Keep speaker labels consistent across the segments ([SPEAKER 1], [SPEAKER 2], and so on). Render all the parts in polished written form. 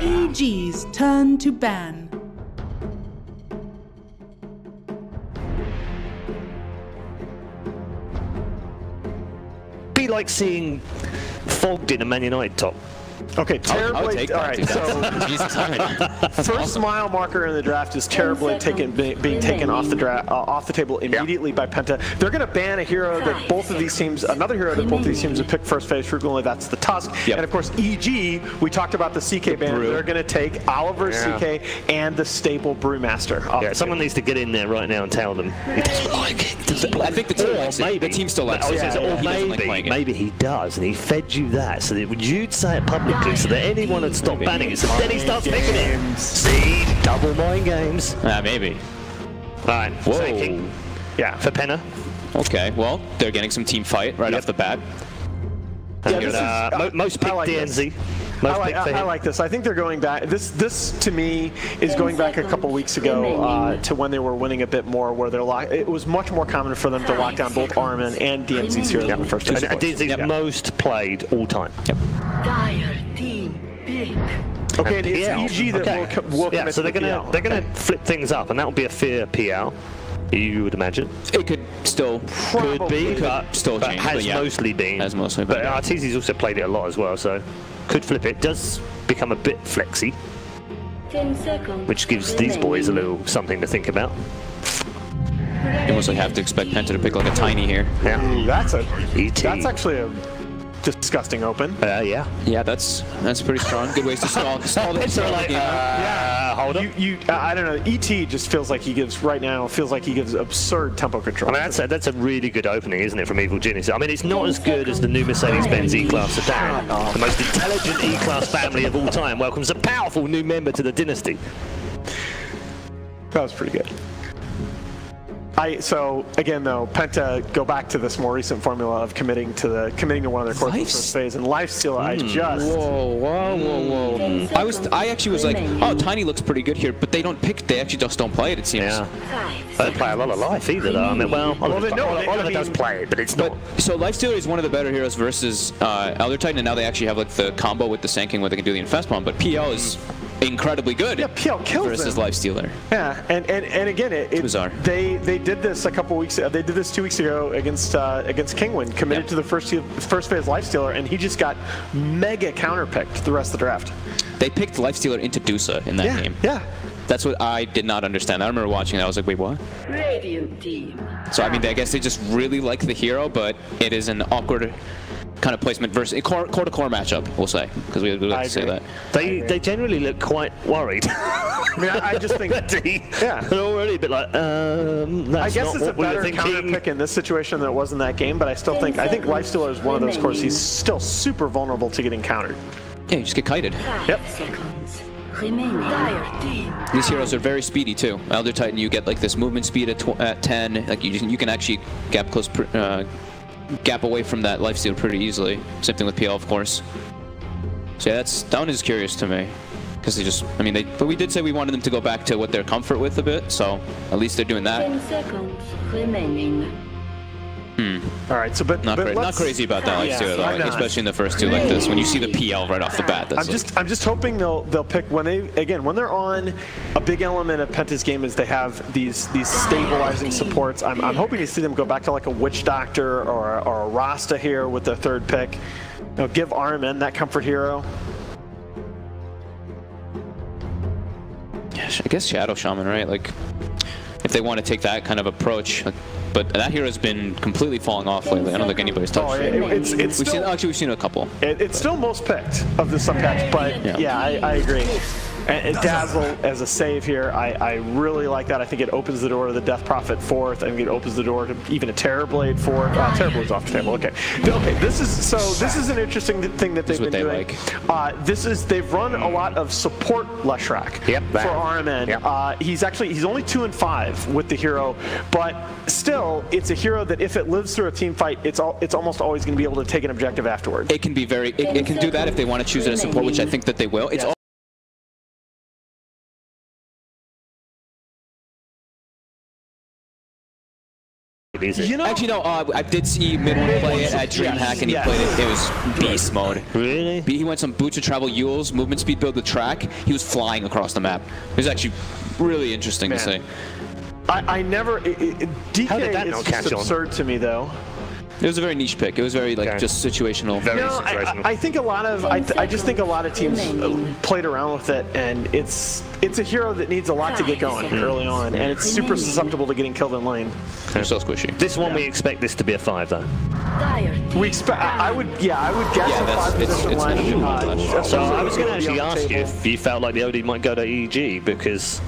[SPEAKER 1] EG's turn to ban.
[SPEAKER 2] Be like seeing fogged in a Man United top.
[SPEAKER 3] Okay, Terrorblade.
[SPEAKER 4] take
[SPEAKER 3] All
[SPEAKER 4] that,
[SPEAKER 3] right, so
[SPEAKER 4] Jesus, that's
[SPEAKER 3] first
[SPEAKER 4] awesome.
[SPEAKER 3] mile marker in the draft is Terrorblade being taken off the table immediately by Penta. They're going to ban a hero that both of these teams, another hero that both of these teams have picked first phase frequently. That's the Tusk.
[SPEAKER 4] Yep.
[SPEAKER 3] And of course, EG. We talked about the CK ban. They're going to take Oliver CK and the stable Brewmaster.
[SPEAKER 2] Yeah, someone needs to get in there right now and tell them he doesn't like it.
[SPEAKER 4] I think the team likes it. The team still likes it.
[SPEAKER 2] Or maybe he does, and he fed you that, so that you'd say it publicly, so that anyone would stop banning it. So then he starts picking it. See, double mind games.
[SPEAKER 4] Maybe.
[SPEAKER 2] All right.
[SPEAKER 4] Whoa.
[SPEAKER 2] King. Yeah, for Penna.
[SPEAKER 4] Okay, well, they're getting some team fight right off the bat.
[SPEAKER 3] Yeah,
[SPEAKER 2] most picked
[SPEAKER 3] like
[SPEAKER 2] DNZ.
[SPEAKER 3] I like this. I think they're going back. This to me is going back a couple weeks ago to when they were winning a bit more, where they're it was much more common for them to lock down both Armin and DNZ's heroes in the first two.
[SPEAKER 2] And DNZ's most played all time.
[SPEAKER 4] Yep.
[SPEAKER 3] Okay, and it's EG that will commit
[SPEAKER 2] so
[SPEAKER 3] to
[SPEAKER 2] they're gonna flip things up, and that will be a fear PL. You would imagine.
[SPEAKER 4] It could still
[SPEAKER 2] could be, but
[SPEAKER 4] change.
[SPEAKER 2] Has mostly been.
[SPEAKER 4] Has mostly been.
[SPEAKER 2] But Arteezy's also played it a lot as well, so could flip it. Does become a bit flexy,
[SPEAKER 5] 10 seconds.
[SPEAKER 2] which gives these boys a little something to think about.
[SPEAKER 4] You almost have to expect Penta to pick like a tiny here.
[SPEAKER 2] Yeah.
[SPEAKER 3] Ooh, that's
[SPEAKER 2] ET.
[SPEAKER 3] That's actually a disgusting open.
[SPEAKER 2] Yeah.
[SPEAKER 4] Yeah, that's pretty strong. Good ways to stall the game.
[SPEAKER 3] Yeah,
[SPEAKER 2] hold up.
[SPEAKER 3] I don't know. ET just feels like he gives absurd tempo control.
[SPEAKER 2] I mean, that's a really good opening, isn't it, from Evil Genius? I mean, it's not as good as the new Mercedes-Benz E-Class sedan. The most intelligent E-Class family of all time welcomes a powerful new member to the dynasty.
[SPEAKER 3] That was pretty good. So again, though, Penta go back to this more recent formula of committing to one of their cores in the first phase, and Lifesteal. I just
[SPEAKER 4] I actually was like, oh, Tiny looks pretty good here, but they actually just don't play it. It seems.
[SPEAKER 2] Yeah. They don't play a lot of life either, though. I mean, Oliver does play it, but it's not.
[SPEAKER 4] So Lifestealer is one of the better heroes versus Elder Titan, and now they actually have like the combo with the Sanking where they can do the Infest Bomb. But PL is incredibly good.
[SPEAKER 3] Yeah, PL kills
[SPEAKER 4] versus
[SPEAKER 3] them.
[SPEAKER 4] Lifestealer.
[SPEAKER 3] Yeah, and again, it's
[SPEAKER 4] bizarre.
[SPEAKER 3] They did this a couple weeks. They did this 2 weeks ago against Kingwin, committed to the first phase Lifestealer, and he just got mega counterpicked the rest of the draft.
[SPEAKER 4] They picked Lifestealer into Dusa in that game.
[SPEAKER 3] Yeah.
[SPEAKER 4] That's what I did not understand. I remember watching it. I was like, wait, what?
[SPEAKER 5] Radiant team.
[SPEAKER 4] So I mean, I guess they just really like the hero, but it is an awkward kind of placement versus a core-to-core matchup, we'll say, because we like to say that.
[SPEAKER 2] They generally look quite worried.
[SPEAKER 3] I mean, I just think
[SPEAKER 2] they're already a bit like, that's
[SPEAKER 3] I guess
[SPEAKER 2] not
[SPEAKER 3] it's a
[SPEAKER 2] what we were
[SPEAKER 3] better counter
[SPEAKER 2] thinking.
[SPEAKER 3] pick in this situation than it was in that game, but I still think Lifestealer is one of those cores. He's still super vulnerable to getting countered.
[SPEAKER 4] Yeah, you just get kited.
[SPEAKER 3] Yep.
[SPEAKER 4] These heroes are very speedy too. Elder Titan, you get like this movement speed at 10. Like you can actually gap away from that lifesteal pretty easily. Same thing with PL, of course. So yeah, that one is curious to me. Because but we did say we wanted them to go back to what they're comfort with a bit, so at least they're doing that.
[SPEAKER 5] 10 seconds remaining.
[SPEAKER 3] All right, so
[SPEAKER 4] not crazy about that lifesteal though, like, especially in the first two like this. When you see the PL right off the bat, that's
[SPEAKER 3] I'm just hoping they'll pick when they're on a big element of Penta's game is they have these stabilizing supports. I'm hoping to see them go back to like a Witch Doctor or a Rasta here with their third pick. Give Armin that comfort hero.
[SPEAKER 4] Yeah, I guess Shadow Shaman, right? Like, if they want to take that kind of approach, but that hero's been completely falling off lately. I don't think anybody's touched it. We've seen a couple.
[SPEAKER 3] It's still most picked of the subpatch, but yeah, I agree. And Dazzle as a save here, I really like that. I think it opens the door to the Death Prophet fourth. I think it opens the door to even a Terrorblade fourth. Terrorblade's off the table. Okay. This is an interesting thing that they've been doing. They've run a lot of support Leshrac for Armin. Yep. He's only 2 and 5 with the hero, but still, it's a hero that if it lives through a team fight, it's almost always going to be able to take an objective afterwards.
[SPEAKER 4] It can be it can do that if they want to choose it as support, which I think that they will. It's
[SPEAKER 3] You know,
[SPEAKER 4] actually, no. I did see Midway play it at DreamHack, and he played it. It was beast mode.
[SPEAKER 2] Really?
[SPEAKER 4] He went some boots to travel Yules, movement speed build the track. He was flying across the map. It was actually really interesting to see.
[SPEAKER 3] I never. DK is just absurd to me, though.
[SPEAKER 4] It was a very niche pick. It was very just situational.
[SPEAKER 2] Very situational.
[SPEAKER 3] I think a lot of I just think a lot of teams played around with it, and it's a hero that needs a lot to get going early on, and it's super susceptible to getting killed in lane.
[SPEAKER 4] They're so squishy.
[SPEAKER 2] This one we expect this to be a 5 though.
[SPEAKER 3] We expect. I would guess a 5 position line.
[SPEAKER 2] So I was going to actually ask you if you felt like the OD might go to EG because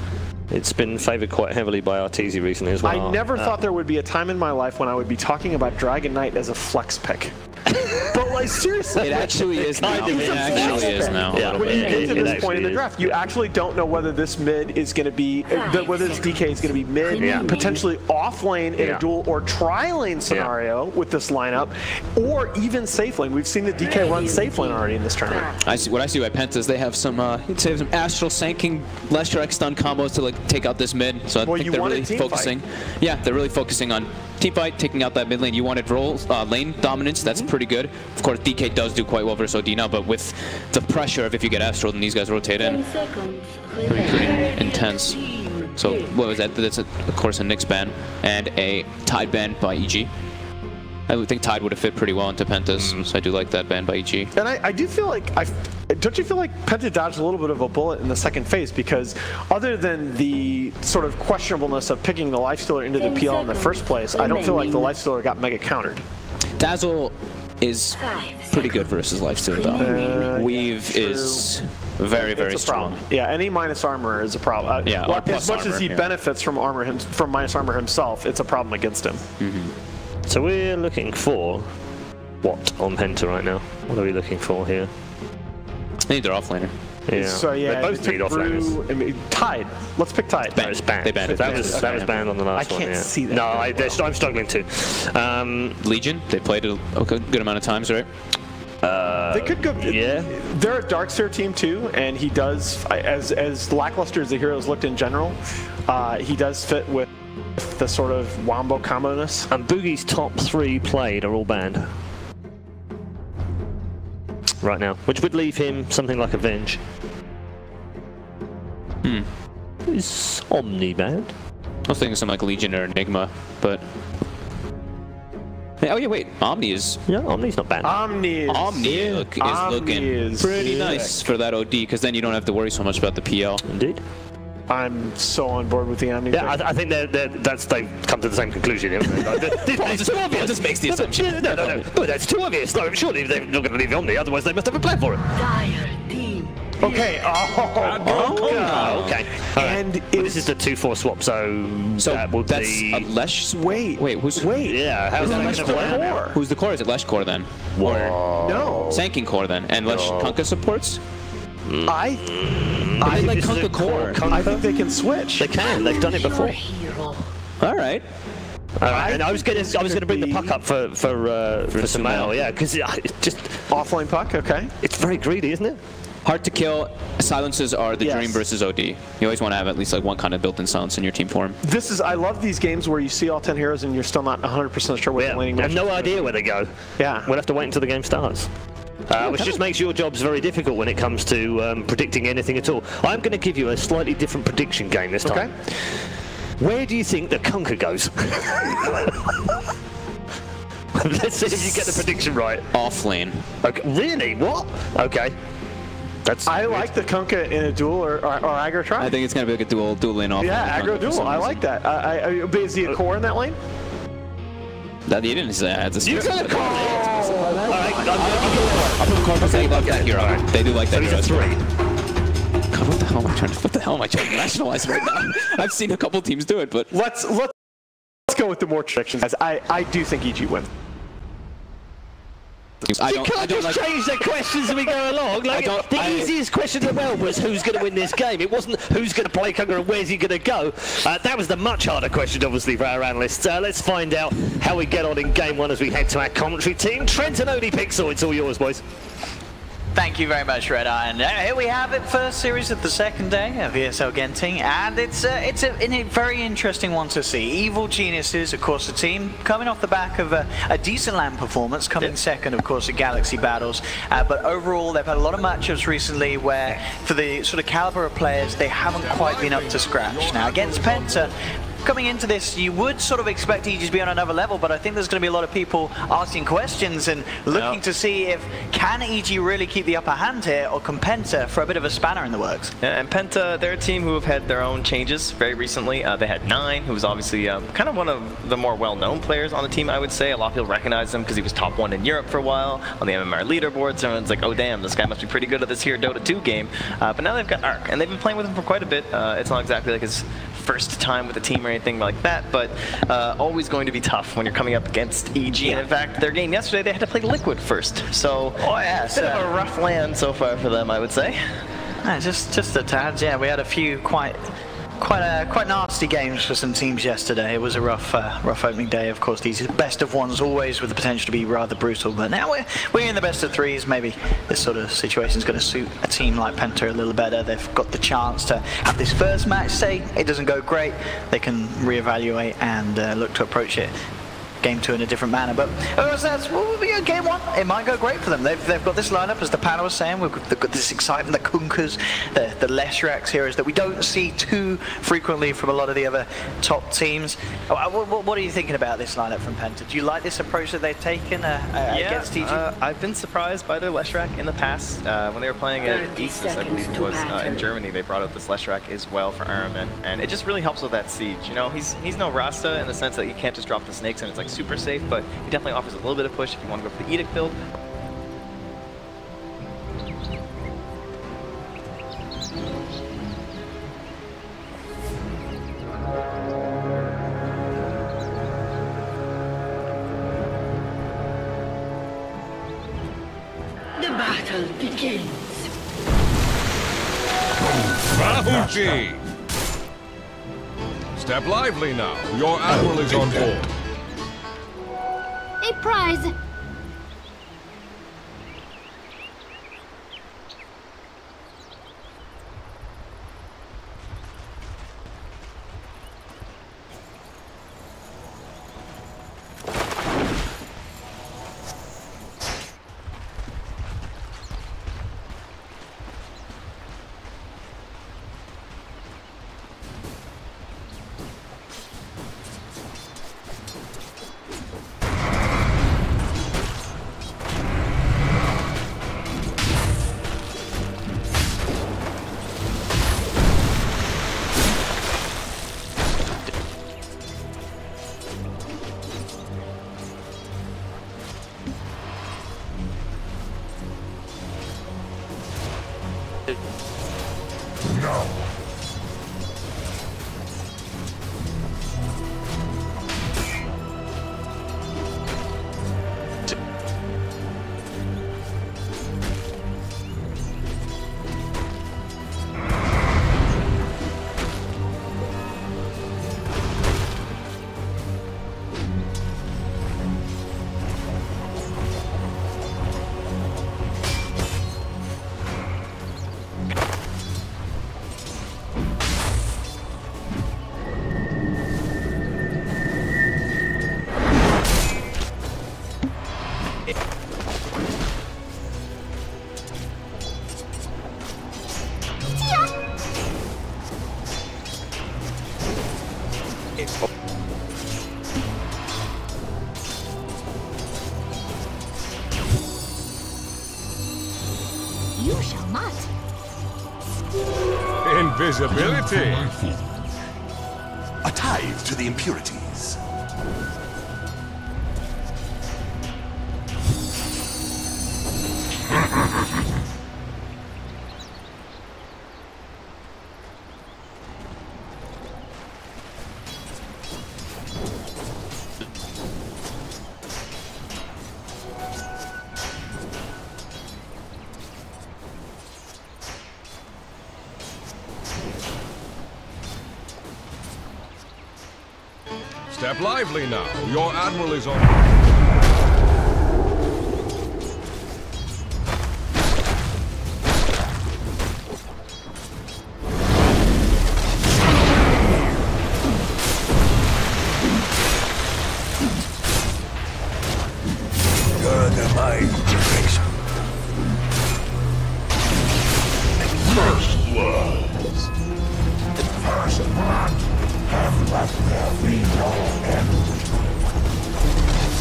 [SPEAKER 2] it's been favoured quite heavily by Arteezy recently as well.
[SPEAKER 3] I never thought there would be a time in my life when I would be talking about Dragon Knight as a flex pick. But like seriously,
[SPEAKER 4] it actually is now. It actually is now.
[SPEAKER 2] Yeah,
[SPEAKER 3] when you get to this point in the draft, you actually don't know whether this mid is going to be, whether this DK is going to be mid, potentially off lane in a dual or tri lane scenario with this lineup, or even safe lane. We've seen the DK run safe lane already in this tournament.
[SPEAKER 4] What I see by Penta is they have some, some astral sanking, less direct stun combos to like take out this mid. So I think they're really focusing. Yeah, they're really focusing on team fight, taking out that mid lane. You wanted lane dominance. That's pretty good. Of course, DK does do quite well versus OD now, but with the pressure of if you get Astral, then these guys rotate in. Pretty intense. So what was that? That's, of course, a Nyx ban and a Tide ban by EG. I would think Tide would have fit pretty well into Penta's, so I do like that ban by EG.
[SPEAKER 3] And I do feel like, don't you feel like Penta dodged a little bit of a bullet in the second phase? Because other than the sort of questionableness of picking the Lifestealer into the PL in the first place, I don't feel like the Lifestealer got mega countered.
[SPEAKER 4] Dazzle is pretty good versus Lifestealer though. Weave is very strong.
[SPEAKER 3] Yeah, any minus armor is a problem.
[SPEAKER 4] Yeah,
[SPEAKER 3] as much as he benefits from minus armor himself, it's a problem against him.
[SPEAKER 2] So we're looking for what on Penta right now? What are we looking for here?
[SPEAKER 4] They need their offlaner.
[SPEAKER 3] Yeah. So yeah,
[SPEAKER 2] they both need offlaners.
[SPEAKER 3] Tide. Let's pick Tide.
[SPEAKER 2] That was banned.
[SPEAKER 4] They banned it.
[SPEAKER 2] That was banned on the last one.
[SPEAKER 3] I can't see that.
[SPEAKER 2] No, I'm struggling to. Legion.
[SPEAKER 4] They played it a good amount of times, right?
[SPEAKER 3] They could go.
[SPEAKER 2] Yeah.
[SPEAKER 3] They're a Darkseer team too, and he does, as lackluster as the heroes looked in general, he does fit with the sort of wombo combo-ness.
[SPEAKER 2] And Boogie's top 3 played are all banned right now, which would leave him something like Avenge. Is Omni banned?
[SPEAKER 4] I was thinking something like Legion or Enigma, but... Oh yeah, wait, Omni is...
[SPEAKER 2] Yeah, Omni's not banned.
[SPEAKER 3] Omni is
[SPEAKER 4] looking pretty nice for that OD, because then you don't have to worry so much about the PL.
[SPEAKER 2] Indeed.
[SPEAKER 3] I'm so on board with the Omni.
[SPEAKER 2] Yeah, I think they've come to the same conclusion. It's too obvious.
[SPEAKER 4] Just makes the assumption.
[SPEAKER 2] No. But that's too obvious. No, surely they're not going to leave the Omni, otherwise they must have a plan for it.
[SPEAKER 3] Okay.
[SPEAKER 2] Okay.
[SPEAKER 3] And
[SPEAKER 2] this is the 2-4 swap, so that will
[SPEAKER 4] that's
[SPEAKER 2] be...
[SPEAKER 4] a Lesh.
[SPEAKER 3] Wait.
[SPEAKER 2] Yeah, how's that going to play out?
[SPEAKER 4] Who's the core? Is it Lesh core then? Or
[SPEAKER 3] no.
[SPEAKER 4] Sanking core then? And Lesh Kunkka supports?
[SPEAKER 3] I
[SPEAKER 4] like Kunkka core.
[SPEAKER 3] I think they can switch.
[SPEAKER 2] They can. They've done it before.
[SPEAKER 4] All right.
[SPEAKER 2] And I was going to bring the puck up for Sumail, yeah, because it's just
[SPEAKER 3] offline puck. Okay.
[SPEAKER 2] It's very greedy, isn't it?
[SPEAKER 4] Hard to kill. Silences are the dream versus OD. You always want to have at least like one kind of built-in silence in your team form.
[SPEAKER 3] I love these games where you see all 10 heroes and you're still not 100% sure where the laning match is.
[SPEAKER 2] I have no idea where they go.
[SPEAKER 3] Yeah.
[SPEAKER 2] We'll have to wait until the game starts. Which just makes your jobs very difficult when it comes to predicting anything at all. I'm going to give you a slightly different prediction game this time. Okay. Where do you think the Kunkka goes? Let's see if you get the prediction right.
[SPEAKER 4] Off lane.
[SPEAKER 2] Okay. Really? What? Okay.
[SPEAKER 3] I like the Kunkka in a duel or aggro try.
[SPEAKER 4] I think it's going to be like a dual lane off.
[SPEAKER 3] Yeah, aggro duel. I like that. Is he a core in that lane?
[SPEAKER 4] That you didn't say I had to.
[SPEAKER 2] You got a core! Alright,
[SPEAKER 4] I'll put the core because they love that hero. Right. They do like that hero.
[SPEAKER 2] So 3.
[SPEAKER 4] God, what the hell am I trying to nationalize right now? I've seen a couple teams do it, but
[SPEAKER 3] let's go with the more predictions. I do think EG wins.
[SPEAKER 2] You can't just change the questions as we go along. Like, the easiest question in the world was who's going to win this game. It wasn't who's going to play Kunkka and where's he going to go. That was the much harder question, obviously, for our analysts. Let's find out how we get on in game 1 as we head to our commentary team. Trent and Odie Pixel, it's all yours, boys.
[SPEAKER 6] Thank you very much, Red Iron. Here we have it, first series of the second day of ESL Genting, and it's a very interesting one to see. Evil Geniuses, of course, the team coming off the back of a decent LAN performance, coming second, of course, at Galaxy Battles. But overall, they've had a lot of matchups recently where, for the sort of caliber of players, they haven't quite been up to scratch. Now, against Penta, coming into this, you would sort of expect EG to be on another level, but I think there's going to be a lot of people asking questions and looking to see if can EG really keep the upper hand here, or can Penta for a bit of a spanner in the works.
[SPEAKER 7] Yeah, and Penta, they're a team who have had their own changes very recently. They had Nine, who was obviously kind of one of the more well-known players on the team, I would say. A lot of people recognize him because he was top 1 in Europe for a while on the MMR leaderboards. Everyone's like, oh damn, this guy must be pretty good at this here Dota 2 game. But now they've got Arc, and they've been playing with him for quite a bit. It's not exactly like his first time with the team or anything like that, but always going to be tough when you're coming up against EG. And in fact, their game yesterday, they had to play Liquid first. So, bit of a rough land so far for them, I would say.
[SPEAKER 6] Just a tad, yeah. We had a few quite nasty games for some teams yesterday. It was a rough opening day. Of course, these best of ones always with the potential to be rather brutal. But now we're in the best of threes. Maybe this sort of situation is going to suit a team like Penta a little better. They've got the chance to have this first match. Say it doesn't go great, they can reevaluate and look to approach it. Game 2 in a different manner, but game 1, it might go great for them. They've got this lineup, as the panel was saying. They've got this excitement, the Kunkers, the Leshrax heroes that we don't see too frequently from a lot of the other top teams. What are you thinking about this lineup from Penta? Do you like this approach that they've taken against EG?
[SPEAKER 7] I've been surprised by their Leshrac in the past. When they were playing at East, I believe it was, in Germany, they brought out this Leshrac as well for Armin, and it just really helps with that siege. You know, he's no Rasta in the sense that you can't just drop the snakes and it's like super safe, but he definitely offers a little bit of push if you want to go for the Edict build.
[SPEAKER 5] The battle begins.
[SPEAKER 8] Bounty! Step lively now. Your admiral is on board.
[SPEAKER 9] A prize.
[SPEAKER 8] No.
[SPEAKER 9] You shall not.
[SPEAKER 8] Invisibility.
[SPEAKER 10] A tithe to the impurities.
[SPEAKER 8] Step lively now. Your admiral is on.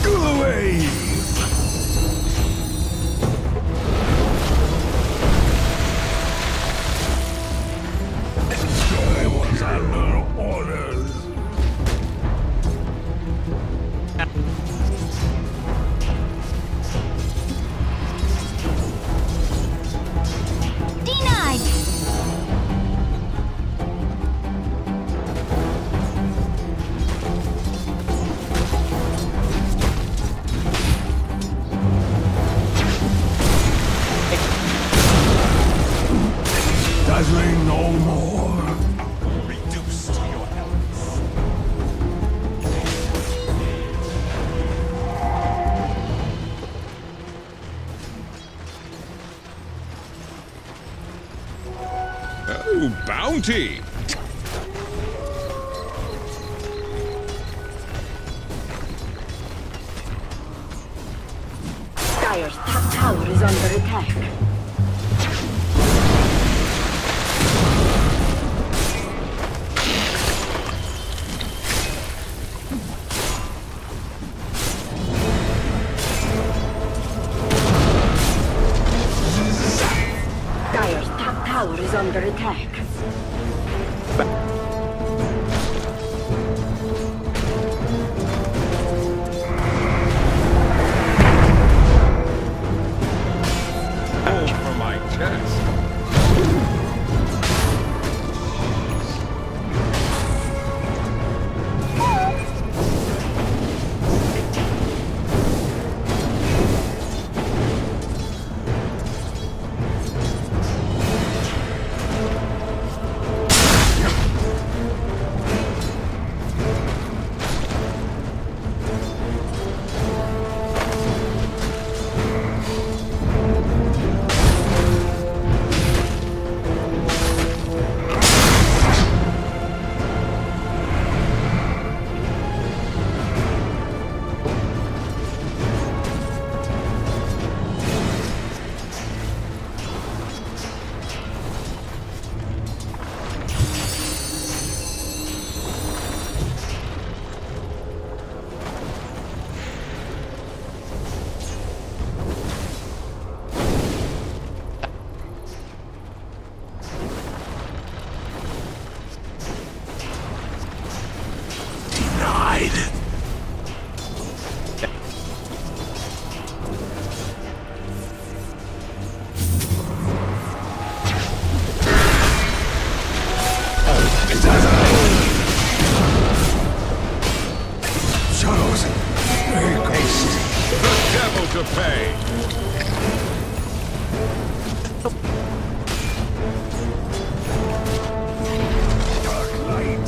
[SPEAKER 8] Go away! I was under orders.
[SPEAKER 9] Denied.
[SPEAKER 8] Dazzling no more.
[SPEAKER 10] Reduce to your elements.
[SPEAKER 8] Oh, bounty!
[SPEAKER 5] Dire's top tower is under attack. Dire's top tower is under attack.
[SPEAKER 8] Oh, for my chest. To pay. Dark light.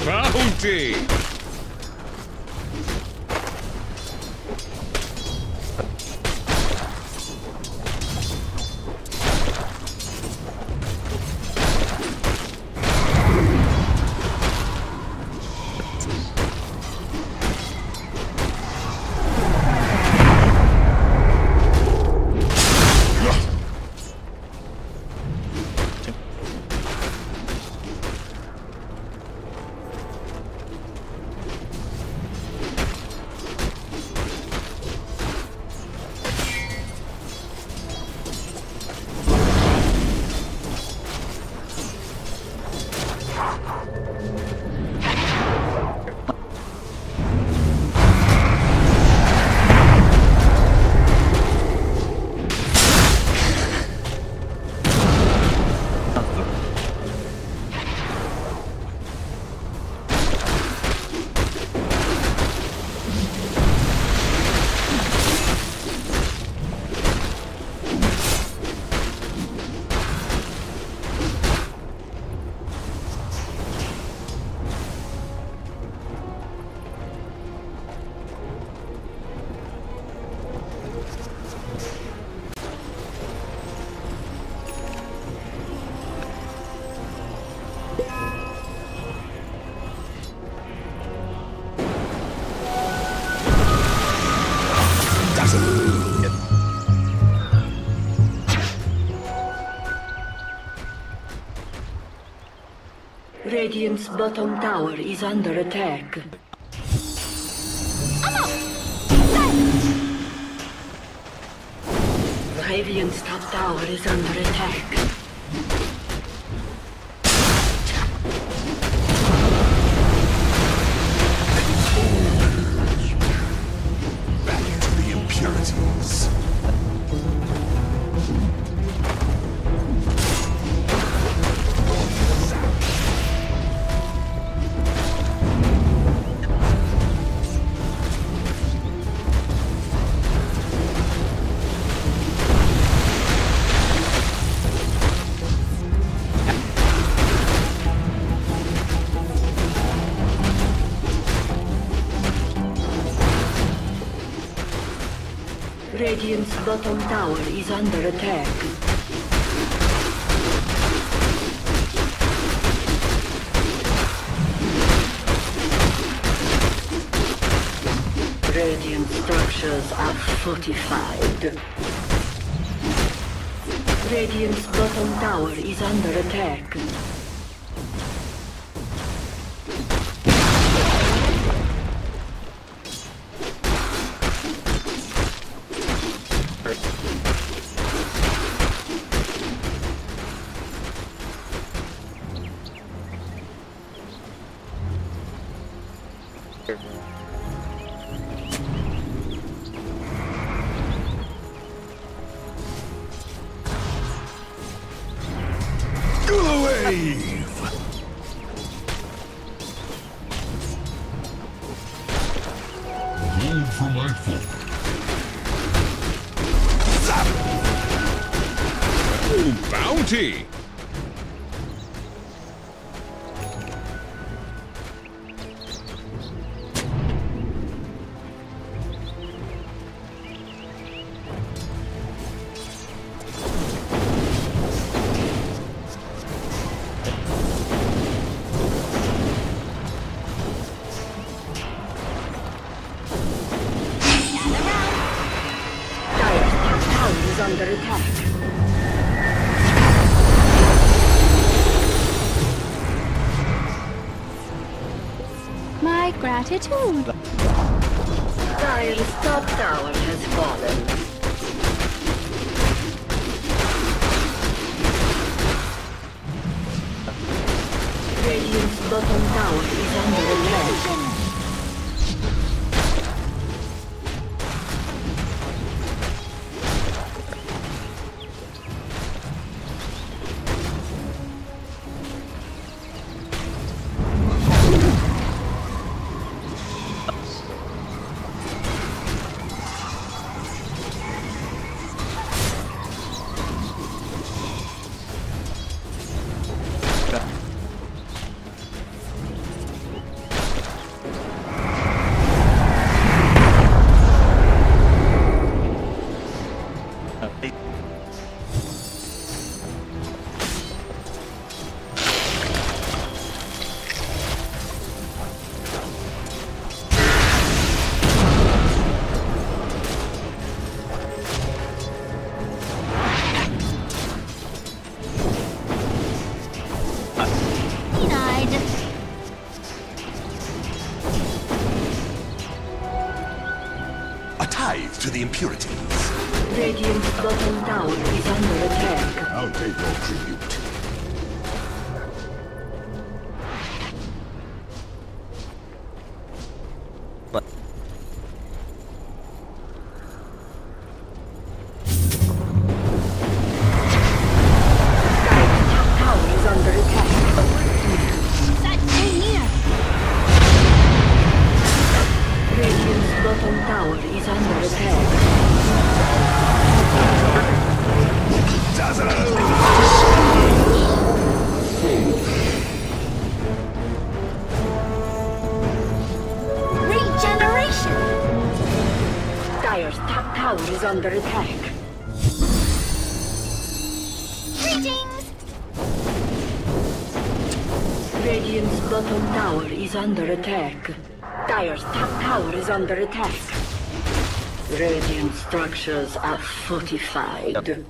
[SPEAKER 8] Bounty.
[SPEAKER 5] Radiant's bottom tower is under attack. Radiant's top tower is under attack.
[SPEAKER 10] Back to the impurities.
[SPEAKER 5] Radiant's bottom tower is under attack. Radiant structures are fortified. Radiant's bottom tower is under attack.
[SPEAKER 8] For my fault. Oh, bounty!
[SPEAKER 5] Under attack.
[SPEAKER 9] My gratitude.
[SPEAKER 5] Dire's top tower has fallen. Radiant's bottom tower is under attack.
[SPEAKER 10] To the impurities.
[SPEAKER 5] Radiant's bottom tower is under attack.
[SPEAKER 10] I'll take your tribute.
[SPEAKER 5] Is under attack.
[SPEAKER 9] Greetings!
[SPEAKER 5] Radiant's bottom tower is under attack. Dire's top tower is under attack. Radiant structures are fortified.
[SPEAKER 7] Yep.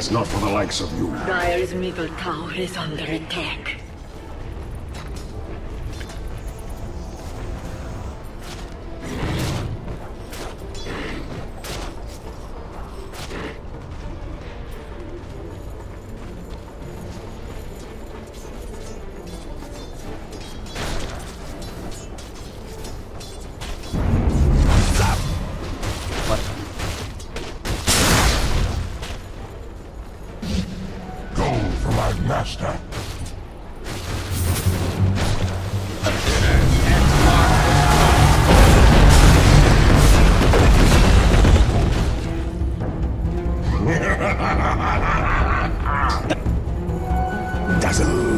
[SPEAKER 10] is not for the likes of you.
[SPEAKER 5] Dire's middle tower is under attack.
[SPEAKER 10] Master. Dazzle.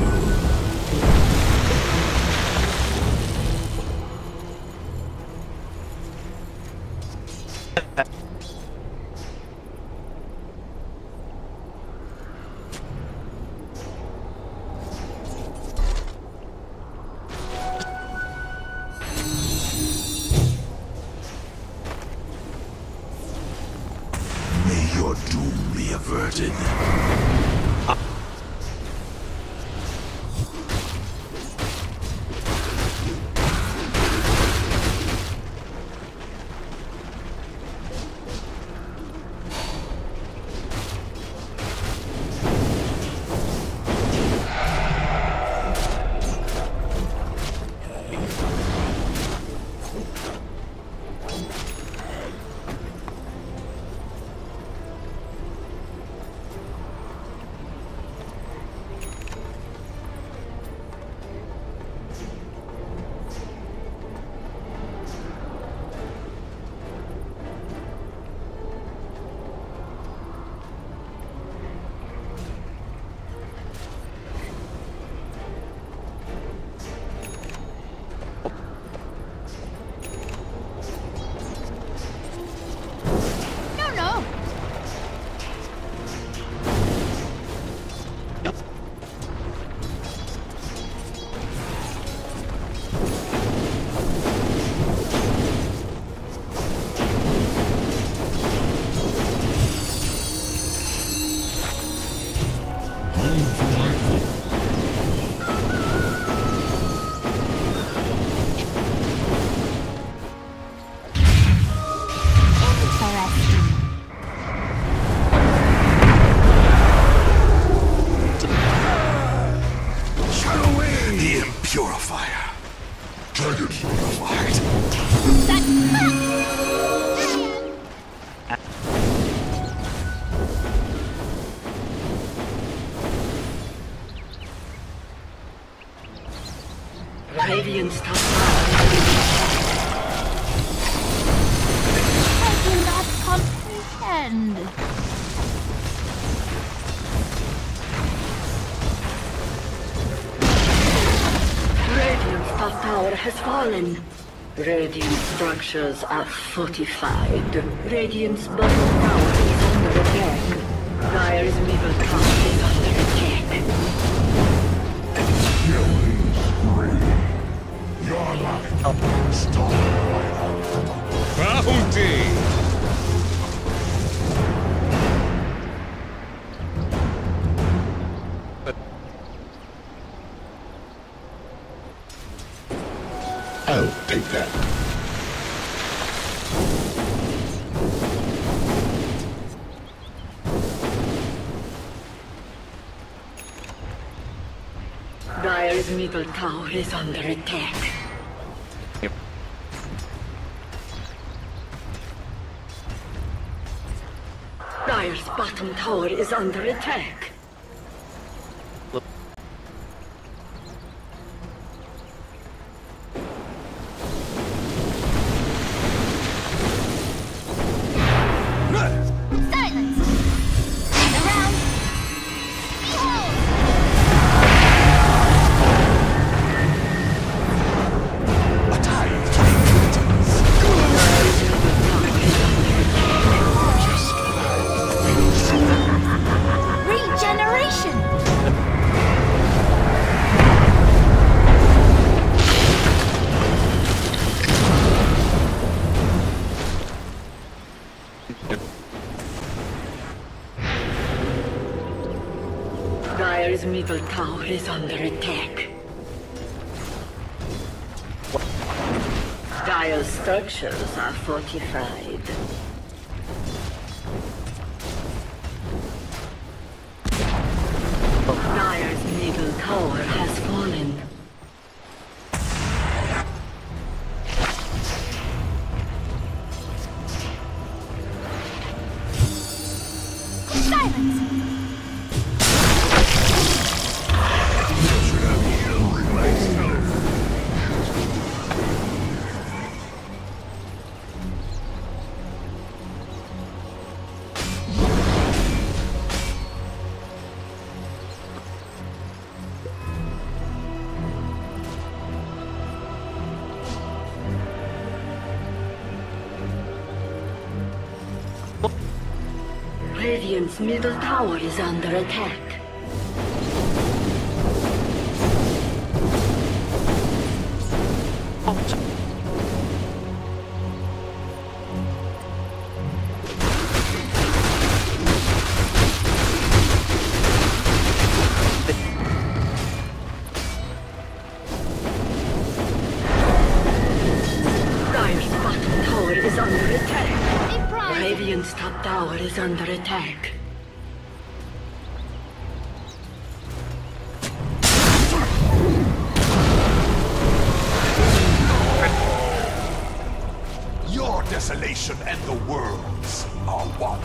[SPEAKER 10] Your doom be averted. Purifier. Dragon purified.
[SPEAKER 5] Radiant's top tower.
[SPEAKER 9] I do not comprehend.
[SPEAKER 5] Radiant's top tower has fallen. Radiant structures are fortified. Radiant's bottom tower is under attack. Dire's middle tower is under attack.
[SPEAKER 10] Killing spree. Your luck stop.
[SPEAKER 8] Bounty!
[SPEAKER 10] I'll take that.
[SPEAKER 5] Dire's middle tower is under attack. Dire's bottom tower is under attack.
[SPEAKER 9] Reject
[SPEAKER 5] middle tower is under attack. Dire's structures are fortified. Dire's middle tower has fallen. Radiant's middle tower is under attack. Dire's bottom tower is under attack. Radiant's top tower is under attack.
[SPEAKER 10] Your desolation and the world's are one.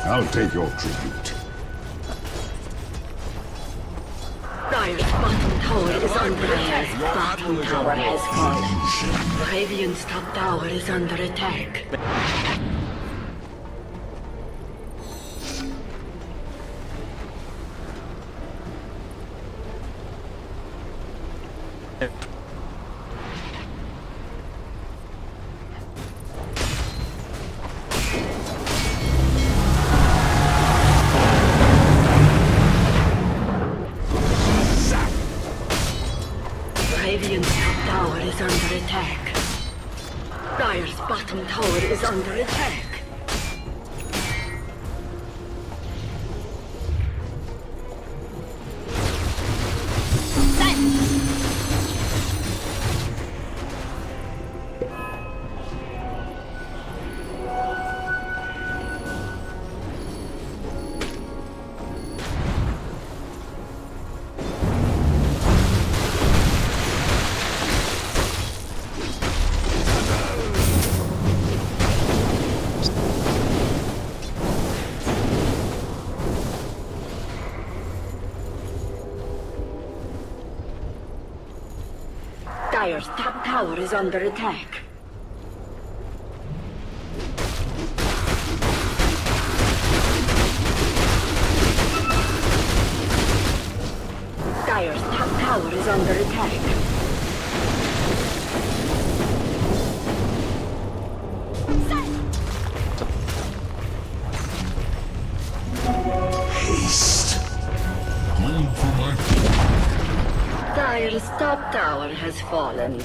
[SPEAKER 10] I'll take your tribute.
[SPEAKER 5] Dire's bottom tower is under attack. Bottom tower has fallen. Radiant's top tower is under attack. Radiant's top tower is under attack. Dire's bottom tower is under attack. Dire's top tower is under attack. Dire's top tower is under attack.
[SPEAKER 10] Haste. Home for my...
[SPEAKER 5] Dire's top tower has fallen.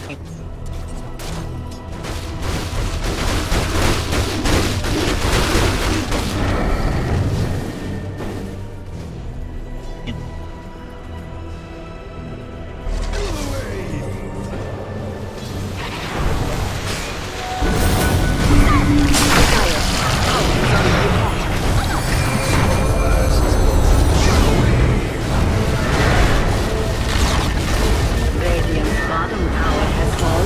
[SPEAKER 5] Radiant's bottom tower has fallen.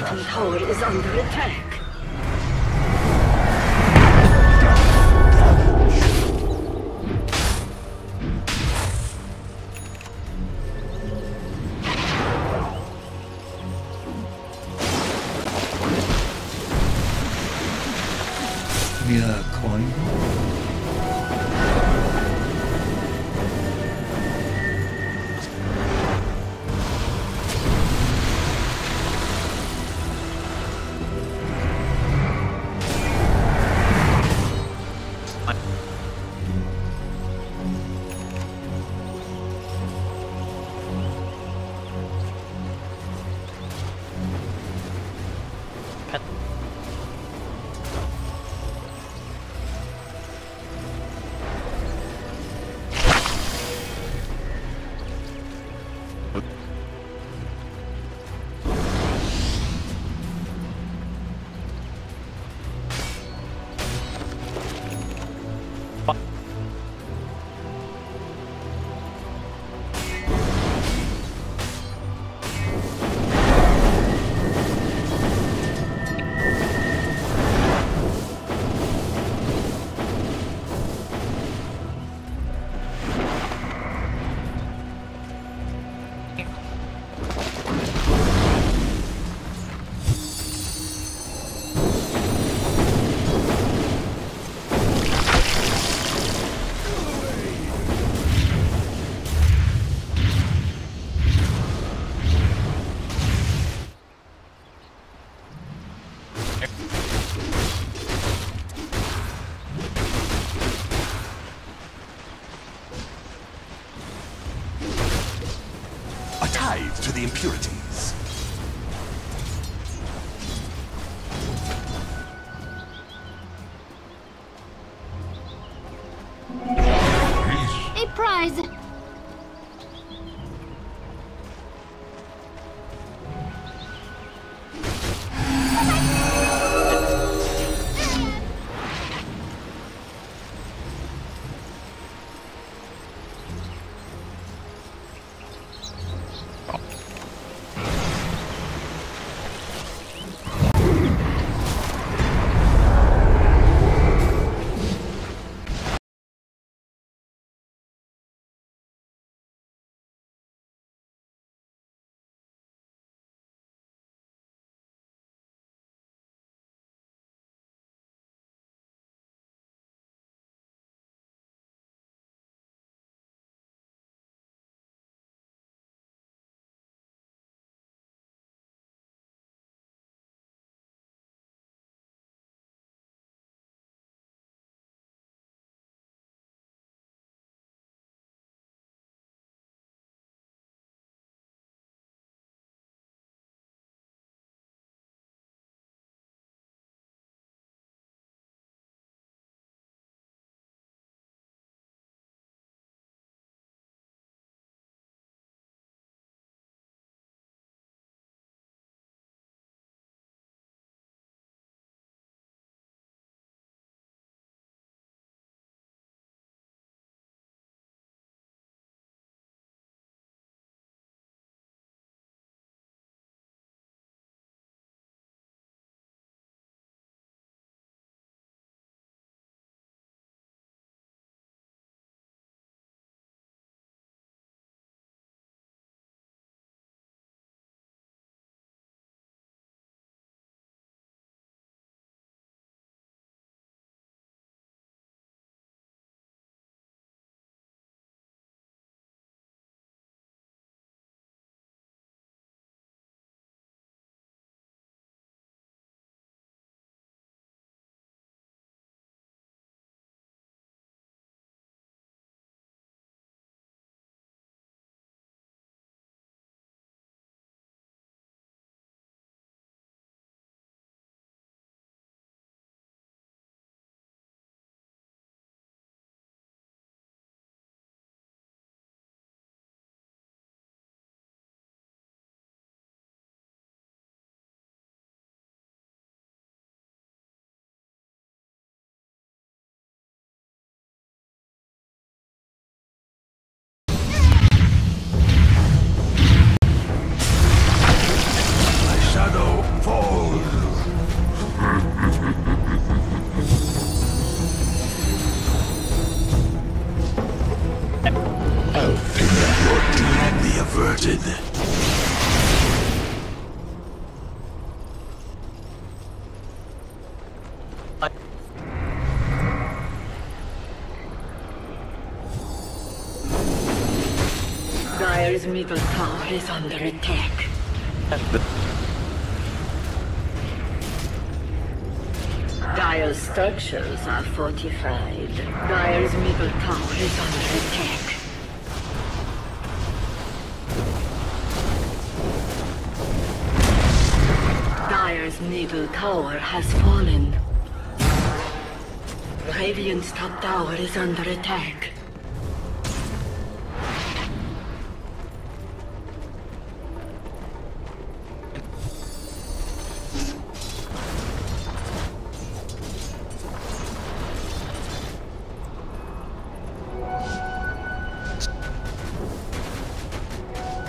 [SPEAKER 5] bottom tower is under attack.
[SPEAKER 11] Yeah, coin.
[SPEAKER 10] A tithe to the impurities.
[SPEAKER 9] A prize.
[SPEAKER 5] Dire's middle tower is under attack. Dire's structures are fortified. Dire's middle tower is under attack. Dire's middle tower has fallen. Radiant's top tower is under attack.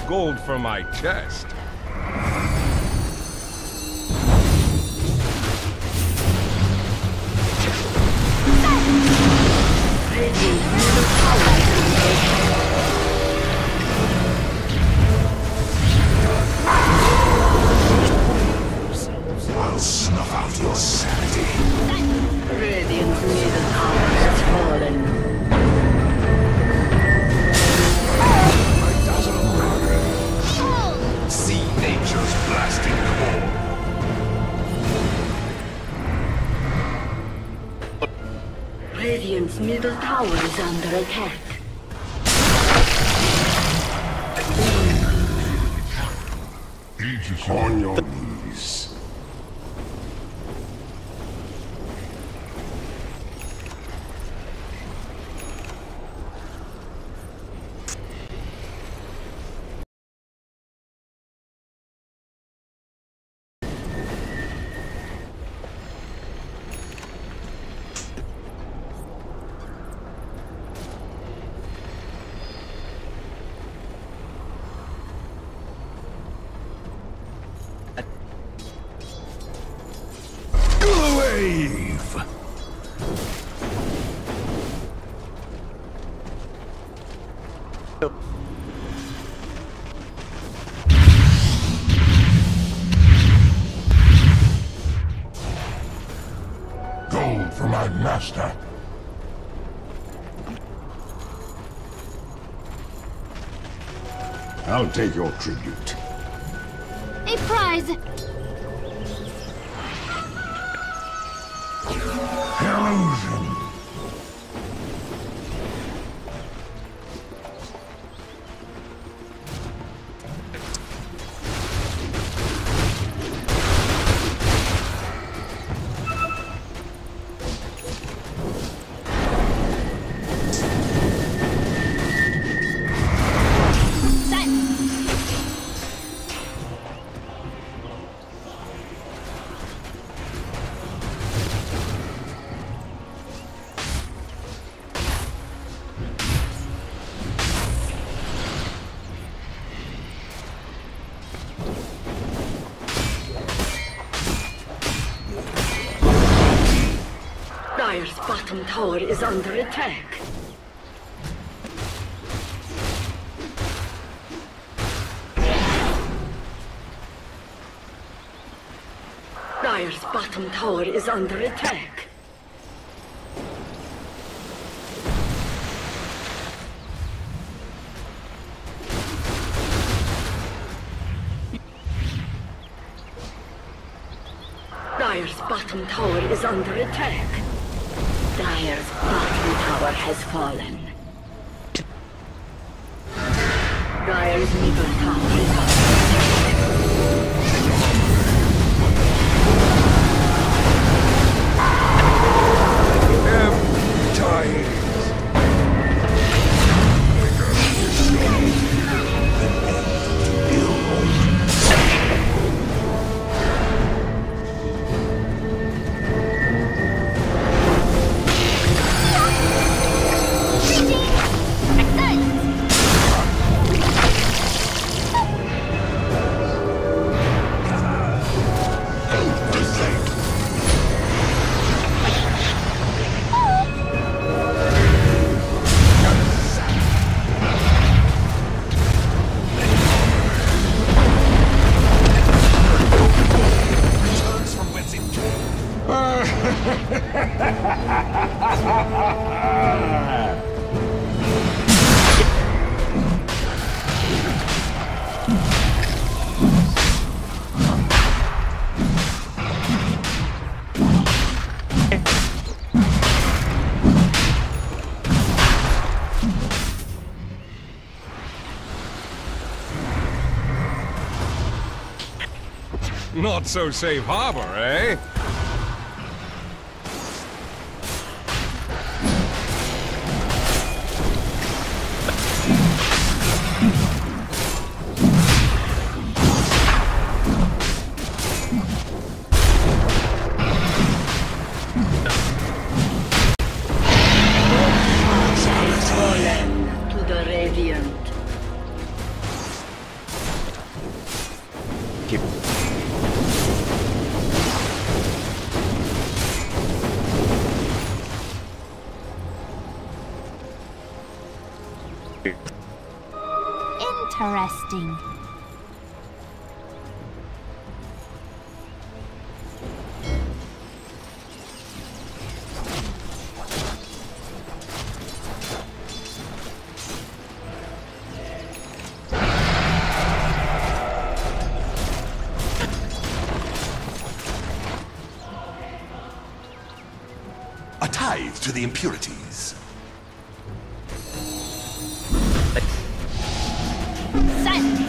[SPEAKER 8] Gold for my chest.
[SPEAKER 10] I'll snuff out your sanity.
[SPEAKER 5] Radiant's middle tower has fallen.
[SPEAKER 10] See nature's blasting core.
[SPEAKER 5] Radiant's middle tower is under attack.
[SPEAKER 10] On your knees. Wave! Gold for my master. I'll take your tribute.
[SPEAKER 9] A prize.
[SPEAKER 10] Illusion.
[SPEAKER 5] Dire's bottom tower is under attack. Dire's bottom tower is under attack. Dire's bottom tower is under attack. Dire's bottom tower has fallen. Dire's middle tower is under
[SPEAKER 8] Not so safe harbor, eh?
[SPEAKER 5] To the Radiant.
[SPEAKER 9] Interesting.
[SPEAKER 10] A tithe to the impurities.
[SPEAKER 9] Silence.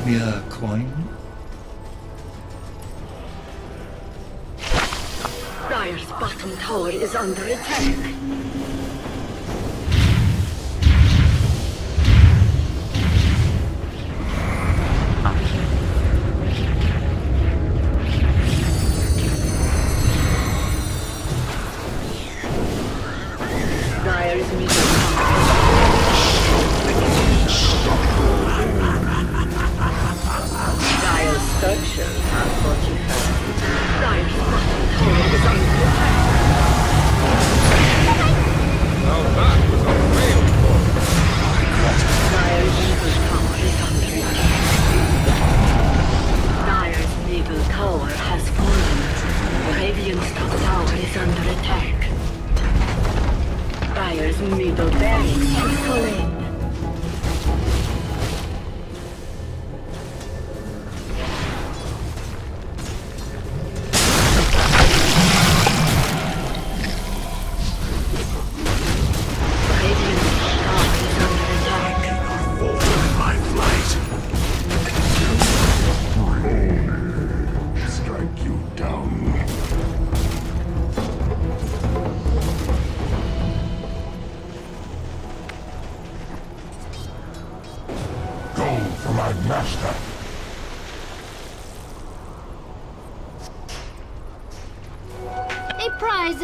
[SPEAKER 11] Mere coin?
[SPEAKER 5] Dire's bottom tower is under attack. Dire's middle Dire's structures are fortified. Dire's bottom tower is under attack.
[SPEAKER 8] Now that was unbelievable.
[SPEAKER 5] Dire's middle tower is under attack. Dire's middle tower has fallen. Radiant's top tower is under attack. Dire's middle barracks have fallen.
[SPEAKER 10] Master.
[SPEAKER 9] A prize.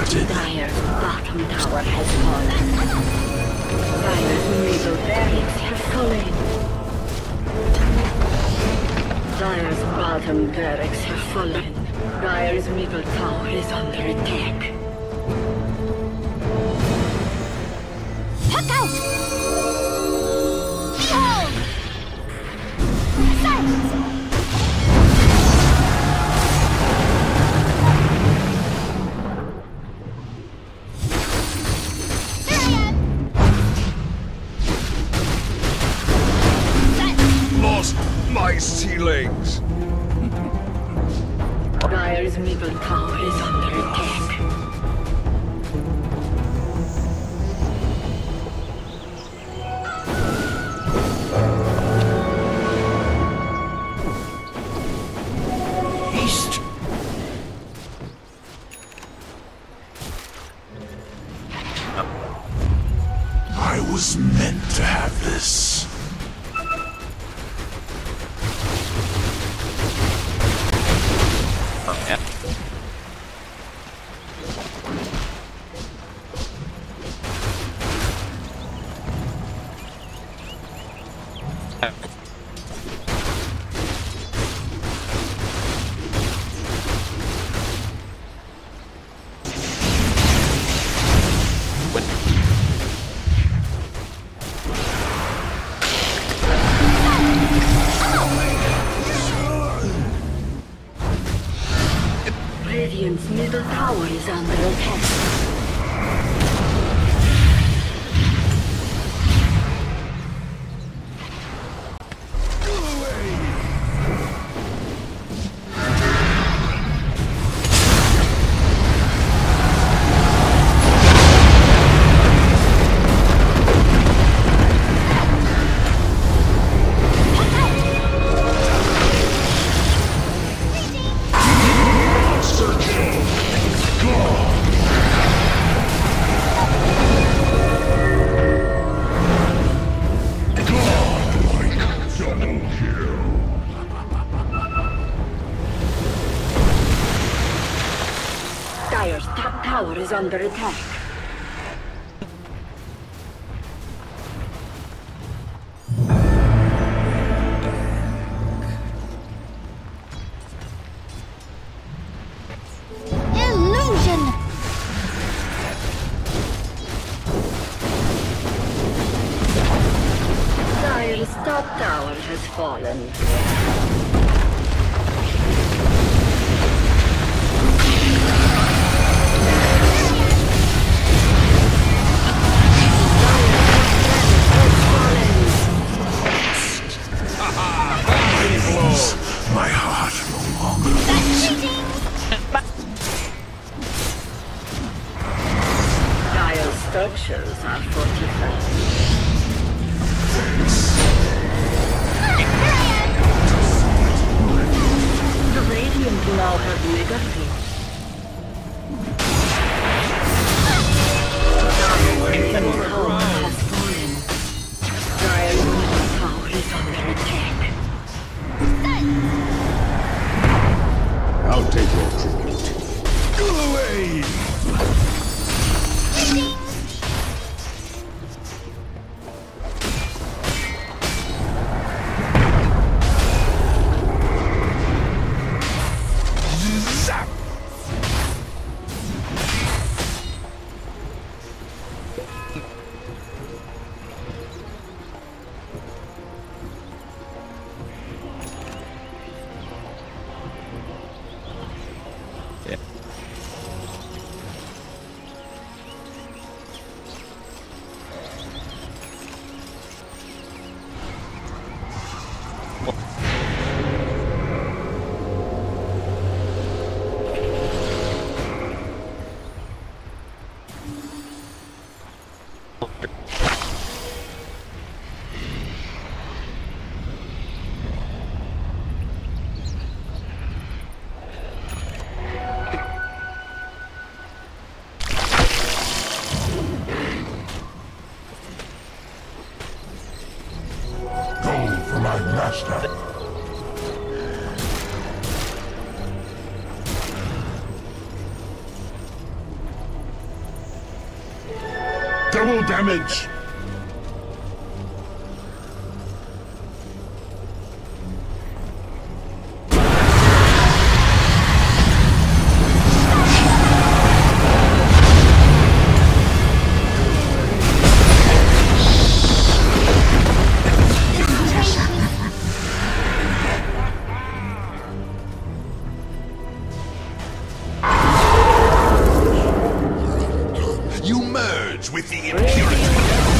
[SPEAKER 5] Dire's bottom tower has fallen. Dire's middle barracks have fallen. Dire's bottom barracks have fallen. Dire's middle tower is under attack.
[SPEAKER 9] Look out! Behold! Silence!
[SPEAKER 8] My ceilings!
[SPEAKER 5] Dire's middle tower is under attack.
[SPEAKER 10] East. I was meant to have this.
[SPEAKER 7] Oh, yeah.
[SPEAKER 5] Radiant's middle tower is under attack. Dire's top tower is under attack.
[SPEAKER 9] Illusion!
[SPEAKER 5] Dire's top tower has fallen.
[SPEAKER 10] My heart no longer
[SPEAKER 5] Dire's structures are fortified. The Radiant now have legacy. Dire's middle tower has fallen. Dire's middle tower is under attack.
[SPEAKER 8] I'll take your tribute. Go away!
[SPEAKER 10] zap. Master. Double damage. You merge with the impurity.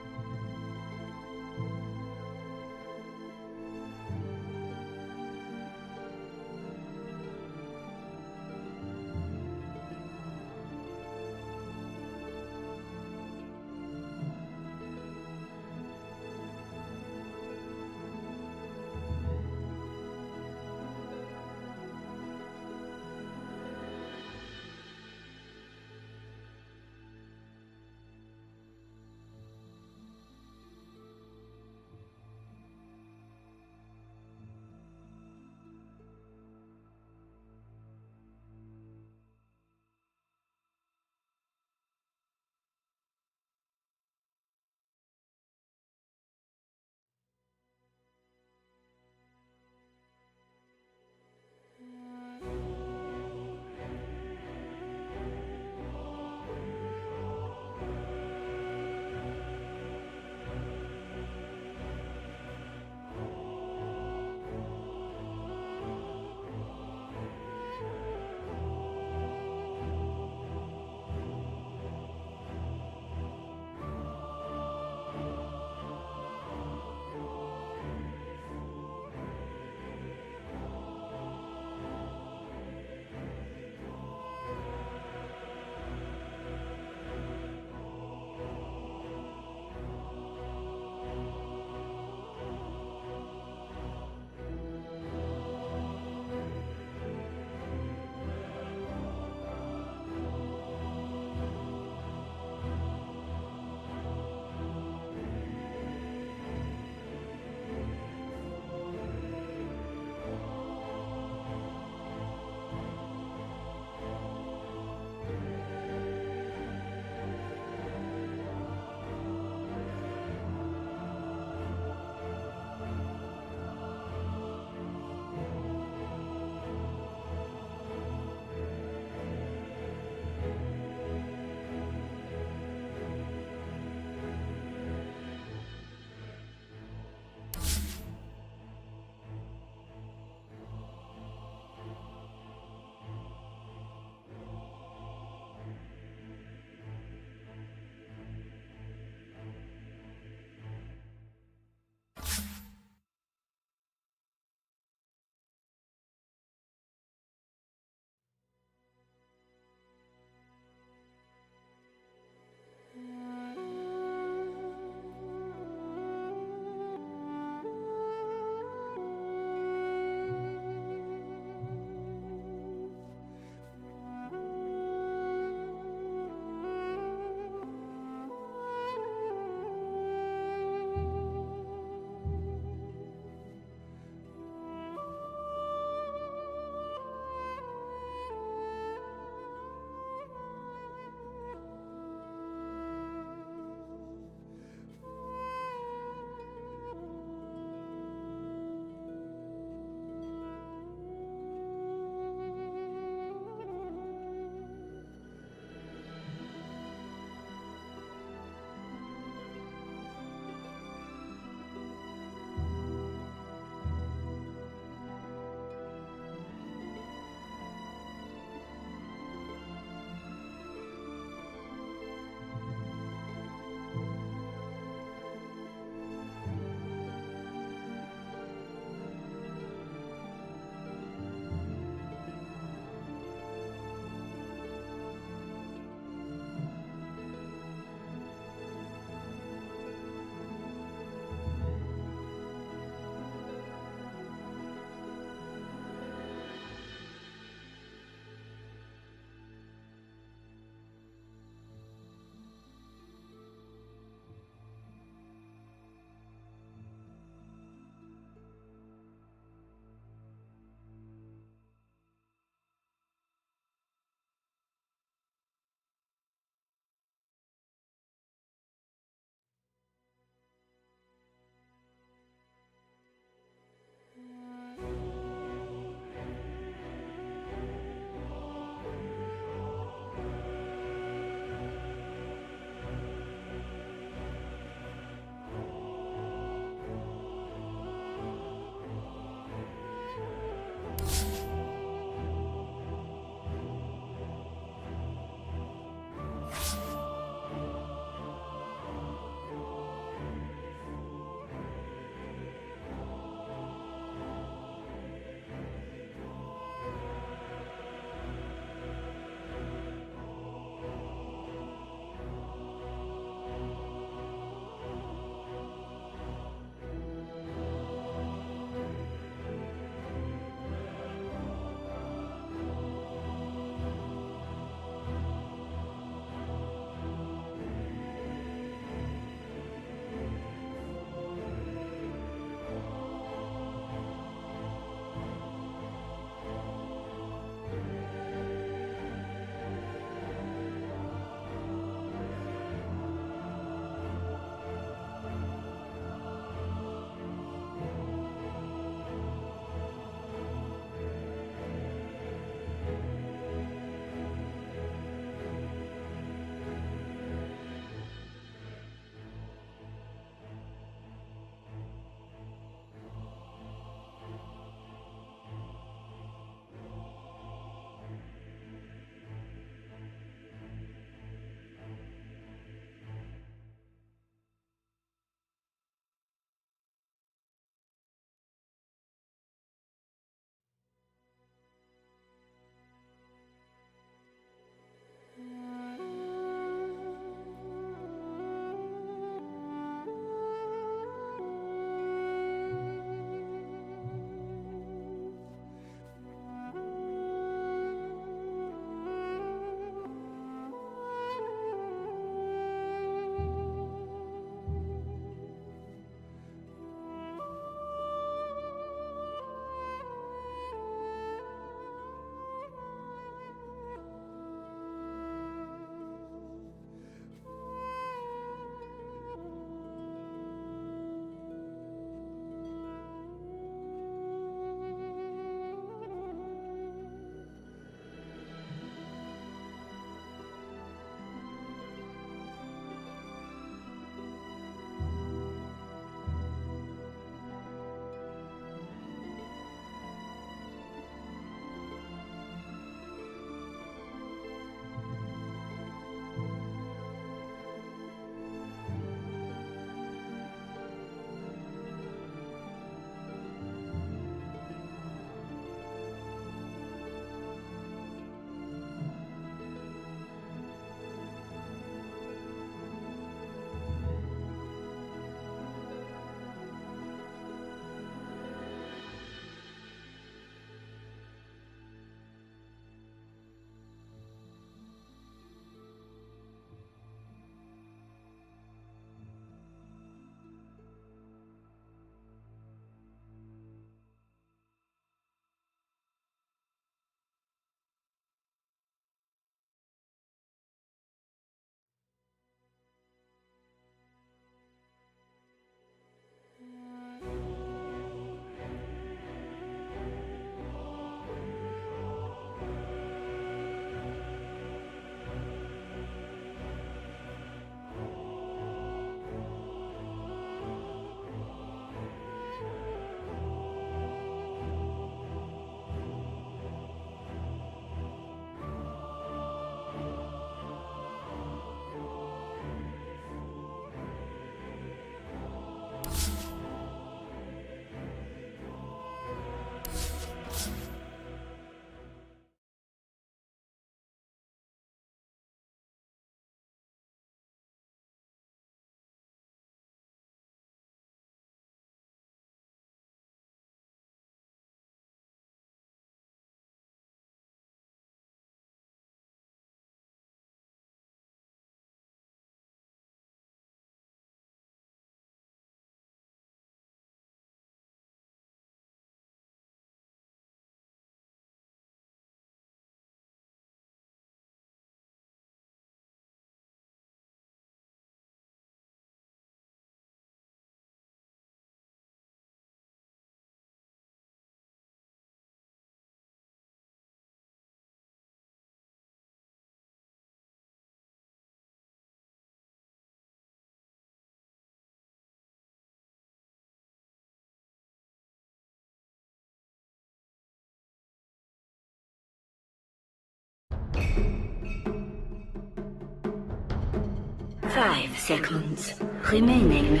[SPEAKER 5] 5 seconds remaining.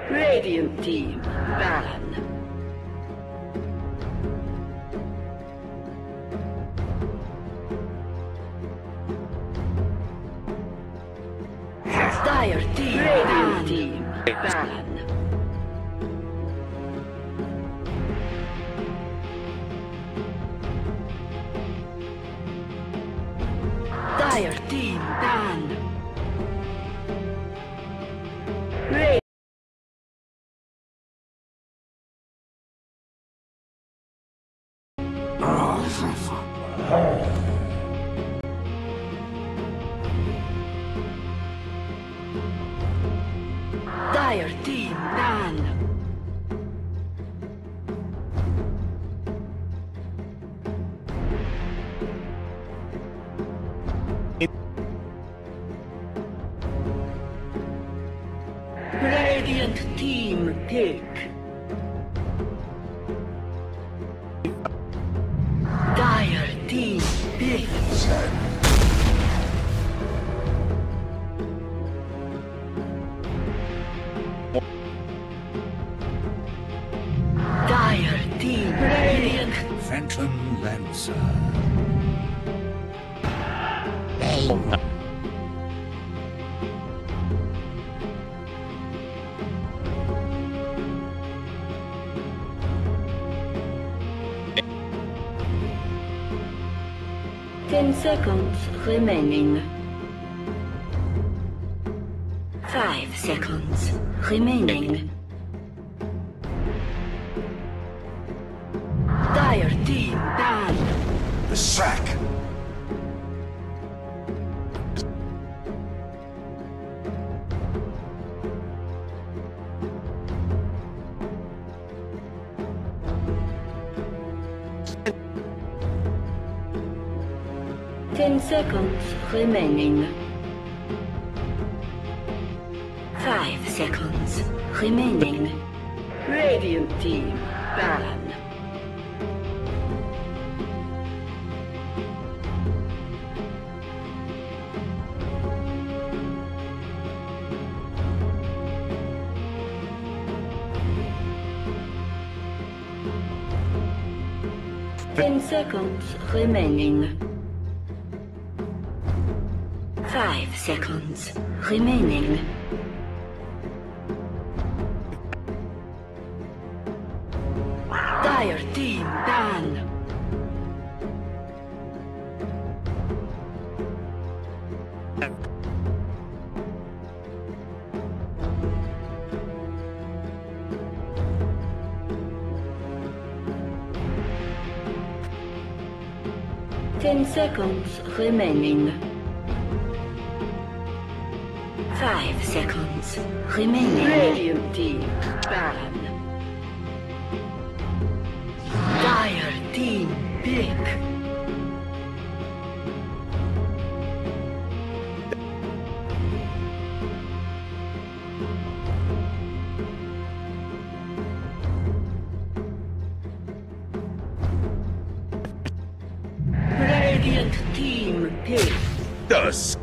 [SPEAKER 5] Radiant team, ban. Dire team, Radiant team, ban. Dire team, ban. Dire team, ban. Radiant team pick. Dire team pick. Dire team Radiant.
[SPEAKER 11] Phantom Lancer.
[SPEAKER 5] 10 seconds remaining. 5 seconds remaining. Dire team ban.
[SPEAKER 10] The sack.
[SPEAKER 5] Ten seconds remaining. 5 seconds remaining. Radiant team ban. Ten seconds remaining. 5 seconds remaining. Dire team ban. Ten seconds remaining. 5 seconds remaining. Radiant team ban. Dire team pick. Radiant team pick.
[SPEAKER 10] Dusk.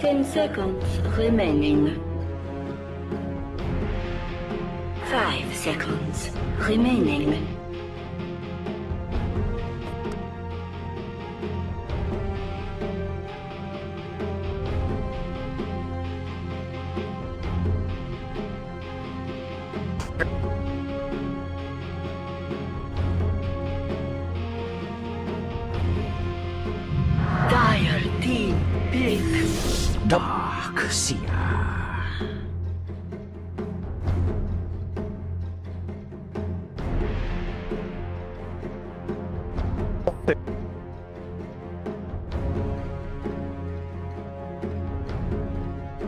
[SPEAKER 5] 10 seconds remaining. 5 seconds remaining. Dire team pick.
[SPEAKER 12] Dark Seer.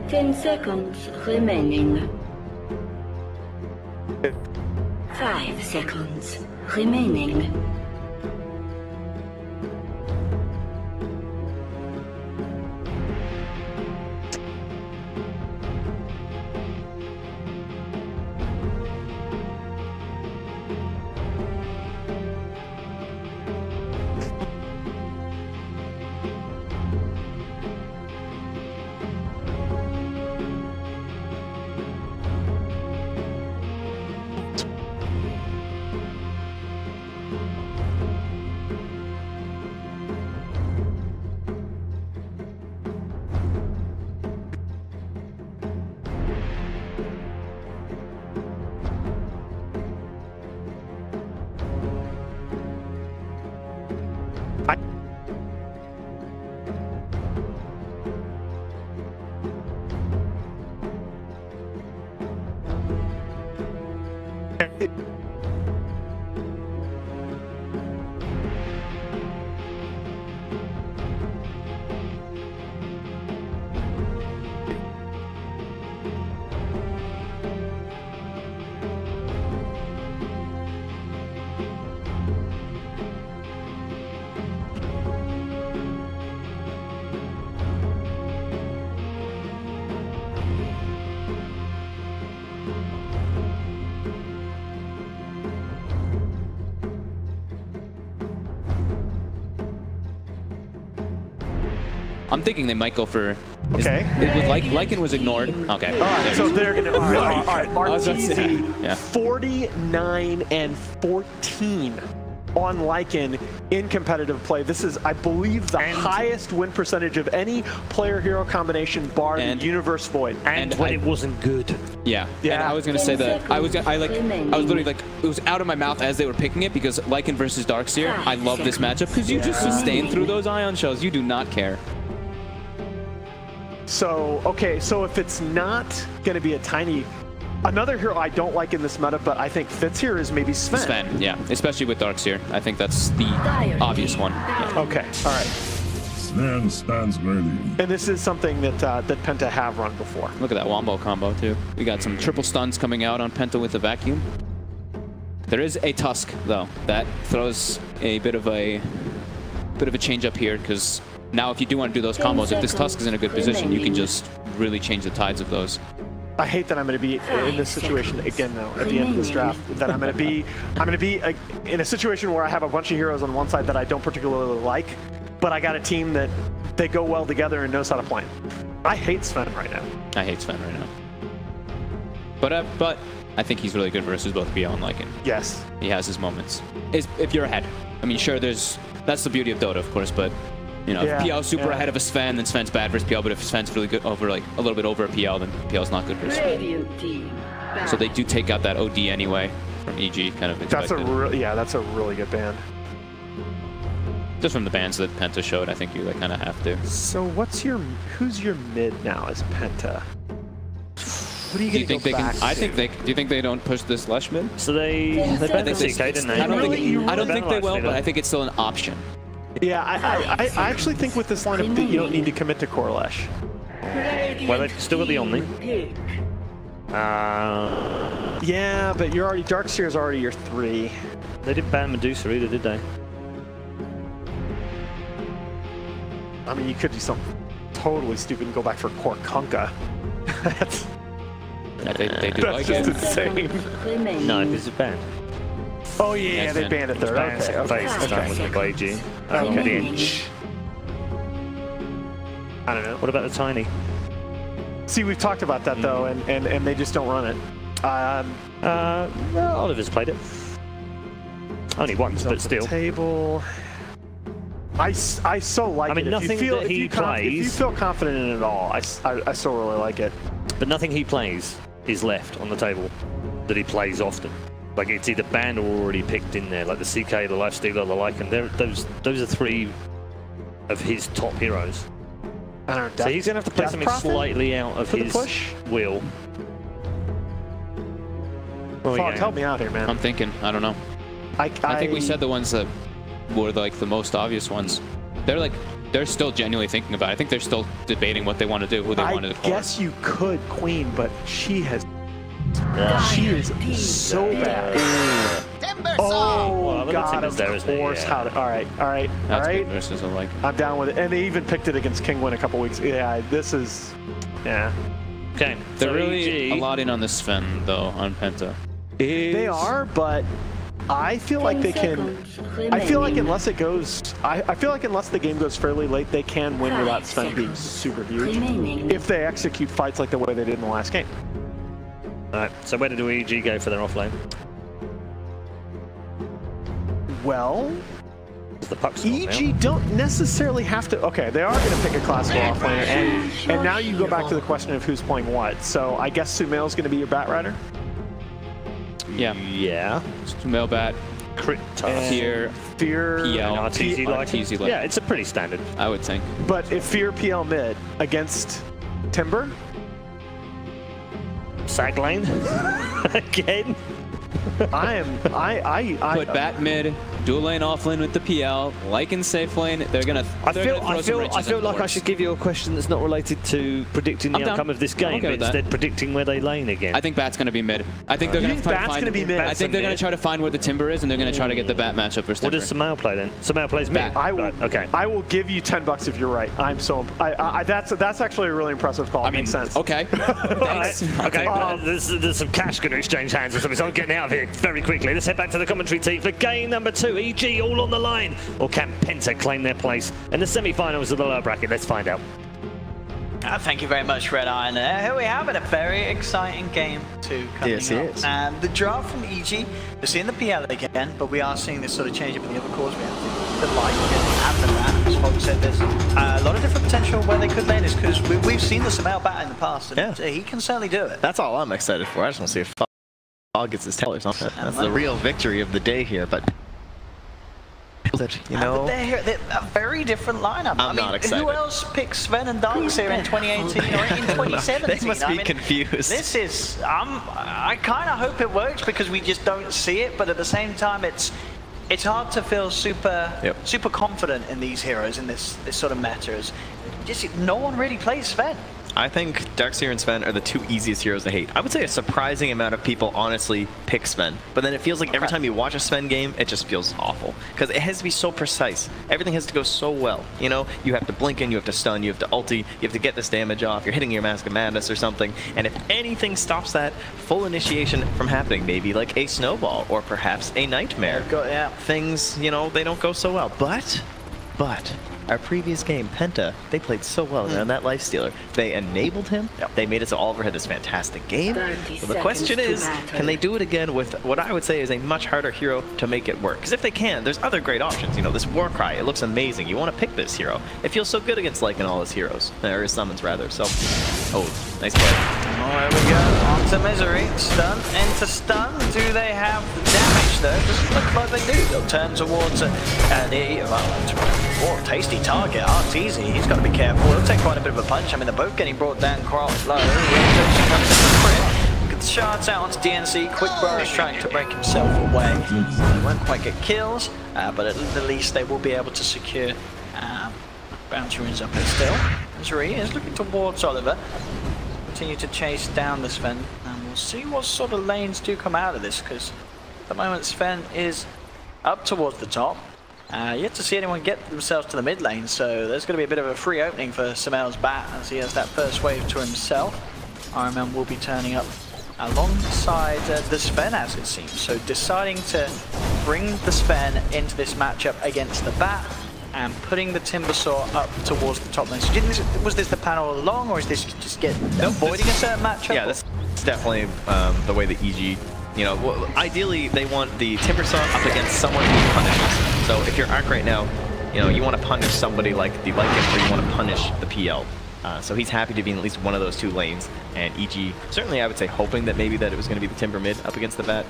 [SPEAKER 5] Ten seconds remaining. 5 seconds remaining.
[SPEAKER 4] I'm thinking they might go for...
[SPEAKER 3] Okay.
[SPEAKER 4] Lycan was ignored. Okay.
[SPEAKER 3] All right, so they're going to... All right. RTZ,
[SPEAKER 4] yeah.
[SPEAKER 3] 49-14 on Lycan in competitive play. This is, I believe, the highest win percentage of any player-hero combination bar the Universe Void.
[SPEAKER 2] And when it wasn't good.
[SPEAKER 4] Yeah. And I was gonna say that I was literally like, it was out of my mouth as they were picking it because Lycan versus Darkseer, I love this matchup because you just sustain through those ion shells. You do not care.
[SPEAKER 3] So, okay, so if it's not gonna be a tiny... Another hero I don't like in this meta, but I think fits here is maybe Sven.
[SPEAKER 4] Sven, yeah. Especially with Darkseer. I think that's the obvious one. Yeah.
[SPEAKER 3] Okay, all right.
[SPEAKER 8] Sven stands ready.
[SPEAKER 3] And this is something that that Penta have run before.
[SPEAKER 4] Look at that Wombo combo, too. We got some triple stuns coming out on Penta with the vacuum. There is a Tusk, though. That throws a bit of a change up here, because now if you do want to do those combos, if this Tusk is in a good position, you can just really change the tides of those.
[SPEAKER 3] I hate that I'm going to be in this situation again now at the end of this draft. That I'm going to be in a situation where I have a bunch of heroes on one side that I don't particularly like, but I got a team that they go well together and knows how to play. I hate Sven right now.
[SPEAKER 4] I hate Sven right now. But I think he's really good versus both PL and Lycan.
[SPEAKER 3] Yes.
[SPEAKER 4] He has his moments. If you're ahead. I mean, sure, that's the beauty of Dota, of course, but you know, if PL is super ahead of a Sven, then Sven's bad versus PL, but if Sven's really good over, like, a little bit over a PL, then PL's not good versus Sven. So they do take out that OD anyway from EG, kind of expected.
[SPEAKER 3] That's a really good ban.
[SPEAKER 4] Just from the bans that Penta showed, I think you kind of have to.
[SPEAKER 3] So who's your mid now as Penta? What do you think they can?
[SPEAKER 4] Do you think they don't push this Lush mid?
[SPEAKER 2] So they banned the CK, didn't they?
[SPEAKER 4] I don't think they will, but I think it's still an option.
[SPEAKER 3] Yeah, I actually think with this lineup that you don't need to commit to Corlash.
[SPEAKER 2] Well, they've still got the Omni.
[SPEAKER 3] Yeah, but Darkseer is already your 3.
[SPEAKER 2] They didn't ban Medusa either, did they?
[SPEAKER 3] I mean, you could do something totally stupid and go back for Korkunka.
[SPEAKER 4] They do like it.
[SPEAKER 3] That's just insane.
[SPEAKER 2] No, because it's banned.
[SPEAKER 3] Oh yeah, they banned it there. Okay.
[SPEAKER 2] Okay.
[SPEAKER 3] I don't know.
[SPEAKER 2] What about the Tiny?
[SPEAKER 3] See, we've talked about that though, and they just don't run it.
[SPEAKER 2] Well, Oliver's played it. Only once, but still.
[SPEAKER 3] Table. I so like it.
[SPEAKER 2] Nothing that he plays.
[SPEAKER 3] If you feel confident in it at all, I so really like it.
[SPEAKER 2] But nothing he plays is left on the table that he plays often. Like, it's either banned or already picked in there, like the CK, the Lifestealer, the Lycan. Those are 3 of his top heroes.
[SPEAKER 3] I don't know.
[SPEAKER 2] So he's going to have to play something slightly out of his wheel.
[SPEAKER 3] Fog, help me out here, man.
[SPEAKER 4] I'm thinking. I don't know. I think we said the ones that were like the most obvious ones. They're still genuinely thinking about it. I think they're still debating what they want to do, who they want to call.
[SPEAKER 3] I guess you could Queen, but she has... She is so bad. Oh, God, of course. All right.
[SPEAKER 4] That's good versus a Lycan.
[SPEAKER 3] I'm down with it. And they even picked it against Kingwin a couple weeks. Yeah, this is... Yeah.
[SPEAKER 2] Okay.
[SPEAKER 4] They're really a lot in on this Sven, though, on Penta.
[SPEAKER 3] They are, but I feel like they can... I feel like unless it goes... I feel like unless the game goes fairly late, they can win without Sven being super huge. If they execute fights like the way they did in the last game.
[SPEAKER 2] Alright, so where did EG go for their offlane?
[SPEAKER 3] Well,
[SPEAKER 2] the puck's
[SPEAKER 3] EG don't necessarily have to... Okay, they are going to pick a classical offlaner, and now you go back to the question of who's playing what. So I guess Sumail's going to be your Bat Rider?
[SPEAKER 4] Yeah.
[SPEAKER 2] Yeah.
[SPEAKER 4] Sumail Bat.
[SPEAKER 2] Crit
[SPEAKER 3] Fear,
[SPEAKER 4] PL,
[SPEAKER 2] RTZ like. Yeah, it's a pretty standard.
[SPEAKER 4] I would think.
[SPEAKER 3] But if Fear PL mid against Timber?
[SPEAKER 2] Sag lane? Again?
[SPEAKER 4] Put Bat mid, dual lane off lane with the PL, Lycan safe lane. They're gonna. I
[SPEAKER 2] feel like I should give you a question that's not related to predicting the outcome of this game, but instead predicting where they lane again.
[SPEAKER 4] I think Bat's gonna be mid. I think they're gonna try to find. I think they're gonna try to find where the Timber is, and they're gonna try to get the Bat matchup for Timber.
[SPEAKER 2] What does Sumail play then? Sumail plays mid.
[SPEAKER 3] I will give you $10 if you're right. I'm so. That's actually a really impressive call. Makes sense.
[SPEAKER 4] Okay. Thanks.
[SPEAKER 2] Okay. There's some cash going to exchange hands or something, so I'm getting out of here. here very quickly. Let's head back to the commentary team for game number 2. EG all on the line. Or can Penta claim their place in the semi-finals of the lower bracket? Let's find out.
[SPEAKER 6] Thank you very much, Red Iron. Here we have it, a very exciting game 2 coming up. And the draft from EG, we're seeing the PL again, but we are seeing this sort of change up in the other cores. We have the light and the bat. As Fogg said, there's a lot of different potential where they could land this, because we've seen the Samel bat in the past, and he can certainly do it.
[SPEAKER 7] That's all I'm excited for. I just want to see if Fogg gets his tail or something. That's the real victory of the day here, but... You know,
[SPEAKER 6] they're a very different lineup.
[SPEAKER 7] I'm not excited.
[SPEAKER 6] Who else picked Sven and Darks here in 2018 or in 2017?
[SPEAKER 7] They must be confused.
[SPEAKER 6] This is, I kind of hope it works because we just don't see it, but at the same time, it's hard to feel super confident in these heroes in this sort of meta. Just no one really plays Sven.
[SPEAKER 7] I think Darkseer and Sven are the 2 easiest heroes to hate. I would say a surprising amount of people honestly pick Sven, but then it feels like every time you watch a Sven game, it just feels awful. Because it has to be so precise. Everything has to go so well. You know, you have to blink in, you have to stun, you have to ulti, you have to get this damage off, you're hitting your Mask of Madness or something, and if anything stops that full initiation from happening, maybe like a Snowball or perhaps a Nightmare, things, you know, they don't go so well. But our previous game, Penta, they played so well around that Lifestealer. They enabled him. They made it so Oliver had this fantastic game. So the question is, can they do it again with what I would say is a much harder hero to make it work? Because if they can, there's other great options. You know, this Warcry, it looks amazing. You want to pick this hero. It feels so good against Lycan and all his heroes. Or his summons, rather. So, oh, nice play.
[SPEAKER 6] Oh, there we go. On to Misery. Stun into stun. Do they have the damage, though? Doesn't look like they do. They'll turn towards tasty target. It's easy. He's got to be careful. He'll take quite a bit of a punch. I mean, they're both getting brought down quite low. Get the shards out onto DNC. Quick Burrow trying to break himself away. They won't quite get kills, but at the least they will be able to secure bounty runes up there still. Misery is looking towards Oliver. Continue to chase down the Sven, and we'll see what sort of lanes do come out of this, because at the moment Sven is up towards the top. Yet to see anyone get themselves to the mid lane, so there's going to be a bit of a free opening for Samel's bat as he has that first wave to himself. RMM will be turning up alongside the Sven, as it seems, so deciding to bring the Sven into this matchup against the bat and putting the Timbersaw up towards the top lane. So was this the plan all along, or is this just avoiding a certain matchup?
[SPEAKER 7] Yeah, this is definitely the way that EG, you know, well, ideally they want the Timbersaw up against someone who punishes. So if you're Arc right now, you know, you want to punish somebody like the Lycan, or you want to punish the PL. So he's happy to be in at least one of those 2 lanes, and EG, certainly I would say hoping that maybe that it was going to be the Timber mid up against the bat.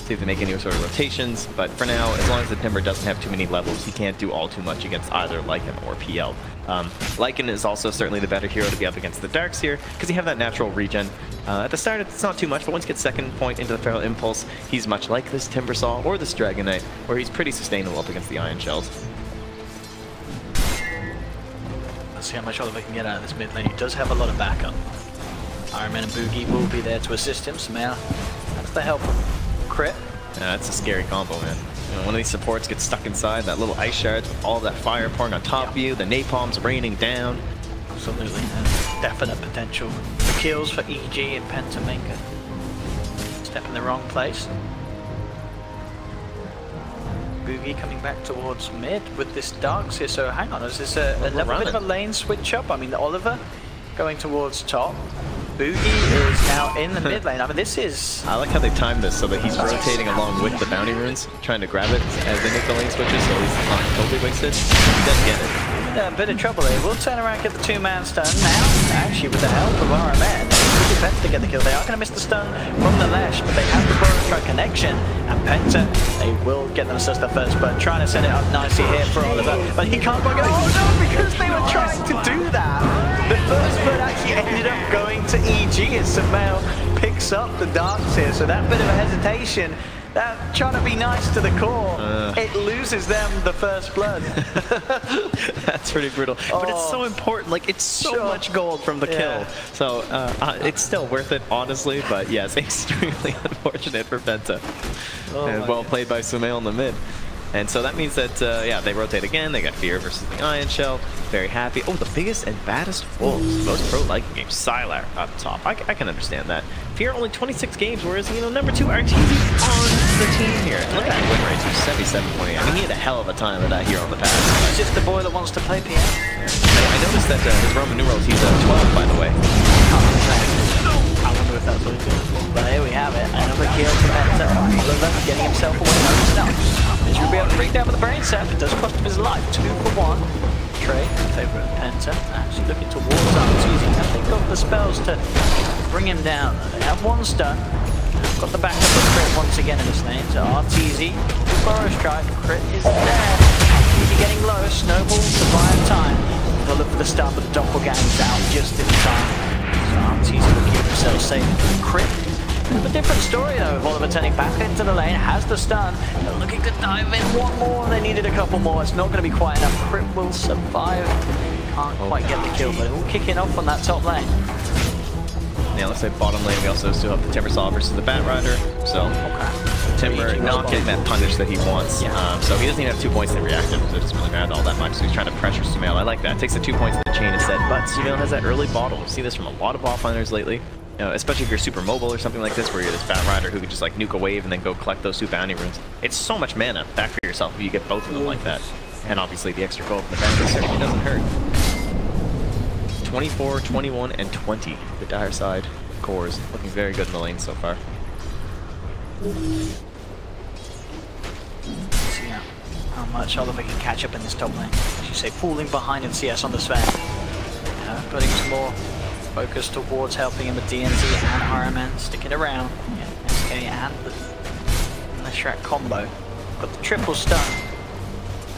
[SPEAKER 7] See if they make any sort of rotations, but for now, as long as the Timber doesn't have too many levels, he can't do all too much against either Lycan or PL. Lycan is also certainly the better hero to be up against the Darkseer, because you have that natural regen. At the start, it's not too much, but once you get second point into the Feral Impulse, he's much like this Timbersaw or this Dragon Knight, where he's pretty sustainable up against the Iron Shells.
[SPEAKER 6] Let's see how much Oliver can get out of this mid lane. He does have a lot of backup. Iron Man and Boogie will be there to assist him. Samel, that's the help. Crit.
[SPEAKER 7] Yeah, that's a scary combo, man. You know, one of these supports gets stuck inside that little ice shards with all that fire pouring on top of you, the napalm's raining down.
[SPEAKER 6] Absolutely, definite potential for kills for EG and Penta Maker. Step in the wrong place. Boogie coming back towards mid with this Darkseer. So hang on, is this a bit of a lane switch up? I mean, Oliver going towards top. Boogie is now in the mid lane. I mean, this is...
[SPEAKER 7] I like how they timed this so that he's rotating along with the bounty runes, trying to grab it as they make the lane switches, so he's not totally wasted. He doesn't get it.
[SPEAKER 6] Yeah, a bit of trouble here. We'll turn around, get the 2-man stun now. Actually, with the help of RMN, it's Penta to get the kill. They are going to miss the stun from the Lash, but they have the Burrow Strike connection. And Penta, they will get themselves the first blood. Trying to set it up nicely here for Oliver, but he can't quite go. Oh no, because they were trying to do that. The first blood actually ended up going to EG as Samel picks up the Darkseer. So that bit of a hesitation, that trying to be nice to the core, it loses them the first blood.
[SPEAKER 7] That's pretty brutal. But it's so important. Like, it's so much gold from the kill. So it's still worth it, honestly. But yes, extremely unfortunate for Penta. And well played by Sumail in the mid. And so that means that, yeah, they rotate again. They got Fear versus the Iron Shell. Very happy. Oh, the biggest and baddest wolves. Most pro-Lycan game. Sylar up top. I can understand that. Fear only 26 games, whereas, you know, number 2, Arteezy on the team here. And look at that win rate, 77.8. I mean, he had a hell of a time with that hero on the pass.
[SPEAKER 6] He's just the boy that wants to play PM.
[SPEAKER 7] I noticed that his Roman numerals, he's 12, by the way.
[SPEAKER 6] I wonder if that's what he's doing for. But here we have it. Another kill for Penta. Oliver getting himself away from himself. Misery will be able to break down with the brain sap. It does cost him his life. 2 for 1. Trey in favour of Penta. Actually looking towards Arteezy. Have they got the spells to bring him down? They have 1 stun. Got the backup of Crit once again in this lane. So Arteezy, Burrow Strike. Crit is there. Arteezy getting low. Snowball to buy him time. They'll look for the stun, but the doppelganger's out just in time. So Arteezy will keep himself safe. Crit. A different story though, with Oliver turning back into the lane, has the stun, they're looking to dive in 1 more, they needed a couple more, it's not going to be quite enough. Crit will survive, can't quite get the kill, but all kicking off on that top lane.
[SPEAKER 7] Yeah, let's say bottom lane, we also still have the Timber Saw versus the Bat Rider, so Timber not getting that punish that he wants, so he doesn't even have 2 points in reactive, so it doesn't really matter all that much, so he's trying to pressure Sumail. I like that, takes the 2 points in the chain instead, but Sumail has that early bottle. We see this from a lot of offliners lately. You know, especially if you're super mobile or something like this, where you're this Bat Rider who can just like nuke a wave and then go collect those 2 bounty runes. It's so much mana back for yourself if you get both of them like that. And obviously the extra gold from the bounty certainly doesn't hurt. 24, 21, and 20. The dire side cores looking very good in the lane so far.
[SPEAKER 6] See how much Oliver can catch up in this top lane. As you say, falling behind in CS on the Sven. Putting some more focus towards helping him with DNZ and RMN, sticking around. Yeah, SK and the Leshrac combo. Got the triple stun.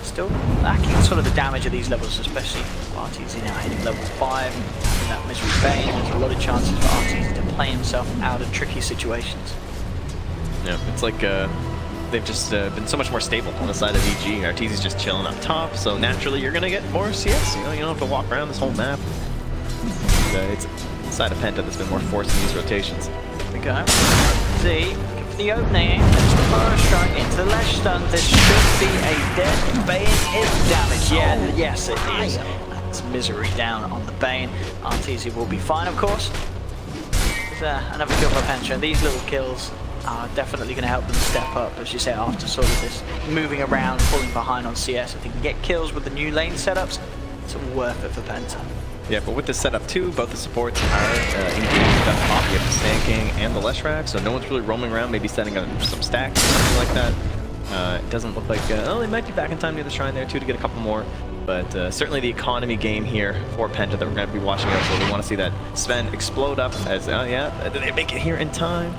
[SPEAKER 6] Still lacking sort of the damage at these levels, especially Arteezy now hitting level 5. In that Misery Bane, there's a lot of chances for Arteezy to play himself out of tricky situations.
[SPEAKER 7] Yeah, it's like they've just been so much more stable on the side of EG. Arteezy's just chilling up top, so naturally you're gonna get more CS. You know, you don't have to walk around this whole map. It's the side of Penta that's been more forced in these rotations.
[SPEAKER 6] Here we go. See, give the opening. It's the Burrow Strike into the Lesh stun. This should be a dead. Bane is damaged. Yeah, yes it is. That's Misery down on the Bane. Arteezy will be fine, of course. There's another kill for Penta. These little kills are definitely going to help them step up, as you say, after sort of this moving around, falling behind on CS. If they can get kills with the new lane setups, it's worth it for Penta.
[SPEAKER 7] Yeah, but with this setup too, both the supports are engaged up top. You have the Sand King and the Leshrac, so no one's really roaming around, maybe setting up some stacks or something like that. It doesn't look like, oh, they might be back in time near the shrine there too to get a couple more. But certainly the economy game here for Penta that we're going to be watching out for. We want to see that Sven explode up as, yeah, did they make it here in time?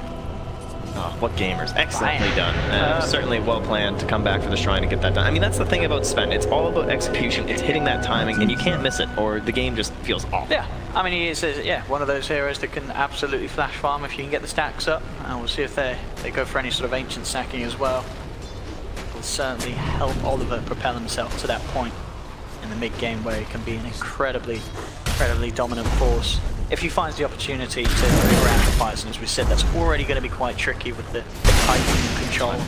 [SPEAKER 7] Oh, what gamers. Excellently done. Certainly well planned to come back for the shrine and get that done. I mean, that's the thing about Sven. It's all about execution. It's hitting that timing, and you can't miss it, or the game just feels off.
[SPEAKER 6] Yeah, I mean, he is one of those heroes that can absolutely flash farm if you can get the stacks up. And we'll see if they go for any sort of ancient stacking as well. Will certainly help Oliver propel himself to that point in the mid-game where he can be an incredibly dominant force. If he finds the opportunity to move around the fights, and as we said, that's already going to be quite tricky with the Titan control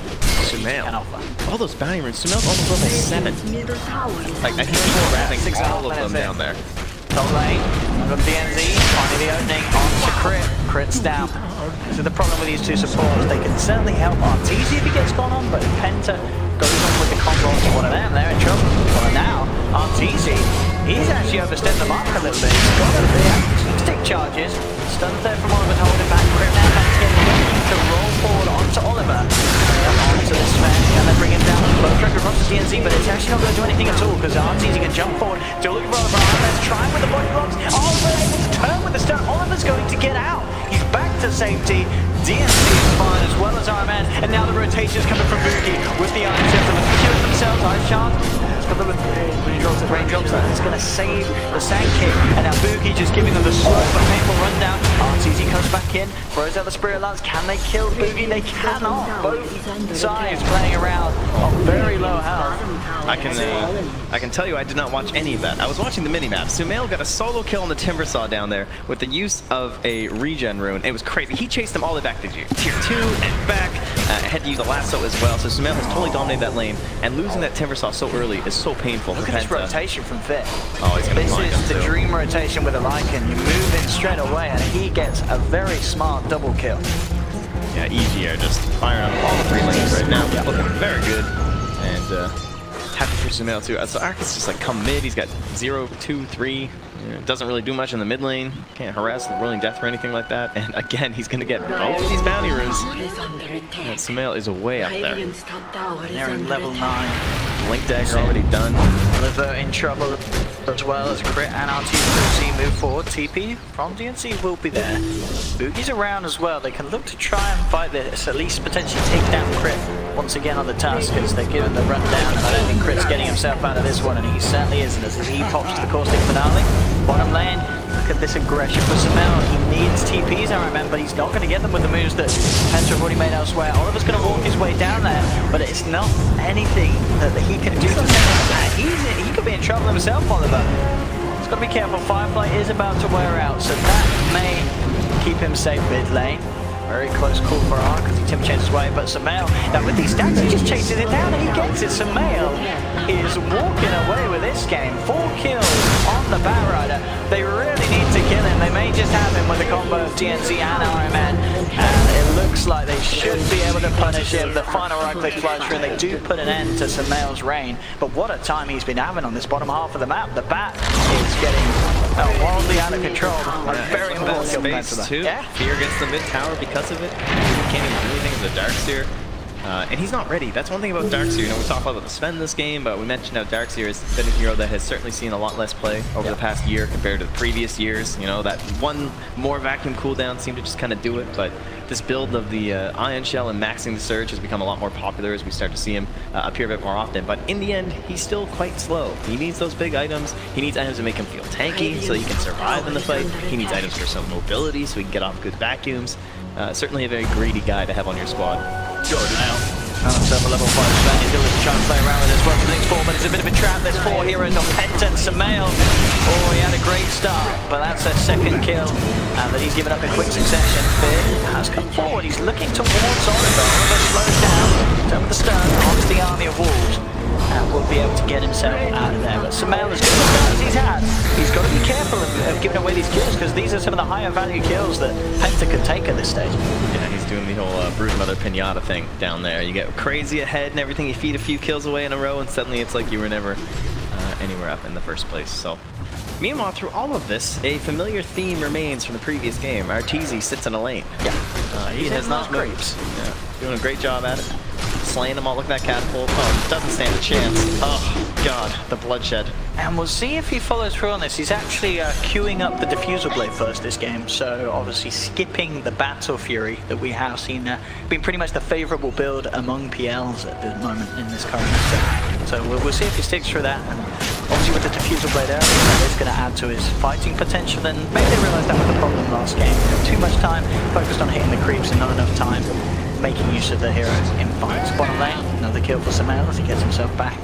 [SPEAKER 6] Sumail can offer.
[SPEAKER 7] All those bounty runes, Sumail's almost level 7. Like, I think he's grabbing all of them down there.
[SPEAKER 6] Top lane, I've got DNZ, finding the opening onto Crit. Crit's down. So the problem with these 2 supports, they can certainly help Arteezy if he gets gone on, but if Penta goes on with the combo onto one of them, they're in trouble. But now, Arteezy, he's actually overstepped the mark a little bit. He's got the stick charges. Stuns there from Oliver to hold him back. Crit now back to roll forward onto Oliver. Onto this Sven, and then bring him down. Both track across the DNZ, but it's actually not going to do anything at all because Arteezy can jump forward. Still looking for Oliver. Let's try with the body blocks. Oliver able to turn with the stun. Oliver's going to get out. He's back to safety. DNC is fine as well as RMN, and now the rotation's coming from Boogie with the iron system. Securing themselves, Ice Shard. It's got the raindrops. That's going to save the Sand King, and now Boogie just giving them the slow but painful rundown. Arteezy comes back in, throws out the Spirit Lance. Can they kill Boogie? They cannot. Both sides playing around on very low health.
[SPEAKER 7] I can tell you I did not watch any of that. I was watching the minimap. Sumail got a solo kill on the Timbersaw down there with the use of a regen rune. It was crazy. He chased them all the way back to tier 2 and back. Had to use a lasso as well. So Sumail has totally dominated that lane, and losing that Timbersaw so early is so painful.
[SPEAKER 6] Look at this rotation from Fit.
[SPEAKER 7] Oh, he's gonna find him
[SPEAKER 6] This is the
[SPEAKER 7] too.
[SPEAKER 6] dream rotation with a Lycan. You move in straight away, and he gets a very smart double kill.
[SPEAKER 7] Yeah, EG are just firing up all 3 lanes right now. Looking very good. And happy for Sumail too. So Arcus just like come mid. He's got 0, 2, 3. Doesn't really do much in the mid lane. Can't harass the Whirling Death or anything like that. And again, he's going to get both of these bounty runes. Sumail is way up there.
[SPEAKER 6] They're in level 9.
[SPEAKER 7] Link dagger already done.
[SPEAKER 6] Liver in trouble as well as Crit and R2 move forward. TP from DNC will be there. Boogie's around as well. They can look to try and fight this, at least potentially take down Crit once again on the Tuskers. They're given the rundown, and I don't think Crit's getting himself out of this one, and he certainly isn't as he pops to the Caustic Finale. Bottom lane, look at this aggression for Sumail. He needs TPs, I remember. He's not going to get them with the moves that Penta have already made elsewhere. Oliver's going to walk his way down there, but it's not anything that he can do to Sumail. He could be in trouble himself, Oliver. He's got to be careful. Firefly is about to wear out, so that may keep him safe mid lane. Very close call for Ark because he Tim changes way, but Sumail, now with these stacks, he just chases it down and he gets it. Sumail is walking away with this game. 4 kills on the Batrider. They really need to kill him. They may just have him with a combo of DNC and Iron Man, and it looks like they should be able to punish him. The final right-click flush, and they do put an end to Sumail's reign. But what a time he's been having on this bottom half of the map. The Bat is getting wildly out of control. Very important
[SPEAKER 7] space too. Yeah. Fear gets the mid tower because of it. He can't even do anything with the Darkseer. And he's not ready. That's one thing about Darkseer. You know, we talk about the Sven this game, but we mentioned how Darkseer has been a hero that has certainly seen a lot less play over the past year compared to the previous years. You know, that one more vacuum cooldown seemed to just kind of do it, but this build of the Ion Shell and maxing the Surge has become a lot more popular as we start to see him appear a bit more often. But in the end, he's still quite slow. He needs those big items. He needs items to make him feel tanky so he can survive in the fight. He needs items for some mobility so he can get off good vacuums. Certainly a very greedy guy to have on your squad.
[SPEAKER 6] Good now. Found himself a level 5 Sven. He's going to try and play around with this one for the next 4, but it's a bit of a trap. There's 4 heroes on Penta and Sumail. Oh, he had a great start, but that's a second kill that he's given up in quick succession. Fear has come forward. He's looking towards Oliver. Oliver slows down. Over the stern, onto the army of wolves. And will be able to get himself out of there. But Sumail, as good a start as he's had, he's got to be careful of giving away these kills, because these are some of the higher value kills that Penta could take at this stage.
[SPEAKER 7] Yeah, he's doing the whole Brood Mother Pinata thing down there. You get crazy ahead and everything, you feed a few kills away in a row, and suddenly it's like you were never anywhere up in the first place. So, meanwhile, through all of this, a familiar theme remains from the previous game. Arteezy sits in a lane.
[SPEAKER 6] Yeah.
[SPEAKER 7] He has not moved. Yeah, doing a great job at it. Slaying them all, look at that catapult. Oh, doesn't stand a chance. Oh, God, the bloodshed.
[SPEAKER 6] And we'll see if he follows through on this. He's actually queuing up the Diffusal Blade first this game, so obviously skipping the Battle Fury that we have seen being pretty much the favourable build among PLs at the moment in this current matchup. So we'll see if he sticks through that, and obviously with the Diffusal Blade area, that is going to add to his fighting potential, and maybe they realised that was the problem last game. Too much time focused on hitting the creeps and not enough time making use of the heroes in fights. Bottom lane, another kill for Sumail as he gets himself back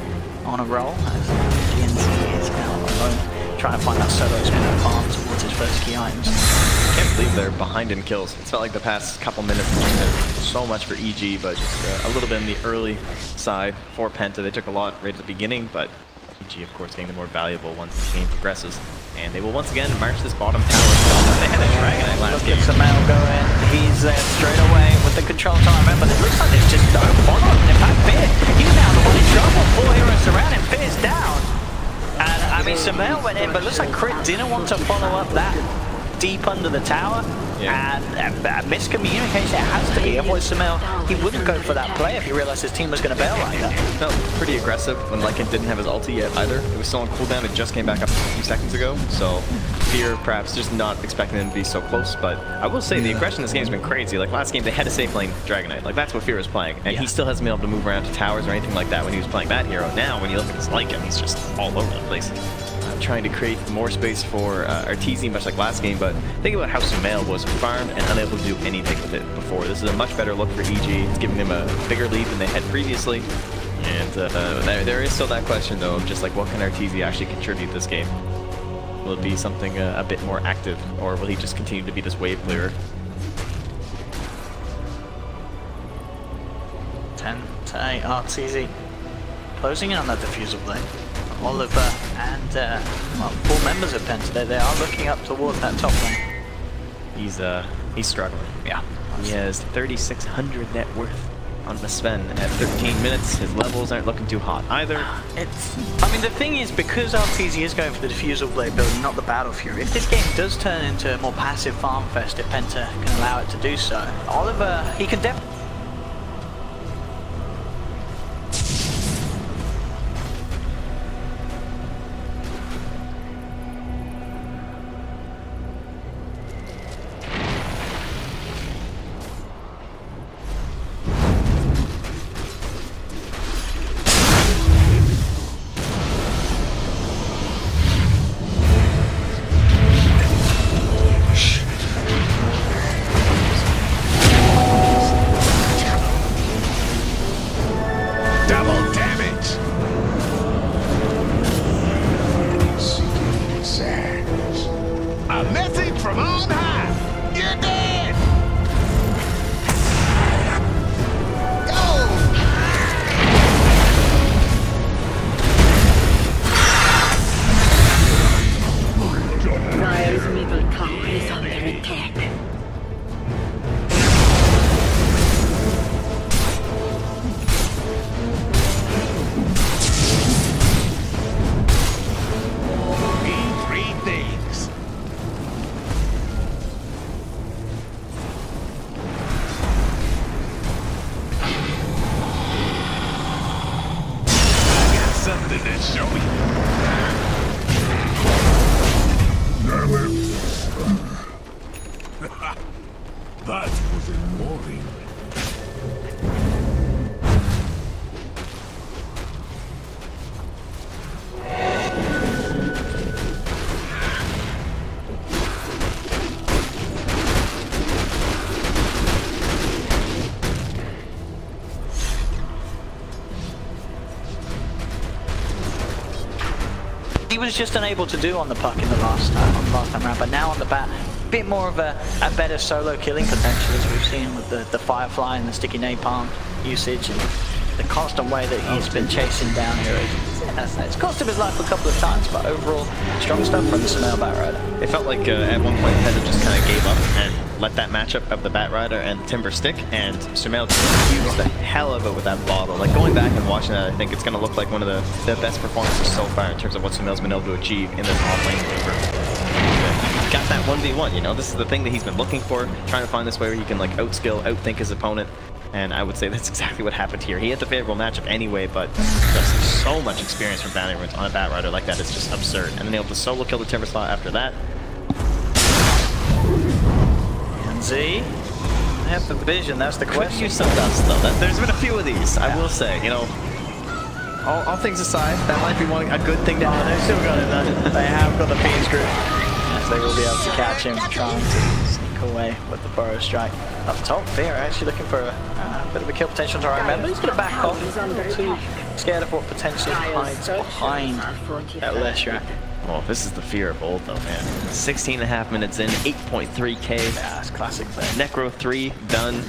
[SPEAKER 6] on a roll, as DNC is now alone, trying to find that solo spin and farm towards his first key items.
[SPEAKER 7] I can't believe they're behind in kills. It's felt like the past couple minutes have been so much for EG, but just a little bit in the early side for Penta. They took a lot right at the beginning, but EG, of course, getting the more valuable once the game progresses. And they will once again march this bottom tower. They had a Dragonite last game.
[SPEAKER 6] Sumail go in. He's there straight away with the control tower. But it looks like there's just no follow-up. In fact, Fear, he's now the one in trouble. 4 heroes surrounding. Fear's down. And I mean, Sumail went in, but it looks like Crit didn't want to follow up that deep under the tower. Yeah. And miscommunication, it has to be. Otherwise, Sumail, he wouldn't go for that play if he realized his team was going to bail like that.
[SPEAKER 7] Felt pretty aggressive when Lycan didn't have his ulti yet either. It was still on cooldown. It just came back up a few seconds ago. So Fear perhaps just not expecting them to be so close. But I will say the aggression in this game has been crazy. Like last game, they had a safe lane Dragonite. Like that's what Fear was playing. And he still hasn't been able to move around to towers or anything like that when he was playing that hero. Now, when you look at his Lycan, he's just all over the place. Trying to create more space for Arteezy, much like last game, but think about how Sumail was farmed and unable to do anything with it before. This is a much better look for EG. It's giving them a bigger lead than they had previously. And there is still that question, though, of just like what can Arteezy actually contribute this game? Will it be something a bit more active, or will he just continue to be this wave clearer?
[SPEAKER 6] 10 to 8, Arteezy closing in on that diffusal blade. Oliver and well, 4 members of Penta, they are looking up towards that top lane.
[SPEAKER 7] He's struggling.
[SPEAKER 6] Yeah.
[SPEAKER 7] He has 3,600 net worth on the Sven at 13 minutes. His levels aren't looking too hot either.
[SPEAKER 6] I mean, the thing is, because Arteezy is going for the diffusal blade build, not the Battle Fury, if this game does turn into a more passive farm fest, if Penta can allow it to do so, Oliver, he can definitely...
[SPEAKER 10] That was ignoring.
[SPEAKER 6] He was just unable to do on the puck in the last time round, but now on the bat, a bit more of a better solo killing potential, as we've seen with the Firefly and the sticky napalm usage and the constant way that he's been chasing down heroes. It's cost him his life a couple of times, but overall, strong stuff from the Sumail Batrider.
[SPEAKER 7] It felt like at one point Penta just kind of gave up and let that matchup of the Batrider and Timber stick, and Sumail just used the hell of it with that bottle. Like, going back and watching that, I think it's going to look like one of the best performances so far in terms of what Sumail's been able to achieve in this off-lane maneuver. Got that 1v1, you know, this is the thing that he's been looking for, trying to find this way where he can like outskill, outthink his opponent, and I would say that's exactly what happened here. He had the favorable matchup anyway, but just so much experience from Bounty Runes on a Batrider like that is just absurd. And then able to solo kill the Timber slot after that.
[SPEAKER 6] And Z, I have the vision, that's the question.
[SPEAKER 7] Could use some dust though. There's been a few of these, I will say, you know. All things aside, that might be a good thing to have.
[SPEAKER 6] They've still got it though. They have got the Fiend's Grip. Yes, they will be able to catch him trying to sneak away with the Burrow Strike. Up top, Fear actually looking for a bit of a kill potential to our member. He's going to back off. He's not too scared of what potentially hides behind that Leshrac.
[SPEAKER 7] Oh, this is the Fear of old though, man. 16.5 minutes in, 8.3k.
[SPEAKER 6] Yeah, that's classic there.
[SPEAKER 7] Necro 3 done.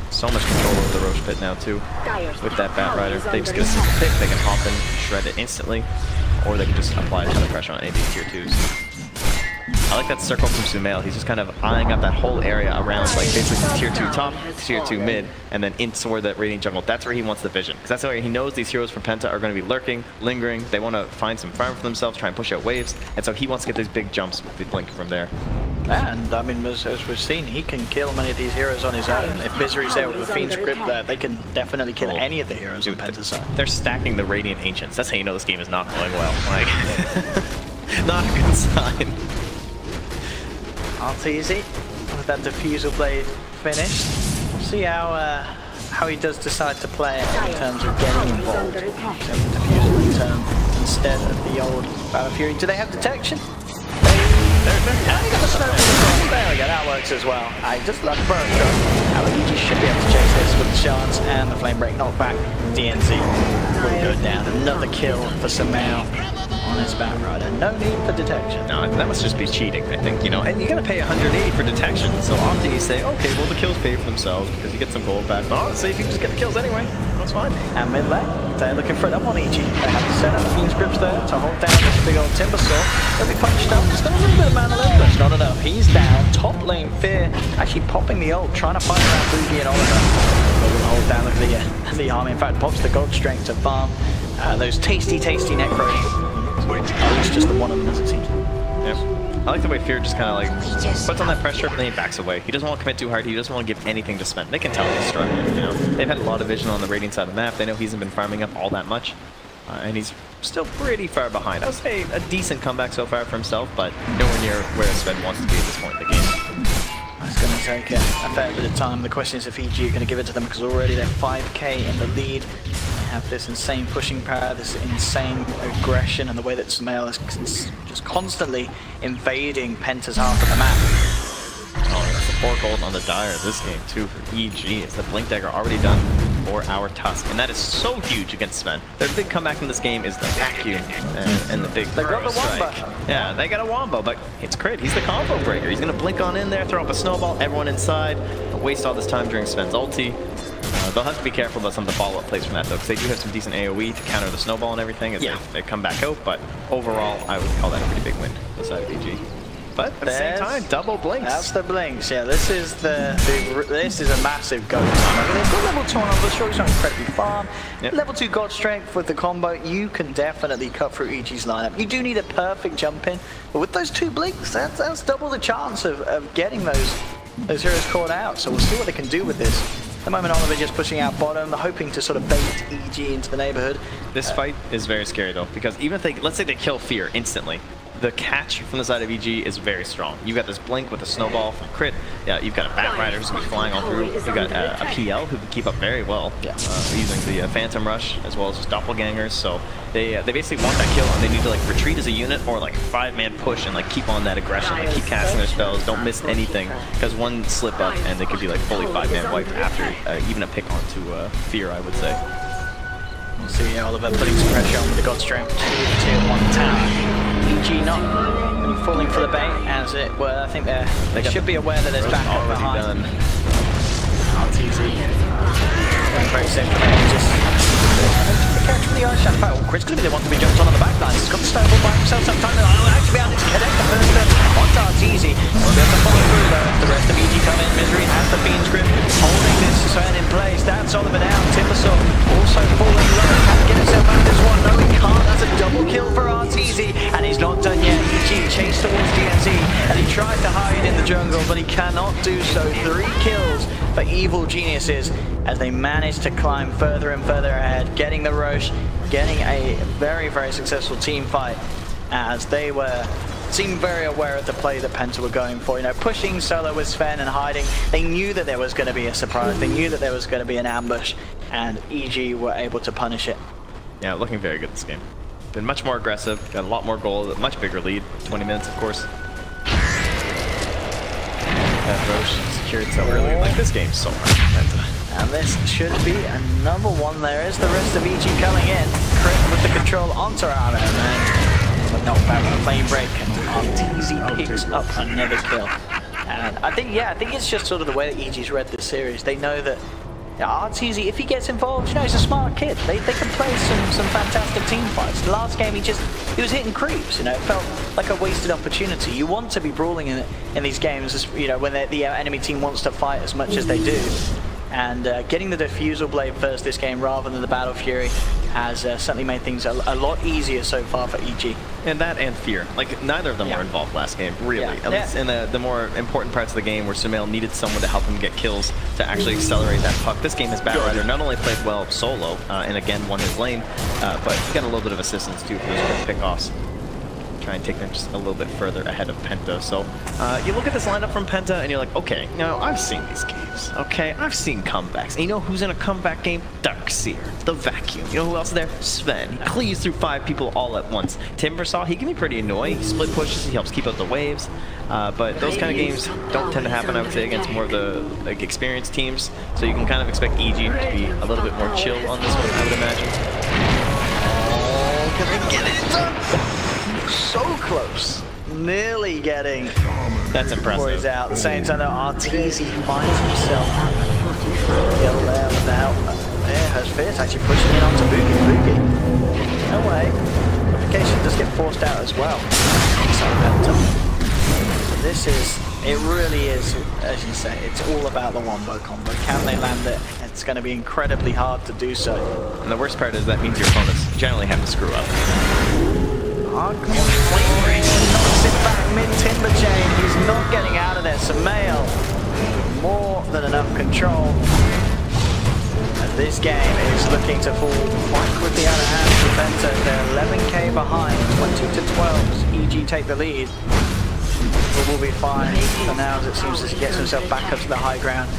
[SPEAKER 7] So much control over the Roche Pit now too. With that Batrider, they just get a simple pick, they can hop in, shred it instantly, or they can just apply a ton of pressure on any of these tier 2s. I like that circle from Sumail. He's just kind of eyeing up that whole area around, like basically tier 2 top, tier 2 mid, and then in toward that Radiant jungle. That's where he wants the vision, because that's where he knows these heroes from Penta are going to be lurking, lingering. They want to find some farm for themselves, try and push out waves, and so he wants to get these big jumps with the blink from there.
[SPEAKER 6] And I mean, as we've seen, he can kill many of these heroes on his own. If Misery's there with the Fiend's Grip there, they can definitely kill any of the heroes on Penta's side.
[SPEAKER 7] They're stacking the Radiant Ancients. That's how you know this game is not going well. Like, not a good sign.
[SPEAKER 6] Arteezy with that Diffusal Blade finished. We'll see how he does decide to play it in terms of getting involved. So the Diffusal return instead of the old Battle Fury. Do they have detection? They he got the snow. There we go, that works as well. I just love burn shot. EG should be able to chase this with the chance and the flame break knockback. DNZ will go down. Another kill for Samel on his back rider. No need for detection.
[SPEAKER 7] No, that must just be cheating, I think, you know. And you're gonna pay 108 for detection. So often you say, okay, well the kills pay for themselves because you get some gold back. But honestly, if you can just get the kills anyway, that's fine.
[SPEAKER 6] And mid lane, they're looking for it up on EG. They have to set up Fiend's Grips there to hold down this big old timber saw. They'll be punched up. Just got a little bit of mana left, but it's not enough. He's down. Top lane Fear actually popping the ult, trying to fight around Boogie and Oliver. But we'll hold down the army. In fact, pops the gold strength to farm those tasty necros. At least just the one of them, as it seems.
[SPEAKER 7] Yeah. I like the way Fear just kind of like puts on that pressure, but then he backs away. He doesn't want to commit too hard. He doesn't want to give anything to spend. They can tell he's struggling. You know, they've had a lot of vision on the Radiant side of the map. They know he hasn't been farming up all that much, and he's still pretty far behind. I would say a decent comeback so far for himself, but nowhere near where Sven wants to be at this point in the game.
[SPEAKER 6] It's going to take a fair bit of time. The question is if EG are going to give it to them, because already they're 5k in the lead. They have this insane pushing power, this insane aggression, and the way that Smail is just constantly invading Penta's half of the map.
[SPEAKER 7] Oh, that's the 4 gold on the Dire this game too for EG. It's the Blink Dagger already done for our Tusk, and that is so huge against Sven. Their big comeback in this game is the vacuum and the big
[SPEAKER 6] They got the Wombo.
[SPEAKER 7] Yeah, they got a Wombo, but it's crit. He's the combo breaker. He's going to blink on in there, throw up a snowball, everyone inside, waste all this time during Sven's ulti. They'll have to be careful about some of the follow-up plays from that, though, because they do have some decent AoE to counter the snowball and everything as they come back out, but overall, I would call that a pretty big win on the side of EG. But at the same time, double blinks.
[SPEAKER 6] That's the blinks. Yeah, this is this is a massive go time. I mean, they've got level 2 on the sure it's not incredibly farm. Yep. Level 2 God Strength with the combo, you can definitely cut through EG's lineup. You do need a perfect jump in, but with those 2 blinks, that's double the chance of getting those heroes caught out. So we'll see what they can do with this. At the moment, Oliver just pushing out bottom, hoping to sort of bait EG into the neighborhood.
[SPEAKER 7] This fight is very scary though, because even if they, let's say they kill Fear instantly, the catch from the side of EG is very strong. You've got this Blink with a snowball from crit. Yeah, you've got a Bat Rider who's going to be flying all through. You've got a PL who can keep up very well using the Phantom Rush as well as his Doppelgangers. So they basically want that kill, and they need to like retreat as a unit or like 5-man push and like keep on that aggression, like keep casting their spells, don't miss anything, because one slip up and they could be like fully 5-man wiped after even a pick onto Fear, I would say.
[SPEAKER 6] We'll see Oliver putting some pressure on with the God Strength to tier 1 tower. EG not really falling for the bait, as it were. I think they should be aware that there's backup behind. RTZ very safe from there. Just the catch from the ice shot. In fact, Chris going to be the one to be jumped on the back line. He's got the snowball by himself sometimes. I'll actually be able to connect the first turn onto RTZ. We'll be able to follow through though. The rest of EG come in. Misery has the Fiend's Grip, holding this turn in place. That's Oliver down. Timbersaw also falling low. Can't get himself out of this one. No, he can't. That's a double kill for RTZ, and he's not done yet. EG chased towards DNZ, and he tried to hide in the jungle, but he cannot do so. 3 kills for Evil Geniuses as they manage to climb further and further ahead, getting the Roche, getting a very, very successful team fight, as they seemed very aware of the play that Penta were going for. You know, pushing solo with Sven and hiding. They knew that there was going to be a surprise. They knew that there was going to be an ambush, and EG were able to punish it.
[SPEAKER 7] Yeah, looking very good this game. Been much more aggressive, got a lot more goals, a much bigger lead. 20 minutes, of course. That Roche secured so early. Like, this game's so hard.
[SPEAKER 6] And this should be a number 1. There is the rest of EG coming in. Crit with the control onto Arno, and then knocked back with a flame break, and RTZ picks up another kill. And I think it's just sort of the way that EG's read this series. They know that RTZ, if he gets involved, you know, he's a smart kid. They can play some fantastic team fights. The last game, he was hitting creeps. You know, it felt like a wasted opportunity. You want to be brawling in these games, you know, when the enemy team wants to fight as much as they do. And getting the Diffusal Blade first this game rather than the Battle Fury has certainly made things a lot easier so far for EG.
[SPEAKER 7] And that and Fear. Like, neither of them were involved last game, really. At least in the more important parts of the game where Sumail needed someone to help him get kills to actually accelerate that puck. This game, his Bat Rider not only played well solo, and again won his lane, but he got a little bit of assistance too for those quick pick-offs. try and take them just a little bit further ahead of Penta. So you look at this lineup from Penta and you're like, okay, now I've seen these games. Okay, I've seen comebacks. And you know who's in a comeback game? Darkseer, the vacuum. You know who else is there? Sven. He cleaves through 5 people all at once. Timbersaw, he can be pretty annoying. He split pushes, he helps keep out the waves. But those kind of games don't tend to happen, I would say, against more of the experienced teams. So you can kind of expect EG to be a little bit more chill on this one, I would imagine.
[SPEAKER 6] Oh, can they get it done? So close. Nearly getting
[SPEAKER 7] that's impressive.
[SPEAKER 6] Boys out. At the same time, Arteezy finds himself yellow there without. There, has Fierce actually pushing in onto Boogie. Boogie. No way. Notification does get forced out as well. This is, it really is, as you say, it's all about the wombo combo. Can they land it? It's going to be incredibly hard to do so.
[SPEAKER 7] And the worst part is that means your opponents generally have to screw up.
[SPEAKER 6] Oh, come on, Flame knocks it back mid-timber chain. He's not getting out of there. Samael, more than enough control. And this game is looking to fall quite quickly out of hand for Penta. They're 11k behind, 20-12. EG take the lead. But we'll be fine for now, as it seems as he gets himself back up to the high ground.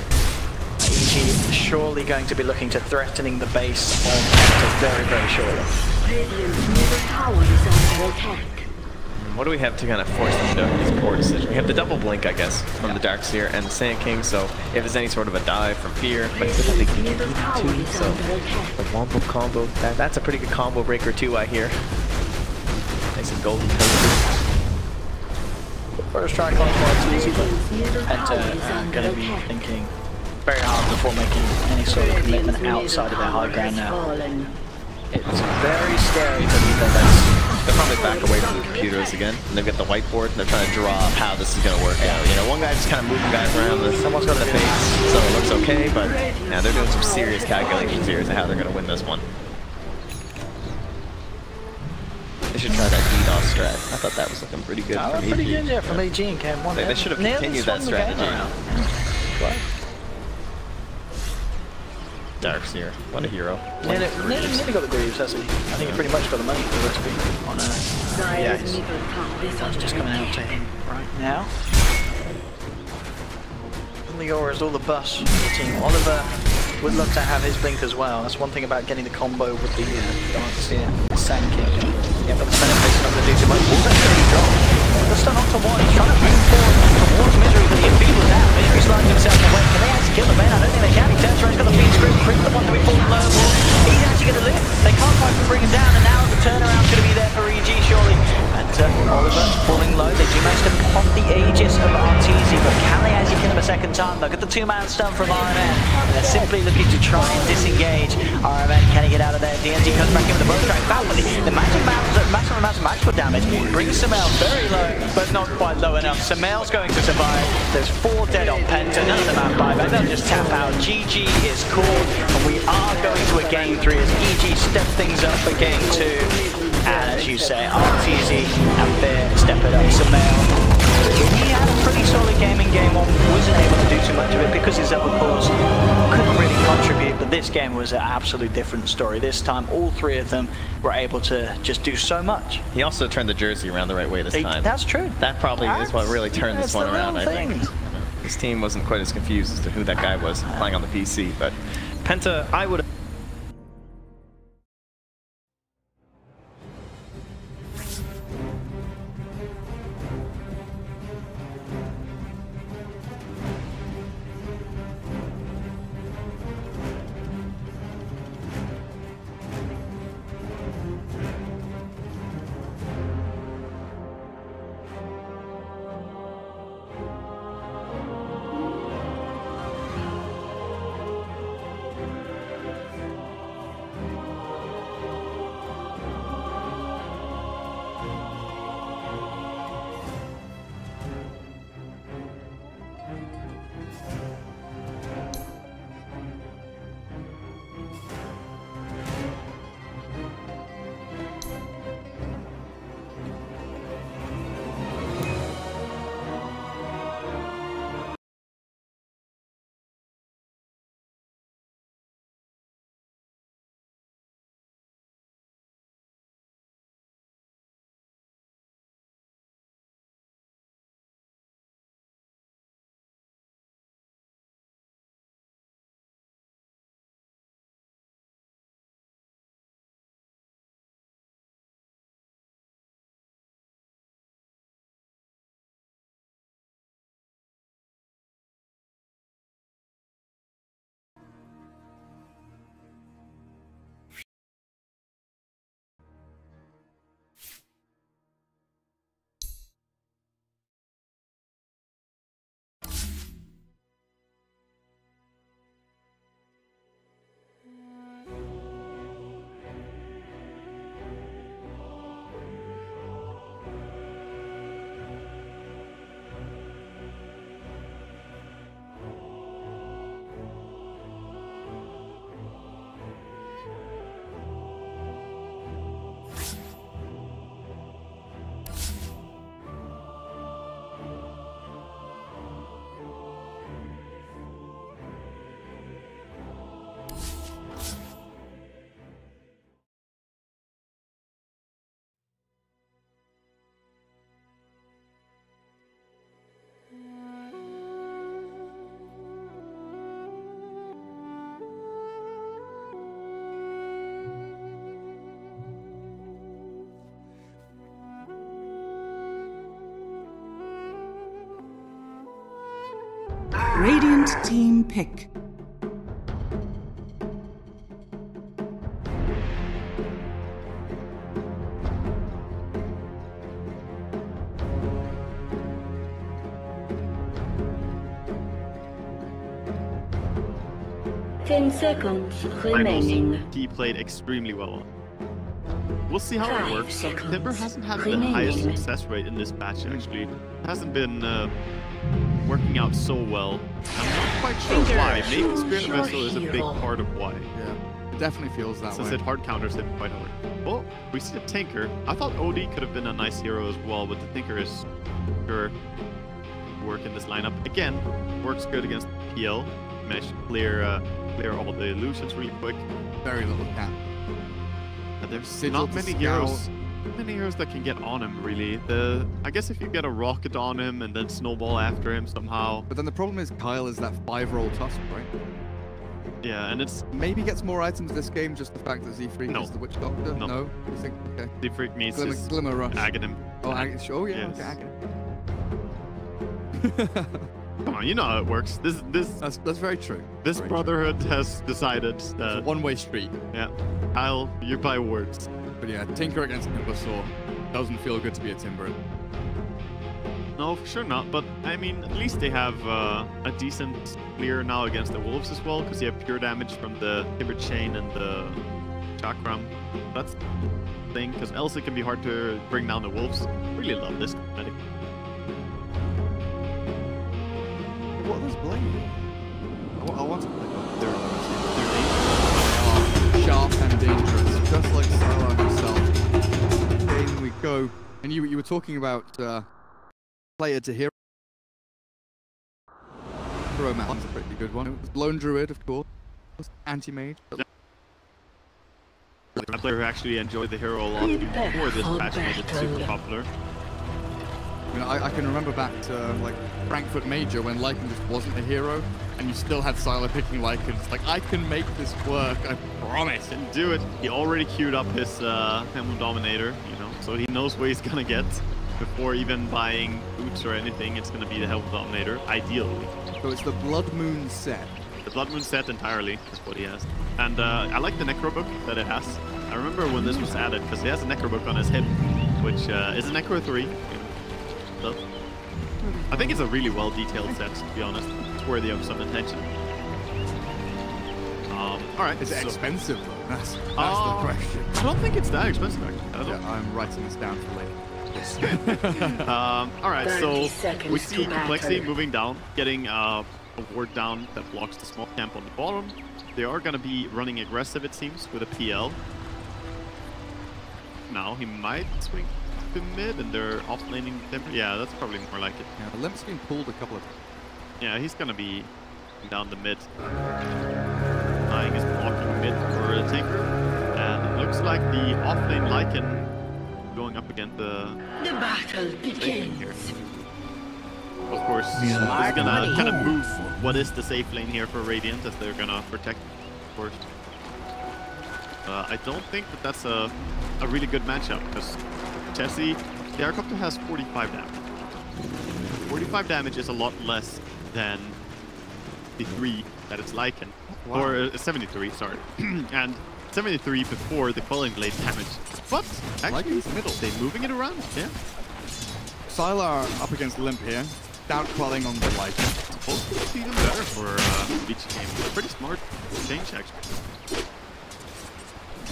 [SPEAKER 6] EG surely going to be looking to threatening the base on Penta very, very shortly.
[SPEAKER 7] What do we have to kind of force them to this poor decision? We have the double blink, I guess, from the Darkseer and the Sand King, so if there's any sort of a dive from Fear, but it's the too, so the wombo combo, that's a pretty good combo breaker too, I hear. Nice and golden toasted.
[SPEAKER 6] First try close for easy, but Penta going to be thinking very hard before making any sort of commitment outside of their high ground now. It's very scary to leave their base.
[SPEAKER 7] They're probably back away from the computers again, and they've got the whiteboard, and they're trying to draw up how this is going to work out. You know, one guy just kind of moving guys around, someone's got the base, so it looks okay, but now they're doing some serious calculations here as to how they're going to win this one. They should try that DDoS strat. I thought that was looking pretty good from EG.
[SPEAKER 6] Pretty good, yeah, from EG in game 1.
[SPEAKER 7] They should have continued that strategy. Darkseer, what a hero.
[SPEAKER 6] Nearly got the Greaves, hasn't he? I think he pretty much got the money for the recipe on yeah, he's just coming out to him right now. Liora is all the bus for the team. Oliver would love to have his blink as well. That's one thing about getting the combo with the Darkseer Sand King. Yeah, but the Beneficent's not going to do too much. Wall's actually drop. The stun onto one. He's trying to move forward towards Misery, but the Enfeeble's out. Misery's sliding himself away. Can they actually kill the man? I don't think they can. He turns around, he's got the feed screw. Quick, the one to be falling low. He's actually going to live. They can't quite bring him down, and now the turnaround's going to be there for EG, surely. And Oliver falling low. They do manage to pop the Aegis of Arteezy, but can they actually kill him a second time? Look at the 2-man stun from RMN. They're simply looking to try and disengage RMN. Can he get out of there? DNZ comes back in with the bow strike. Balcony. The magic massive amounts of magical damage brings Samael very low, but not quite low enough. Samael's going to survive. There's 4 dead on Penta. None of them have buyback. They'll just tap out. GG is called, and we are going to a game 3 as EG step things up for game 2. And as you say, Arteezy and Fear step it up. Samael, he had a pretty solid game in game 1, wasn't able to do too much of it because his double pulls couldn't really contribute, but this game was an absolutely different story. This time, all 3 of them were able to just do so much.
[SPEAKER 7] He also turned the jersey around the right way this time.
[SPEAKER 6] That's true.
[SPEAKER 7] That probably is what really turned this one around, I think. His team wasn't quite as confused as to who that guy was playing on the PC, but Penta, I would
[SPEAKER 1] Radiant team pick.
[SPEAKER 5] Ten seconds remaining.
[SPEAKER 13] He played extremely well. We'll see how it works. Timber hasn't had the
[SPEAKER 5] remaining.
[SPEAKER 13] highest success rate in this patch, actually. It hasn't been working out so well. I'm not quite sure why. Maybe Spirit Vessel is a big part of why.
[SPEAKER 14] Yeah, it definitely feels that way.
[SPEAKER 13] As I said, hard counters hit quite hard. Well, we see a Tinker. I thought Odie could have been a nice hero as well, but the Tinker is sure work in this lineup. Again, works good against PL. Managed to clear all the illusions really quick.
[SPEAKER 14] Very little cap.
[SPEAKER 13] And there's not many heroes that can get on him, really. I guess if you get a rocket on him and then snowball after him somehow.
[SPEAKER 14] But then the problem is Kyle is that 5-roll tusk, right?
[SPEAKER 13] Yeah, and it's...
[SPEAKER 14] Maybe gets more items this game, just the fact that Z-Freak is the Witch Doctor? No? You think? Okay.
[SPEAKER 13] Z-Freak means
[SPEAKER 14] Glimmer Rush.
[SPEAKER 13] Aghanim.
[SPEAKER 14] Oh, Aghanim. Oh, yeah,
[SPEAKER 13] yes.
[SPEAKER 14] okay,
[SPEAKER 13] Aghanim. Come on, you know how it works.
[SPEAKER 14] That's very true.
[SPEAKER 13] This brotherhood has decided that...
[SPEAKER 14] It's a one-way street.
[SPEAKER 13] Yeah. Kyle, you're by words.
[SPEAKER 14] But yeah, Tinker against Timbersaw doesn't feel good to be a Timber.
[SPEAKER 13] No, for sure not. But, I mean, at least they have a decent clear now against the Wolves as well, because you have pure damage from the Timber Chain and the Chakram. That's the thing, because else it can be hard to bring down the Wolves. Really love this cosmetic.
[SPEAKER 14] What was Blade? I want to play They're sharp and dangerous, just like Sylar himself. In we go. And you were talking about player to hero. Hero map is a pretty good one. It was Lone Druid, of course. Anti-mage.
[SPEAKER 13] A player who actually enjoyed the hero a lot before this patch made it super popular.
[SPEAKER 14] I mean, I can remember back to like Frankfurt Major when Lycan just wasn't a hero, and you still had Sylar picking Lycan. It's like, I can make this work, I promise.
[SPEAKER 13] And do it. He already queued up his Emblem Dominator, you know, so he knows what he's gonna get before even buying boots or anything. It's gonna be the Emblem Dominator, ideally.
[SPEAKER 14] So it's the Blood Moon set.
[SPEAKER 13] The Blood Moon set entirely is what he has. And I like the Necro Book that it has. I remember when this was added, because he has a Necro Book on his hip, which is a Necro 3. So, I think it's a really well detailed set, to be honest. It's worthy of some attention. Alright.
[SPEAKER 14] Is it expensive though? That's the question.
[SPEAKER 13] I don't think it's that expensive actually.
[SPEAKER 14] Yeah, I'm writing this down for later. Yes.
[SPEAKER 13] Alright, so we see Complexity moving down, getting a ward down that blocks the small camp on the bottom. They are going to be running aggressive, it seems, with a PL. Now he might swing to mid and they're off-laning Timber. Yeah, that's probably more like it.
[SPEAKER 14] Yeah, the limp's been pulled a couple of times.
[SPEAKER 13] Yeah, he's gonna be down the mid. Dying is blocking mid for a Tinker. And it looks like the off-lane Lycan going up against the
[SPEAKER 5] battle begins.
[SPEAKER 13] Here. Of course, this is gonna kind of move what is the safe lane here for Radiant, as they're gonna protect, of course. I don't think that that's a really good matchup, because Chessie, the Aircopter has 45 damage. 45 damage is a lot less than the 3 that it's Lycan. Wow. Or 73, sorry. And 73 before the Quelling Blade damage. But actually, they're moving it around, yeah.
[SPEAKER 14] Sylar up against Limp here. Down Quelling on the Lycan.
[SPEAKER 13] Supposed to be even better for each game. Pretty smart change, actually.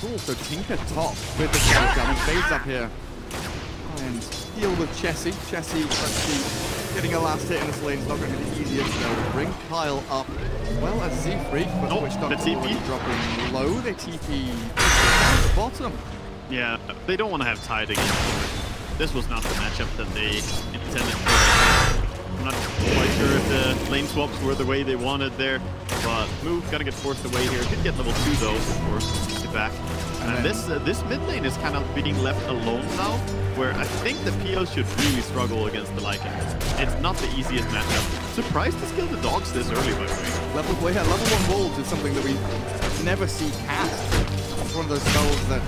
[SPEAKER 14] Cool, so Tinker top with the damage. Fades up here. And deal with Chessie. Chessie actually getting a last hit in this lane is not going to be the easiest. They'll bring Kyle up as well as Z-Freak, but Witch Doctor already dropping low. They TP down the bottom.
[SPEAKER 13] Yeah, they don't want to have Tide against them. This was not the matchup that they intended for. I'm not quite sure if the lane swaps were the way they wanted there, but Move gotta get forced away here. Could get level 2 though before get back. And this mid lane is kind of being left alone now, where I think the PL should really struggle against the Lycan. It's not the easiest matchup. Surprised to kill the dogs this early, by the way.
[SPEAKER 14] Level 1 Wolves is something that we never see cast. one of those spells that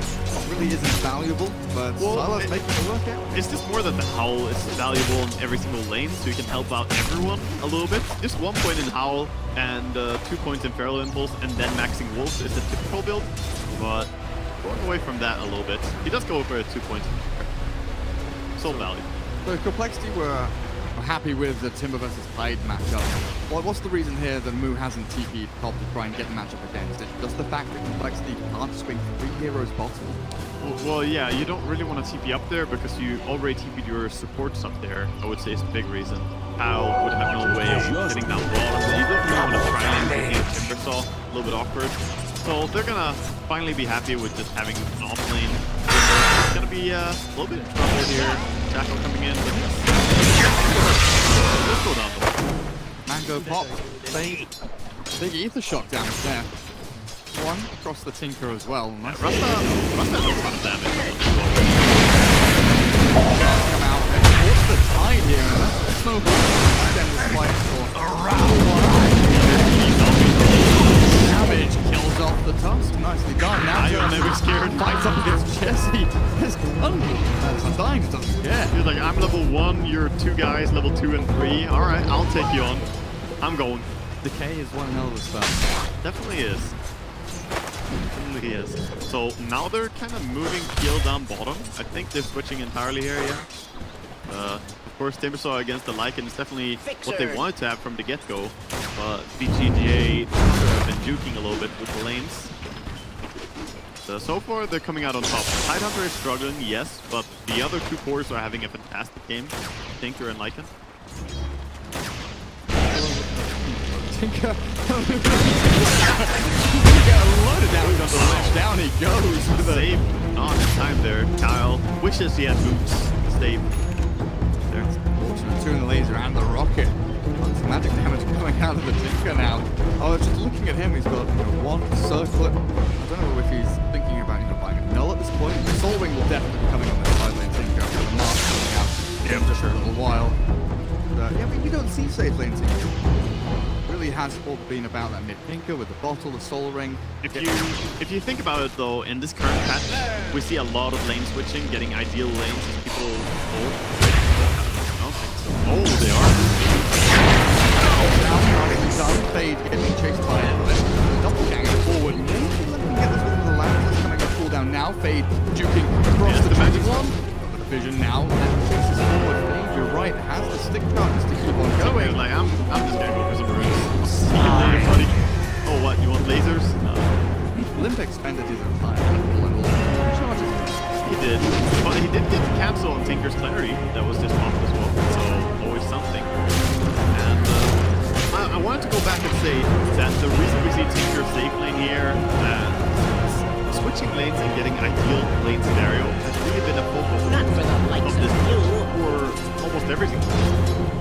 [SPEAKER 14] really isn't valuable, but Silas making it work out.
[SPEAKER 13] It's just more that the Howl is valuable in every single lane, so you can help out everyone a little bit. Just 1 point in Howl and 2 points in Feral Impulse, and then maxing Wolf is the typical build. But going away from that a little bit, he does go for 2 points. So value.
[SPEAKER 14] So Complexity were happy with the Timber versus Tide matchup. Well, what's the reason here that Moo hasn't TP'd top to try and get the matchup against it? Just the fact that Complexity can't swing 3 heroes bottom?
[SPEAKER 13] Well, yeah, you don't really want to TP up there because you already TP'd your supports up there, I would say is the big reason. Howl would have no way of getting down bottom, so you don't really want to try and get Timbersaw, a little bit awkward. So they're gonna finally be happy with just having an off lane. It's gonna be a little bit of trouble here. Jackal coming in, but let's go down though.
[SPEAKER 14] Mango pop. Big ether shock damage there. One across the Tinker as well. Nice.
[SPEAKER 13] Rasta does a lot of damage.
[SPEAKER 14] Come out and force the Tide here. Smoke extend the spikes for damage kills off the Tusk. Nicely done. Now
[SPEAKER 13] I'm never scared.
[SPEAKER 14] Fights up against Jesse. His Undyne doesn't care.
[SPEAKER 13] He's like, I'm level 1, you're 2 guys, level 2 and 3. Alright, I'll take you on. I'm going.
[SPEAKER 14] Decay is one hell of a spell.
[SPEAKER 13] Definitely is. Definitely is. So now they're kind of moving Keel down bottom. I think they're switching entirely here, yeah. Of course, Timbersaw against the Lycan is definitely what they wanted to have from the get-go. But BGJ have been juking a little bit with the lanes. So far, they're coming out on top. Tidehunter is struggling, yes, but the other 2 cores are having a fantastic game. Tinker and Lycan.
[SPEAKER 14] Tinker. Got a load of damage on the ledge. Down he goes.
[SPEAKER 13] With a save on time there. Kyle wishes he had boots. Save. There.
[SPEAKER 14] Fortunate 2 in the laser and the rocket. Lots of magic damage coming out of the Tinker now. Oh, just looking at him, he's got 1 circlet. I don't know if he's thinking about buying a null at this point. The Soul Ring will definitely be coming on the side lane Tinker. The mark coming out just for a little while. Yeah, but you don't see safe lane Tinker. Really has all been about that mid Tinker with the bottle, the Soul Ring.
[SPEAKER 13] If you think about it though, in this current patch, we see a lot of lane switching, getting ideal lanes as people hold. I don't think so. Oh, they are.
[SPEAKER 14] Now, Fade getting chased by it. Double gang forward. Maybe let me get this one with the Lances coming up cooldown now. Fade juking across the magic one. Got the vision now. And chases forward. Fade, you're right. Has the stick charges to keep on going.
[SPEAKER 13] Like, I'm just gonna go for some runes. See you later, buddy. Oh, what? You want lasers? No.
[SPEAKER 14] Limp expended his entire charges.
[SPEAKER 13] He did. But he did get the cancel on Tinker's Clarity. That was just popped as well. So, always something. And I wanted to go back and say that the reason we see Tinker safe lane here, switching lanes and getting ideal lane scenario has really been a focal point of this for almost everything.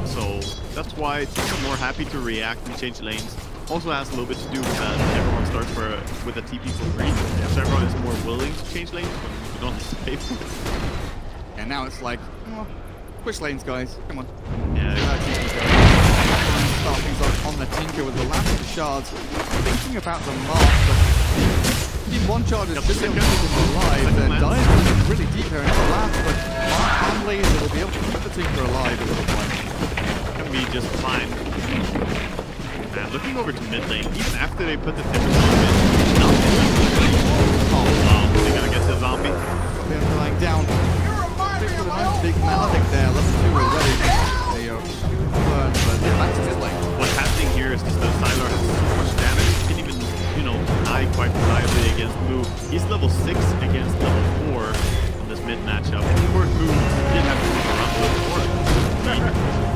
[SPEAKER 13] So that's why Tinker more happy to react and change lanes. Also has a little bit to do with that everyone starts with a TP for free. So everyone is more willing to change lanes when you don't have to pay for it.
[SPEAKER 14] And now it's like, oh, push lanes, guys. Come on.
[SPEAKER 13] Yeah,
[SPEAKER 14] start things off on the Tinker with the last of the shards. Thinking about the mark, but Team 1 charge is just going to keep them alive. They're dying really deep here in the last, but Mark and Laser will be able to keep the Tinker alive at this point.
[SPEAKER 13] Can be just fine. And looking over to mid lane, even after they put the Timber on mid, oh wow, they're gonna get the zombie.
[SPEAKER 14] They're lying down. Big Maledic there, level 2 already. They are burned, but they're back to mid lane.
[SPEAKER 13] What's happening here is just that Sylar has so much damage, he can even, die quite reliably against Moo. He's level 6 against level 4 on this mid matchup. And of course, Moo did have to move around level 4.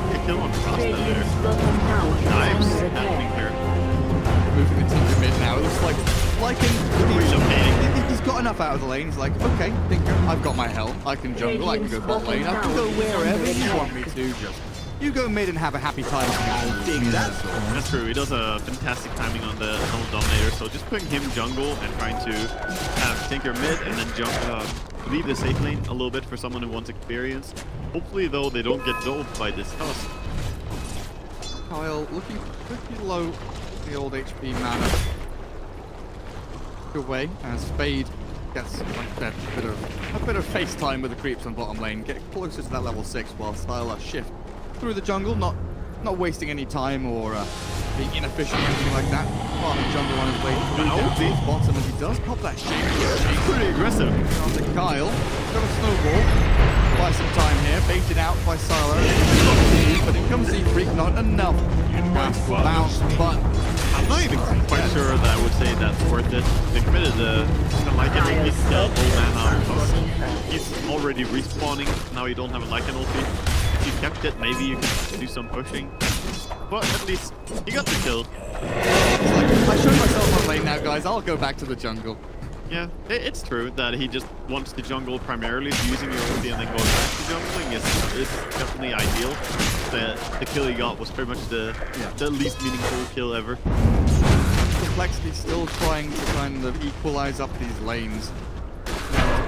[SPEAKER 13] He kill on Rasta there. Knives happening here.
[SPEAKER 14] Moving the Tinker mid now. It looks like he's got enough out of the lane. He's like, okay, Tinker, I've got my health. I can jungle, I can go bot lane, I can go wherever you want me to. Just you go mid and have a happy time. Dig that.
[SPEAKER 13] That's true. He does a fantastic timing on the Dominator. So just putting him jungle and trying to have Tinker mid and then leave the safe lane a little bit for someone who wants experience. Hopefully, though, they don't get doled by this Tusk.
[SPEAKER 14] Kyle looking pretty low, the old HP mana. away as Fade gets like that a bit of face time with the creeps on bottom lane, get closer to that level 6 while Styler shift through the jungle, not wasting any time or being inefficient or anything like that. Part of the jungle on his way through down to the bottom as he does pop that shake.
[SPEAKER 13] He's pretty aggressive.
[SPEAKER 14] Down to Kyle. He's got a snowball. Buy some time here, baited out by Styler. But it comes the freak, not enough. Bounce, but
[SPEAKER 13] I'm not even quite sure that I would say that's worth it. They committed the Lycan ulti to kill old man out plus. He's already respawning. Now you don't have a Lycan ulti. If you kept it, maybe you could do some pushing. But at least he got the kill.
[SPEAKER 14] It's like, I showed myself on lane now, guys. I'll go back to the jungle.
[SPEAKER 13] Yeah, it's true that he just wants to jungle primarily, so using your ulti and then going back to jungling is definitely ideal. The kill he got was pretty much the least meaningful kill ever.
[SPEAKER 14] Complexity still trying to kind of equalize up these lanes.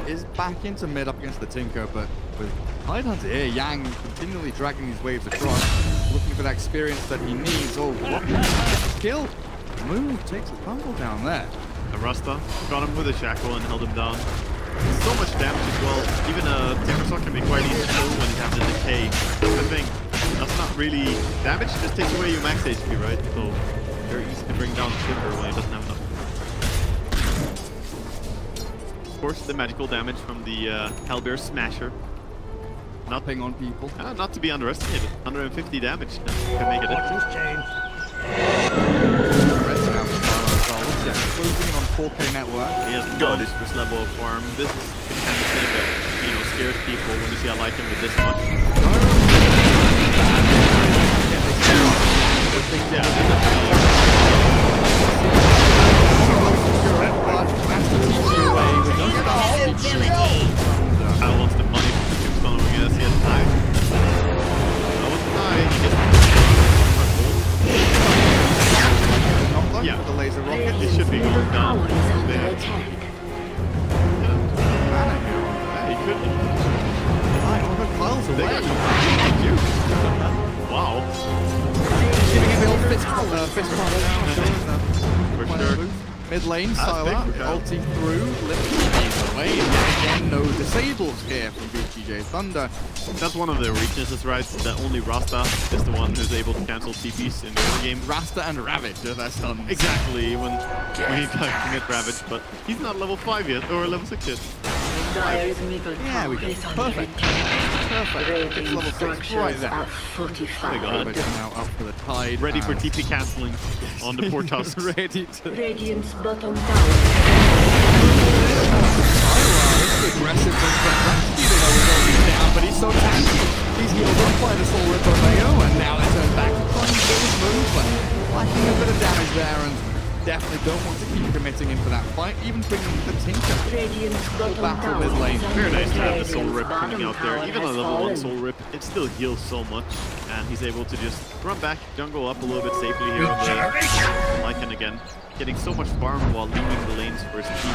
[SPEAKER 14] Is back into mid up against the Tinker, but with Tidehunter here, Yang continually dragging these waves across, looking for that experience that he needs. Oh, what? Kill! Move takes a tumble down there.
[SPEAKER 13] The Rasta got him with a shackle and held him down. So much damage as well. Even a Timbersaw can be quite easy to kill when you have the decay. That's the thing. That's not really damage, it just takes away your max HP, right? So very easy to bring down Timber when he doesn't have enough. Of course, the magical damage from the Hellbear Smasher.
[SPEAKER 14] Nothing on people.
[SPEAKER 13] Not to be underestimated. 150 damage can make a difference.
[SPEAKER 14] Closing in on 4K network.
[SPEAKER 13] He has got this level of farm. This is the kind of thing that, scares people when you see a Lycan with this much. Kyle wants the money from the tombstone when he has time. That was die. He gets
[SPEAKER 14] yeah, the laser rocket.
[SPEAKER 13] It should be going down.
[SPEAKER 5] There.
[SPEAKER 13] He could.
[SPEAKER 14] Kyle's away.
[SPEAKER 13] Wow.
[SPEAKER 14] Giving him the old fist pump. For sure. Mid lane, Sylar, ulti through, lifting away, and again, no disables here from BTJ Thunder.
[SPEAKER 13] That's one of their weaknesses, right? That only Rasta is the one who's able to cancel TPs in the early game.
[SPEAKER 14] Rasta and Ravage are their stuns.
[SPEAKER 13] Exactly, when he can commit Ravage, but he's not level 5 yet, or level 6 yet.
[SPEAKER 14] Yeah, we go. Perfect. Perfect. It's level 6 right there.
[SPEAKER 5] 45.
[SPEAKER 14] Now up for the Tide.
[SPEAKER 13] Ready for TP canceling on the poor tusks.
[SPEAKER 14] Ready to.
[SPEAKER 5] Radiant's bottom tower.
[SPEAKER 14] Aggressive down, but he's so tanky. He's healed up by the Soul Ripper Mayo, and now they turn back to trying to get his move, but lacking a bit of damage there, and definitely don't want to keep committing in for that fight, even bringing the Tinker battle mid lane.
[SPEAKER 13] Very nice to have the Soul Rip coming out there. Even a level 1 Soul Rip, it still heals so much, and he's able to just run back, jungle up a little bit safely here on the Lycan again. Getting so much farm while leaving the lanes for his team.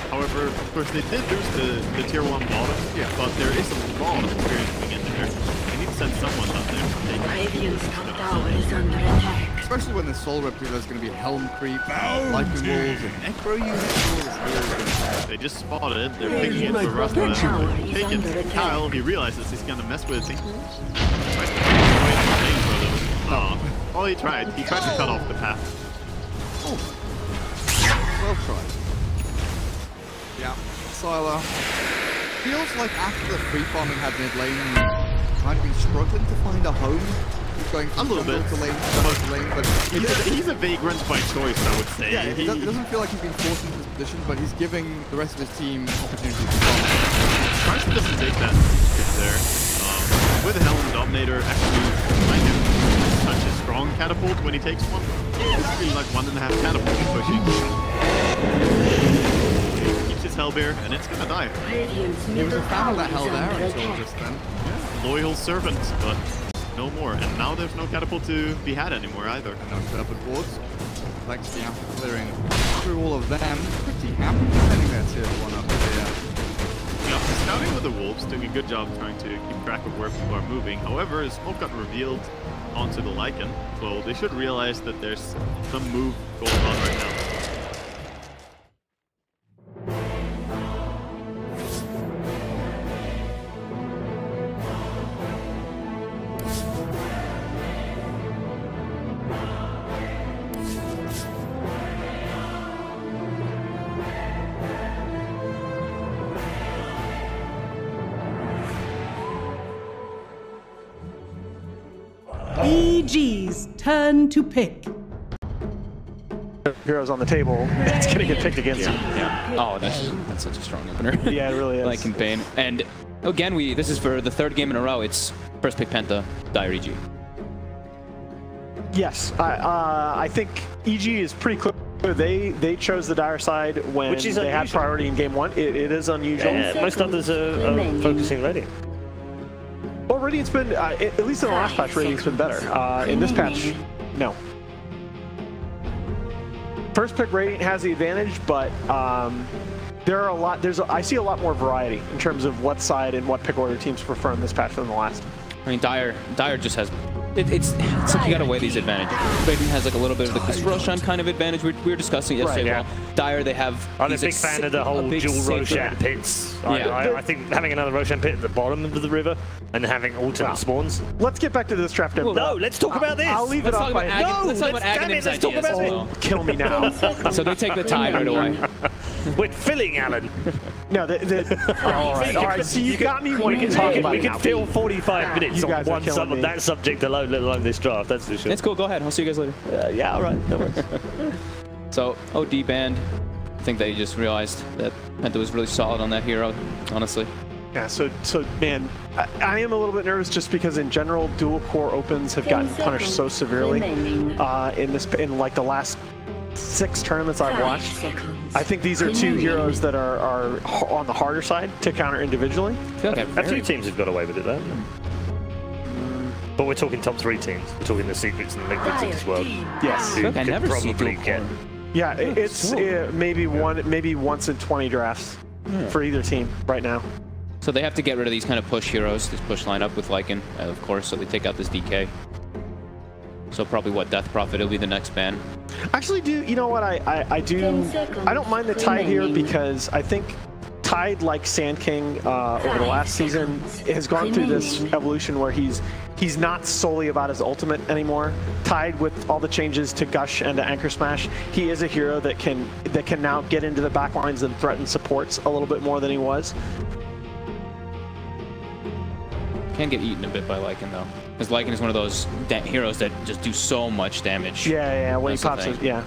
[SPEAKER 13] However, of course, they did lose the tier 1 bottom, but there is a lot of experience coming in there. They need to send someone out there to take
[SPEAKER 5] Radiant's top tower is under attack.
[SPEAKER 14] Especially when the Soul Rip, there's going to be Helm Creep, Lycan Wolves, and Necro units.
[SPEAKER 13] They just spotted it, they're picking it for Rasta. Take it. Kyle, he realizes he's going to mess with it. Oh, he tried. He tried to cut off the path.
[SPEAKER 14] Oh. Well tried. Yeah, Sylar feels like after the free farming had mid lane, kind of been struggling to find a home. He's going from
[SPEAKER 13] a little bit
[SPEAKER 14] to lane, but
[SPEAKER 13] he's a vagrant by choice, I would say.
[SPEAKER 14] Yeah, it doesn't feel like he's been forced into this position, but he's giving the rest of his team opportunities to farm.
[SPEAKER 13] Carson doesn't take that hit there. With Helm Dominator, actually, kind of such a strong catapult when he takes one. It's really like 1.5 catapult pushing. Keeps his Hellbear, and it's gonna die.
[SPEAKER 14] He was a fan of that Hell there until just then.
[SPEAKER 13] Yeah, loyal servant, but no more. And now there's no catapult to be had anymore either.
[SPEAKER 14] And no serpent boards. Lexi after clearing through all of them. Pretty happy defending that tier 1 up here.
[SPEAKER 13] Yeah, scouting with the Wolves, doing a good job trying to keep track of where people are moving. However, his smoke got revealed onto the Lycan, so they should realize that there's some move going on right now.
[SPEAKER 1] EG's turn to pick.
[SPEAKER 3] Heroes on the table, it's going to get picked against you.
[SPEAKER 4] Yeah. Oh, that's such a strong opener.
[SPEAKER 3] Yeah, it really is.
[SPEAKER 4] Lycan Bane. And again, this is for the third game in a row. It's first pick Penta, Dire EG.
[SPEAKER 3] Yes, I think EG is pretty clear. They chose the Dire side when they had priority in game 1. It is unusual.
[SPEAKER 2] Yeah, most others are focusing Radiant.
[SPEAKER 3] Well, Radiant's been, at least in the last patch, Radiant's been better. In this patch, no. First pick Radiant has the advantage, but there are a lot. I see a lot more variety in terms of what side and what pick order teams prefer in this patch than the last.
[SPEAKER 4] I mean, Dire just has. It's like you gotta weigh these advantages. Radiant has like a little bit of the Roshan kind of advantage. We were discussing yesterday.
[SPEAKER 2] Right, yeah.
[SPEAKER 4] Well, Dire, they have.
[SPEAKER 2] I'm a big fan of the whole dual Roshan pits. I think having another Roshan pit at the bottom of the river and having alternate spawns.
[SPEAKER 3] Let's get back to this draft.
[SPEAKER 2] No, let's talk about this.
[SPEAKER 3] I'll leave it off.
[SPEAKER 4] Let's talk about Aghanim's ideas as well.
[SPEAKER 3] Kill me now.
[SPEAKER 4] So they take the Tide right away.
[SPEAKER 2] We're filling, Alan.
[SPEAKER 3] No, all right. So you got me when you talk about it.
[SPEAKER 2] We can fill 45 minutes on one that subject alone, let alone this draft. That's for sure.
[SPEAKER 4] It's cool. Go ahead. I'll see you guys later.
[SPEAKER 2] Yeah, all right. No worries.
[SPEAKER 4] So OD banned. I think they just realized that Penta was really solid on that hero, honestly.
[SPEAKER 3] Yeah, so man, I am a little bit nervous just because in general, dual core opens have gotten punished so severely in like the last 6 tournaments I've watched. I think these are 2 heroes that are on the harder side to counter individually.
[SPEAKER 2] A few teams have got away with it though. But we're talking top 3 teams. We're talking the Secrets and the Liquids of this world.
[SPEAKER 3] Yes.
[SPEAKER 4] Look, I never see dual core.
[SPEAKER 3] Yeah, it's maybe once in 20 drafts for either team right now.
[SPEAKER 4] So they have to get rid of these kind of push heroes, this push lineup with Lycan, of course, so they take out this DK. So probably what, Death Prophet will be the next ban.
[SPEAKER 3] Actually, you know what, I don't mind the Tide here because I think Tide, like Sand King over the last season, has gone through this evolution where he's not solely about his ultimate anymore. Tide, with all the changes to Gush and to Anchor Smash, he is a hero that can now get into the back lines and threaten supports a little bit more than he was.
[SPEAKER 4] Can get eaten a bit by Lycan though, because Lycan is one of those heroes that just do so much damage.
[SPEAKER 3] Yeah, when he pops it, yeah.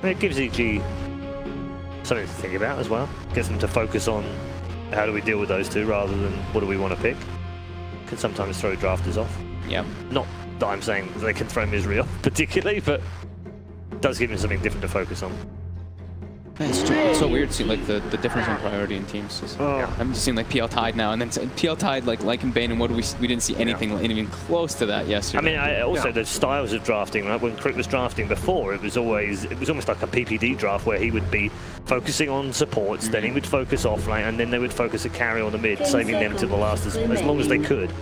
[SPEAKER 2] It gives EG something to think about as well. Gets them to focus on how do we deal with those 2 rather than what do we want to pick. Can sometimes throw drafters off.
[SPEAKER 4] Yeah.
[SPEAKER 2] Not that I'm saying they can throw Misery off particularly, but it does give them something different to focus on.
[SPEAKER 4] It's so weird to see like the difference in priority in teams. I'm just seeing like PL Tide now, and then PL Tide like Lycan Bane, and what we didn't see anything even close to that yesterday.
[SPEAKER 2] I mean, also the styles of drafting. Right, when Crick was drafting before, it was almost like a PPD draft where he would be focusing on supports, then he would focus offlane, and then they would focus a carry on the mid, saving them to the last as long as they could.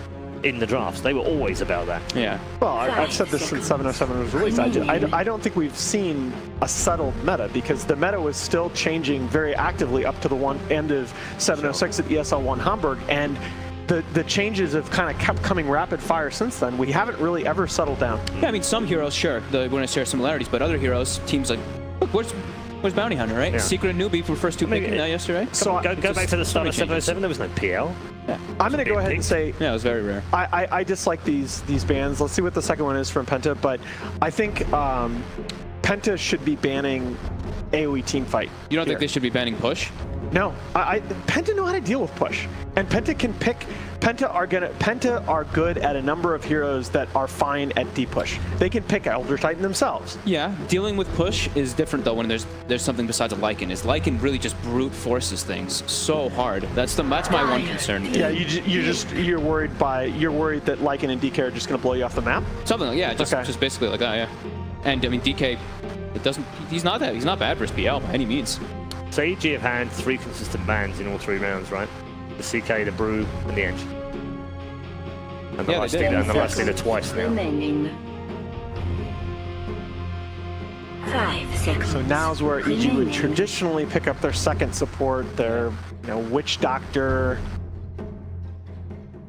[SPEAKER 2] In the drafts, they were always about that.
[SPEAKER 4] Yeah.
[SPEAKER 3] Well, I've said this since 707 was released. I don't think we've seen a settled meta because the meta was still changing very actively up to the end of 706 at ESL One Hamburg, and the changes have kind of kept coming rapid fire since then. We haven't really ever settled down.
[SPEAKER 4] Yeah, I mean, some heroes, sure, we're going to share similarities, but other heroes, teams like, look, where's Bounty Hunter, right? Yeah. Secret and Newbie for first 2 picking yesterday.
[SPEAKER 2] So go back to the start of 707. There was no PL.
[SPEAKER 4] Yeah.
[SPEAKER 3] I'm going to go ahead and say...
[SPEAKER 4] Yeah, it was very rare.
[SPEAKER 3] I dislike these bans. Let's see what the second one is from Penta, but I think Penta should be banning AoE teamfight.
[SPEAKER 4] You don't think they should be banning push?
[SPEAKER 3] No. Penta know how to deal with push. And Penta can pick... Penta are good at a number of heroes that are fine at deep push. They can pick Elder Titan themselves.
[SPEAKER 4] Yeah, dealing with push is different though when there's something besides a Lycan. Lycan really just brute forces things so hard. That's my one concern.
[SPEAKER 3] Yeah, you're worried that Lycan and DK are just going to blow you off the map.
[SPEAKER 4] Something like just basically like that. Yeah, and I mean DK, he's not bad for his PL by any means.
[SPEAKER 2] So EG have had 3 consistent bans in all 3 rounds, right? The CK, the Brew, and the Edge. And the last leader twice now.
[SPEAKER 5] 5 seconds.
[SPEAKER 3] So now's where EG would traditionally pick up their second support, their Witch Doctor.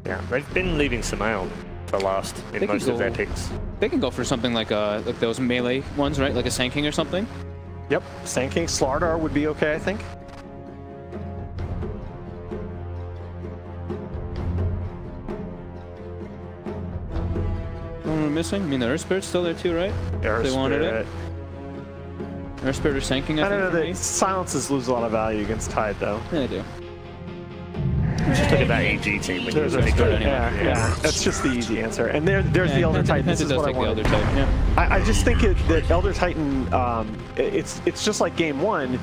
[SPEAKER 2] Yeah, they've been leaving Samael for last in most of their picks.
[SPEAKER 4] They can go for something like those melee ones, right? Like a Sand King or something.
[SPEAKER 3] Yep, Sand King, Slardar would be okay, I think.
[SPEAKER 4] we're missing? I mean, the Earth Spirit's still there too, right?
[SPEAKER 3] Earth
[SPEAKER 4] they wanted
[SPEAKER 3] Spirit.
[SPEAKER 4] it. Earth Spirit or sinking, I
[SPEAKER 3] don't know.
[SPEAKER 4] think.
[SPEAKER 3] Silences lose a lot of value against Tide, though.
[SPEAKER 4] Yeah, they do.
[SPEAKER 2] Just look at that AG team. When
[SPEAKER 3] There's
[SPEAKER 2] you really
[SPEAKER 3] anyway. Yeah. That's just the easy answer. And there's the Elder Titan. This is what I want.
[SPEAKER 4] Elder Titan, yeah.
[SPEAKER 3] I just think that Elder Titan, it's just like game one.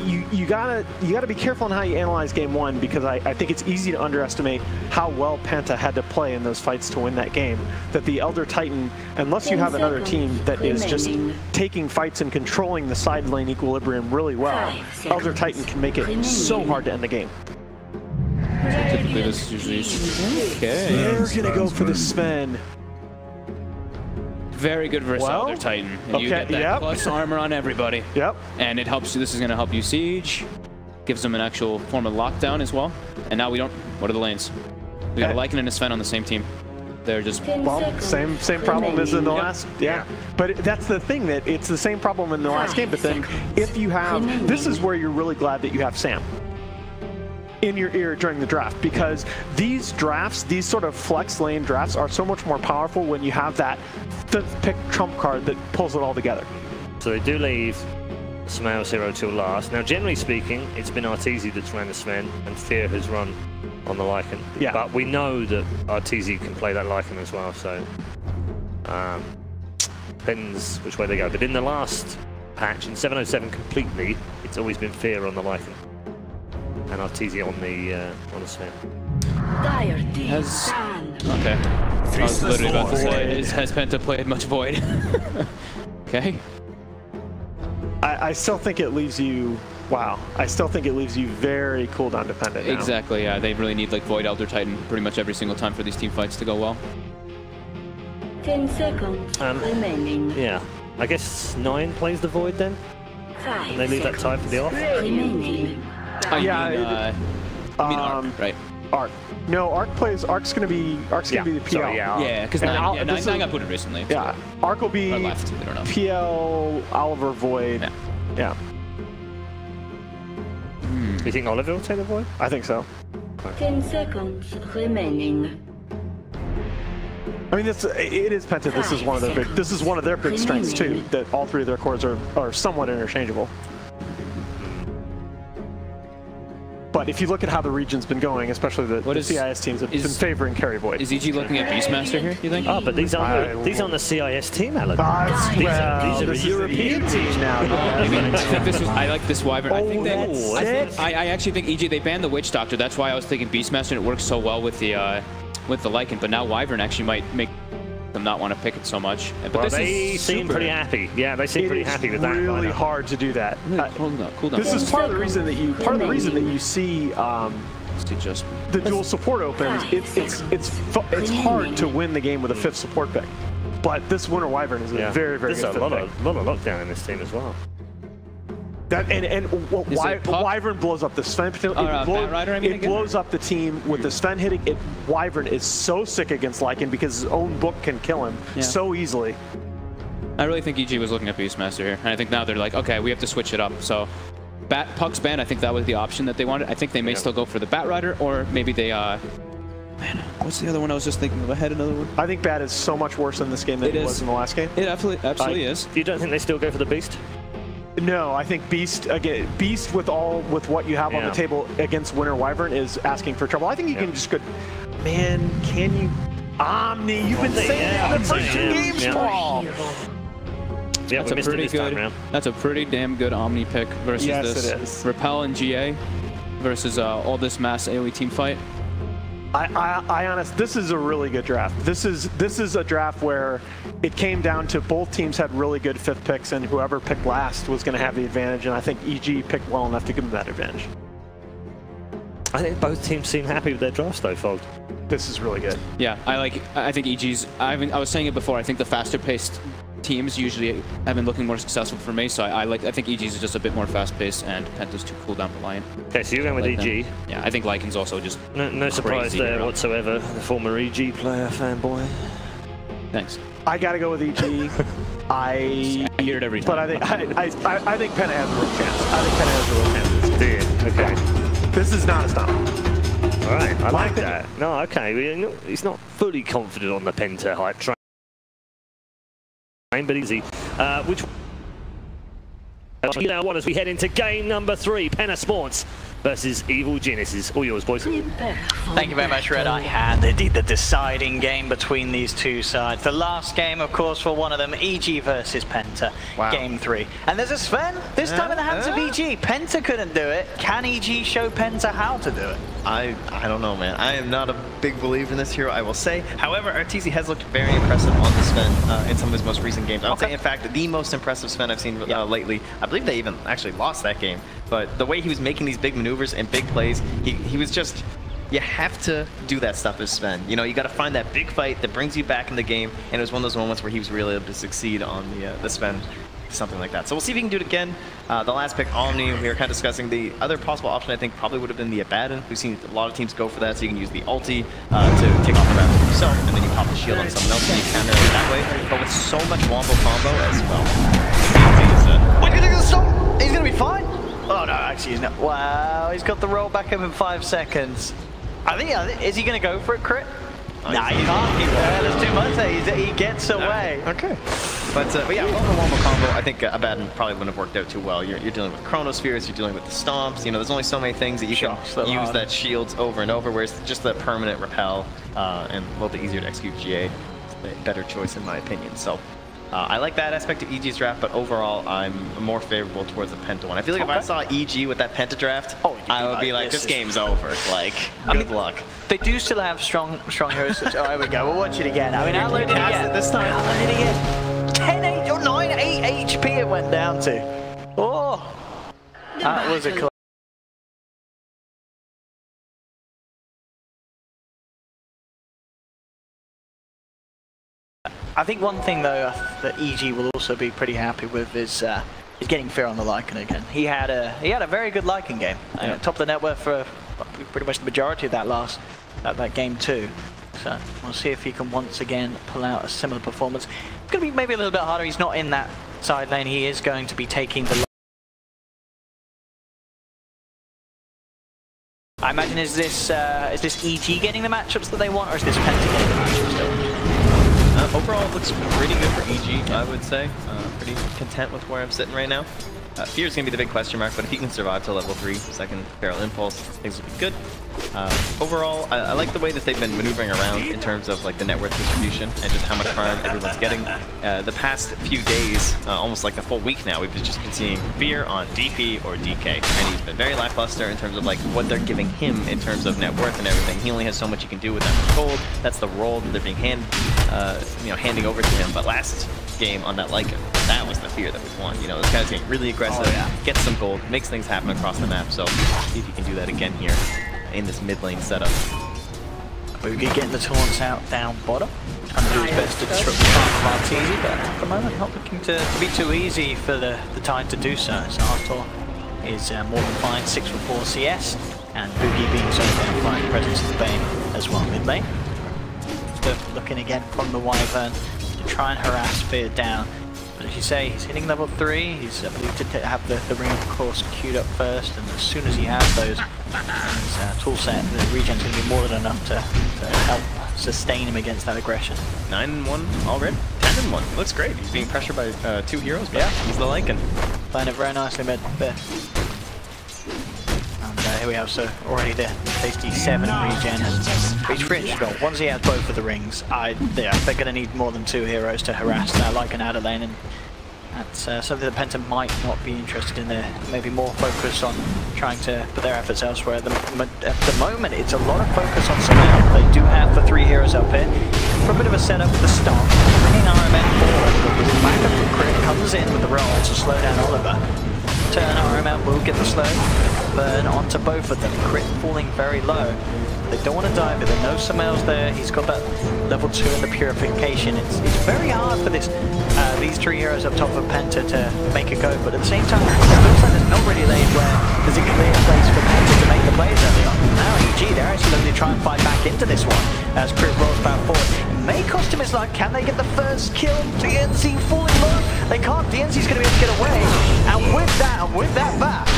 [SPEAKER 3] You gotta be careful on how you analyze game one, because I think it's easy to underestimate how well Penta had to play in those fights to win that game. That the Elder Titan, unless you have another team that is just taking fights and controlling the side lane equilibrium really well, Elder Titan can make it so hard to end the game.
[SPEAKER 4] So typically this is usually okay.
[SPEAKER 3] They're gonna go for the Sven.
[SPEAKER 4] Very good versus Elder Titan. And you get that plus armor on everybody.
[SPEAKER 3] Yep.
[SPEAKER 4] And it helps you. This is going to help you siege. Gives them an actual form of lockdown as well. And now we don't. What are the lanes? We got a Lycan and a Sven on the same team. They're just
[SPEAKER 3] same problem as in the last. Yeah. But that's the thing, that it's the same problem in the last game. But then if you have, this is where you're really glad that you have Sam in your ear during the draft, because these drafts, these sort of flex lane drafts, are so much more powerful when you have that fifth pick trump card that pulls it all together.
[SPEAKER 2] So they do leave Smail's hero till last. Now, generally speaking, it's been Arteezy that's ran the Sven, and Fear has run on the Lycan.
[SPEAKER 3] Yeah.
[SPEAKER 2] But we know that Arteezy can play that Lycan as well, so depends which way they go. But in the last patch, in 707 completely, it's always been Fear on the Lycan, and Arteezy on the Sven.
[SPEAKER 4] Okay. I was literally about to say, has Penta played much Void? Okay.
[SPEAKER 3] I still think it leaves you, I still think it leaves you very cooldown dependent now.
[SPEAKER 4] Exactly, yeah. They really need like Void Elder Titan pretty much every single time for these team fights to go well.
[SPEAKER 5] 10 seconds remaining.
[SPEAKER 2] Yeah. I guess 9 plays the Void then?
[SPEAKER 5] 5
[SPEAKER 2] and they leave that time for the off?
[SPEAKER 5] remaining.
[SPEAKER 4] I mean Arc, right?
[SPEAKER 3] Arc. No, Arc's gonna be the PL.
[SPEAKER 2] Sorry,
[SPEAKER 4] yeah, because 9 got put in recently.
[SPEAKER 3] Yeah, Arc will be
[SPEAKER 4] left. I don't know.
[SPEAKER 3] PL, Oliver, Void. Yeah.
[SPEAKER 2] Do you think Oliver will take the Void?
[SPEAKER 3] I think so.
[SPEAKER 5] 10 seconds remaining.
[SPEAKER 3] I mean, it is Penta. This is one of their big strengths too. That all three of their cores are somewhat interchangeable. But if you look at how the region's been going, especially the CIS teams have been favoring Carry Void.
[SPEAKER 4] Is EG looking at Beastmaster here, you think?
[SPEAKER 2] Oh, but these aren't the CIS team, Alan.
[SPEAKER 3] These are a European team now.
[SPEAKER 4] I like this Wyvern. I actually think EG, they banned the Witch Doctor. That's why I was thinking Beastmaster, and it works so well with the Lycan. But now Wyvern actually might make them not want to pick it so much. But
[SPEAKER 2] well, they seem pretty happy. Yeah, they seem pretty happy with that.
[SPEAKER 3] It's really hard to do that.
[SPEAKER 4] Cool down.
[SPEAKER 3] This is part of the reason that you see the dual support opens. It's hard to win the game with a 5th support pick. But this Winter Wyvern is a very, very good pick.
[SPEAKER 2] There's a lot of lockdown in this team as well.
[SPEAKER 3] Wyvern blows up the Sven. It blows up the team with the Sven hitting. Wyvern is so sick against Lycan because his own book can kill him so easily.
[SPEAKER 4] I really think EG was looking at Beastmaster here, and I think now they're like, okay, we have to switch it up. So, Puck's ban, I think that was the option that they wanted. I think they may still go for the Bat Rider, or maybe they. Man, what's the other one I was just thinking of? I had another one.
[SPEAKER 3] I think Bat is so much worse in this game than it was in the last game.
[SPEAKER 4] It absolutely is.
[SPEAKER 2] You don't think they still go for the Beast?
[SPEAKER 3] No, I think Beast with what you have on the table against Winter Wyvern is asking for trouble. I think you can just go, man, can you Omni? You've been saying that in the first 2 games, Paul.
[SPEAKER 2] Yeah,
[SPEAKER 4] that's a pretty good. That's a pretty damn good Omni pick versus this Repel and GA versus all this mass AoE team fight.
[SPEAKER 3] I honestly, this is a really good draft. This is a draft where it came down to both teams had really good 5th picks, and whoever picked last was going to have the advantage. And I think EG picked well enough to give them that advantage.
[SPEAKER 2] I think both teams seem happy with their drafts, though, Fold.
[SPEAKER 3] This is really good.
[SPEAKER 4] Yeah, I think EG's. I was saying it before. I think the faster-paced teams usually have been looking more successful for me. So I think EG's is just a bit more fast-paced, and Penta's too cooldown reliant.
[SPEAKER 2] Okay, so you're going with EG.
[SPEAKER 4] Yeah, I think Lycan's also just
[SPEAKER 2] no surprise there whatsoever. The former EG player fanboy.
[SPEAKER 4] Thanks.
[SPEAKER 3] I got to go with EG.
[SPEAKER 4] I hear it every time.
[SPEAKER 3] But I think Penta has a real chance. I think Penta has a real chance.
[SPEAKER 2] Okay.
[SPEAKER 3] This is not a stomp.
[SPEAKER 2] All right, I like that. No, okay. He's not fully confident on the Penta hype train, but easy. Which now one as we head into game number 3, Penna Sports versus Evil Geniuses. All yours, boys.
[SPEAKER 6] Thank you very much, Red. I had indeed the deciding game between these two sides. The last game, of course, for one of them, EG versus Penta, game 3. And there's a Sven, this time in the hands of EG. Penta couldn't do it. Can EG show Penta how to do it?
[SPEAKER 7] I don't know, man. I am not a big believer in this hero, I will say. However, RTZ has looked very impressive on the Sven in some of his most recent games. I would say, in fact, the most impressive Sven I've seen lately. I believe they even actually lost that game. But the way he was making these big maneuvers and big plays, he was just... You have to do that stuff as Sven. You know, you got to find that big fight that brings you back in the game. And it was one of those moments where he was really able to succeed on the Sven. Something like that. So we'll see if he can do it again. The last pick, Omni, we were kind of discussing the other possible option. I think probably would have been the Abaddon. We've seen a lot of teams go for that, so you can use the ulti to take off the Abaddon yourself, and then you pop the shield on someone else and you counter it that way. But with so much wombo combo as well.
[SPEAKER 6] What do you think of the stop? He's going to be fine. Oh no, actually he's not. Wow, he's got the roll back up in 5 seconds. I think, is he going to go for a crit? Nah, he can't. There's too much there. He gets away.
[SPEAKER 7] Okay. But yeah, on the wombo combo, I think Abaddon probably wouldn't have worked out too well. You're dealing with Chronospheres, you're dealing with the stomps. You know, there's only so many things that you can use that shields over and over, whereas just the permanent repel and a little bit easier to execute GA is a better choice in my opinion. So I like that aspect of EG's draft, but overall I'm more favorable towards the Penta one. I feel like if I saw EG with that Penta draft, I would be like, this game's over. Like, good luck.
[SPEAKER 6] They do still have strong heroes. Oh, here we go. We'll watch it again. I mean, how low did he get this time? How low did he get? 10, 8, or 9, 8 HP it went down to. Oh, that was a close. I think one thing though that EG will also be pretty happy with is getting fair on the Lycan again. He had a very good Lycan game. Top of the net worth for pretty much the majority of that game too. So we'll see if he can once again pull out a similar performance. It's going to be maybe a little bit harder. He's not in that side lane. He is going to be taking the... I imagine is this EG getting the matchups that they want, or is this Penta getting the matchups still?
[SPEAKER 7] Overall, it looks pretty good for EG, I would say. Pretty content with where I'm sitting right now. Fear's going to be the big question mark, but if he can survive to level 3, second Feral Impulse, things will be good. Overall, I like the way that they've been maneuvering around in terms of like the net worth distribution and just how much farm everyone's getting. The past few days, almost like a full week now, we've just been seeing Fear on DP or DK, and he's been very lackluster in terms of like what they're giving him in terms of net worth and everything. He only has so much he can do with that gold. That's the role that they're being handing over to him. But last game on that Lycan, that was the Fear that we won. You know, this guy's getting really aggressive, gets some gold, makes things happen across the map. So see if he can do that again here in this mid lane setup.
[SPEAKER 6] Boogie getting the taunts out down bottom, trying to do his best to disrupt the farm of RTZ, but at the moment not looking to be too easy for the Tide to do so. So Arthur is more than fine, 6 for 4 CS, and Boogie being so down fine presence of the Bane as well mid lane. Looking again from the Wyvern to try and harass Fear down. But as you say, he's hitting level 3, he's able to have the ring of course queued up first, and as soon as he has those, his tool set, the regen's going to be more than enough to help sustain him against that aggression.
[SPEAKER 7] 9-1 already? 10-1. Looks great. He's being pressured by 2 heroes, but he's the Lycan.
[SPEAKER 6] Playing it very nicely mid. And here we have already the tasty 7 regen and reach for inch goal. Once he has both of the rings, they're going to need more than 2 heroes to harass that Lycan out of lane, and that's something that Penta might not be interested in there. Maybe more focus on trying to put their efforts elsewhere. At the moment, it's a lot of focus on Samel. They do have the 3 heroes up here. For a bit of a setup at the start, bringing RMN forward, because his backup from Crit comes in with the roll to slow down Oliver. Turn RMN will get the slow burn onto both of them. Crit falling very low. They don't want to dive it. They know Samel's there. He's got that level 2 in the purification. It's very hard for these 3 heroes up top of Penta to make a go, but at the same time, it looks like there's not really lane where there's a clear place for Penta to make the plays early on. Now EG, they're actually looking to try and fight back into this one as Crit rolls back forward. It may cost him his life. Can they get the first kill? DNC falling low. They can't. DNC's going to be able to get away. And with that back,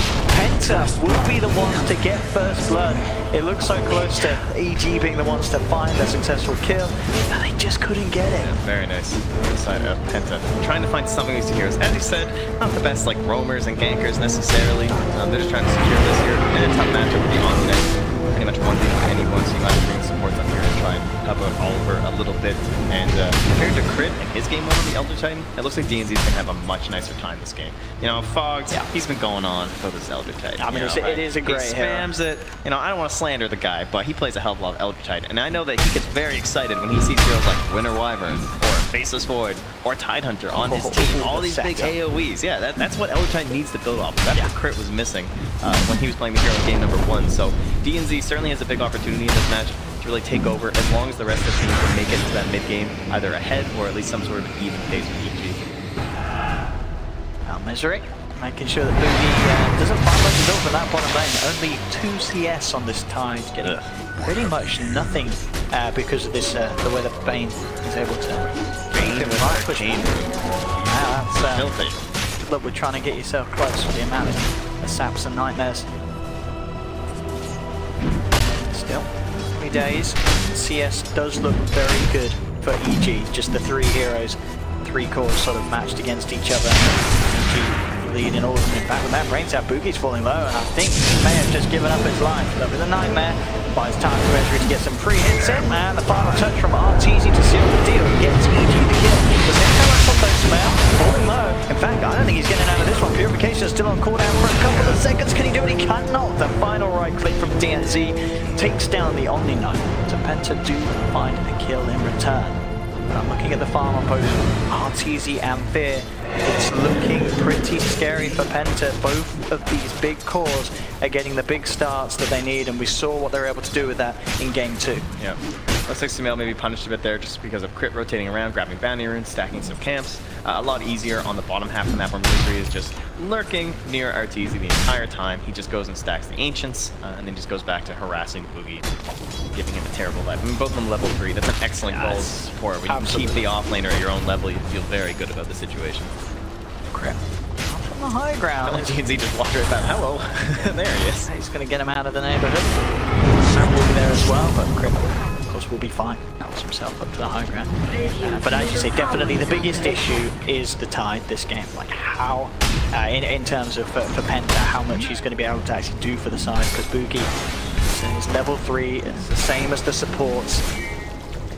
[SPEAKER 6] Penta will be the ones to get first blood. It looks so close to EG being the ones to find a successful kill, and they just couldn't get it.
[SPEAKER 7] Yeah, very nice. Side of Penta. Trying to find something with these heroes. As you said, not the best like roamers and gankers necessarily. They're just trying to secure this here in a tough matchup with the on-net. Pretty much one thing for anyone, so you might bring supports up here and try and help out Oliver a little bit. And compared to Crit in his game 1 on the Elder Titan, it looks like DNZ is going to have a much nicer time this game. You know, Fogged, he's been going on for this Elder Titan.
[SPEAKER 6] I mean, it is a great
[SPEAKER 7] He spams it. You know, I don't want to slander the guy, but he plays a hell of a lot of Elder Titan. And I know that he gets very excited when he sees heroes like Winter Wyvern or Faceless Void or Tidehunter on his team. All these big AoEs. Yeah, that's what Elder Titan needs to build off. That's what Crit was missing when he was playing the hero in game number 1. So DNZ certainly has a big opportunity in this match to really take over as long as the rest of the team can make it to that mid game either ahead or at least some sort of even pace with EG.
[SPEAKER 6] Now Misery making sure that Boogie doesn't find much to build for that bottom lane. Only 2 CS on this Tide, getting pretty much nothing because of this the way that Bane is able to keep him right pushing. Wow, that's look, we're trying to get yourself close to the amount of saps and nightmares. Still, 3 days. CS does look very good for EG. Just the 3 heroes, 3 cores sort of matched against each other. EG leading all of them. In fact, with that brains out, Boogie's falling low, and I think he may have just given up his life. But with a nightmare, buys time for Ezra to get some free hits in, and the final touch from Arteezy to seal the deal. Gets EG the kill. The same time for Postman, falling low. In fact, I don't think he's getting out of this one. Purification is still on cooldown for a couple of seconds. Can he do it? He cannot. The final right click from DNZ takes down the Omni Knight. So Penta do find a kill in return. But I'm looking at the farm on both Arteezy and Fear. It's looking pretty scary for Penta. Both of these big cores are getting the big starts that they need, and we saw what they were able to do with that in game 2.
[SPEAKER 7] Yeah. Looks like Sumail maybe punished a bit there just because of Crit rotating around, grabbing bounty runes, stacking some camps. A lot easier on the bottom half of the map where Misery is just lurking near Arteezy the entire time. He just goes and stacks the Ancients, and then just goes back to harassing Boogie, giving him a terrible life. I mean, both of them level 3. That's an excellent goal support. When you can keep the offlaner at your own level, you feel very good about the situation.
[SPEAKER 6] Crit from the high ground.
[SPEAKER 7] DNZ just walked right back. Hello. There he is.
[SPEAKER 6] He's going to get him out of the neighborhood. Sam will be there as well, but Crit, of course, will be fine. Helps himself up to the high ground. But as you say, definitely the biggest issue is the Tide this game. Like how, in terms of for Penta, how much he's going to be able to actually do for the side, because Boogie is level 3. It's the same as the supports,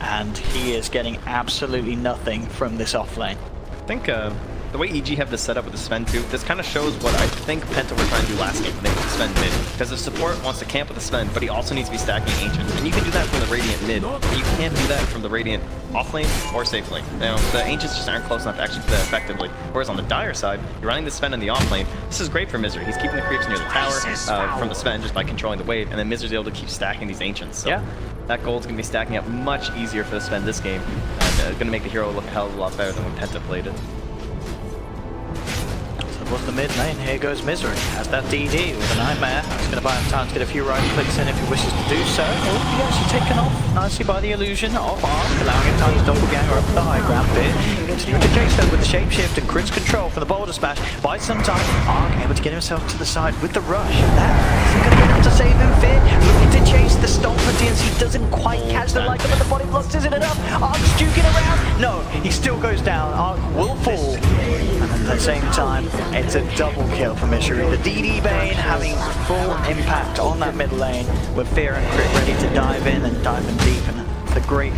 [SPEAKER 6] and he is getting absolutely nothing from this off lane.
[SPEAKER 7] I think the way EG have this set up with the Sven too, this kind of shows what I think Penta were trying to do last game when they put the Sven mid. Because the support wants to camp with the Sven, but he also needs to be stacking Ancient. And you can do that from the Radiant mid, but you can't do that from the Radiant off lane or safe lane. You know, the Ancients just aren't close enough to actually do that effectively. Whereas on the Dire side, you're running the Sven in the off lane. This is great for Misery. He's keeping the creeps near the tower from the Sven just by controlling the wave, and then Misery's able to keep stacking these Ancients. So that gold's going to be stacking up much easier for the Sven this game, and going to make the hero look a hell of a lot better than when Penta played it.
[SPEAKER 6] Was the mid lane. Here goes Misery. Has that DD with a nightmare. He's going to buy him time to get a few right clicks in if he wishes to do so. Oh, he actually taken off nicely by the illusion of Arc, allowing him time to doppelganger up the high ground bit. Continuing to chase though with the shapeshift and Crit's control for the boulder smash. Buys some time. Arc able to get himself to the side with the rush. That isn't going to be enough to save him. Fear looking to chase the stomp for DNZ. Doesn't quite catch the like but the body blocks isn't enough. Arc's juking around. No, he still goes down. Arc will fall. And at the same time, it's a double kill for Misery. The DD Bane having full impact on that mid lane with Fear and Crit ready to dive in and dive in deep. And the great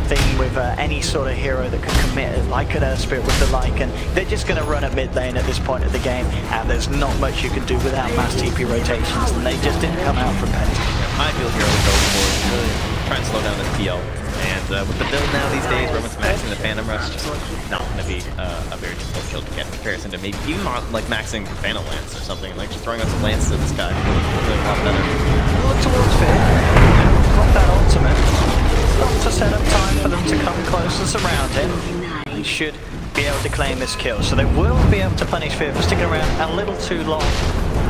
[SPEAKER 6] thing with any sort of hero that can commit, like an Earth Spirit with the Lycan, they're just going to run at mid lane at this point of the game, and there's not much you can do without mass TP rotations, and they just didn't come out from Penta.
[SPEAKER 7] My ideal hero would go for really try and slow down this PL. And with the build now these days, where everyone's maxing the Phantom Rush, just not going to be a very difficult kill to get in comparison to maybe even like maxing Phantom Lance or something, like just throwing out some Lance to this guy. Really a lot better.
[SPEAKER 6] Look towards Fear. Got that ultimate. Not to set up time for them to come close and surround him. He should be able to claim this kill, so they will be able to punish Fear for sticking around a little too long.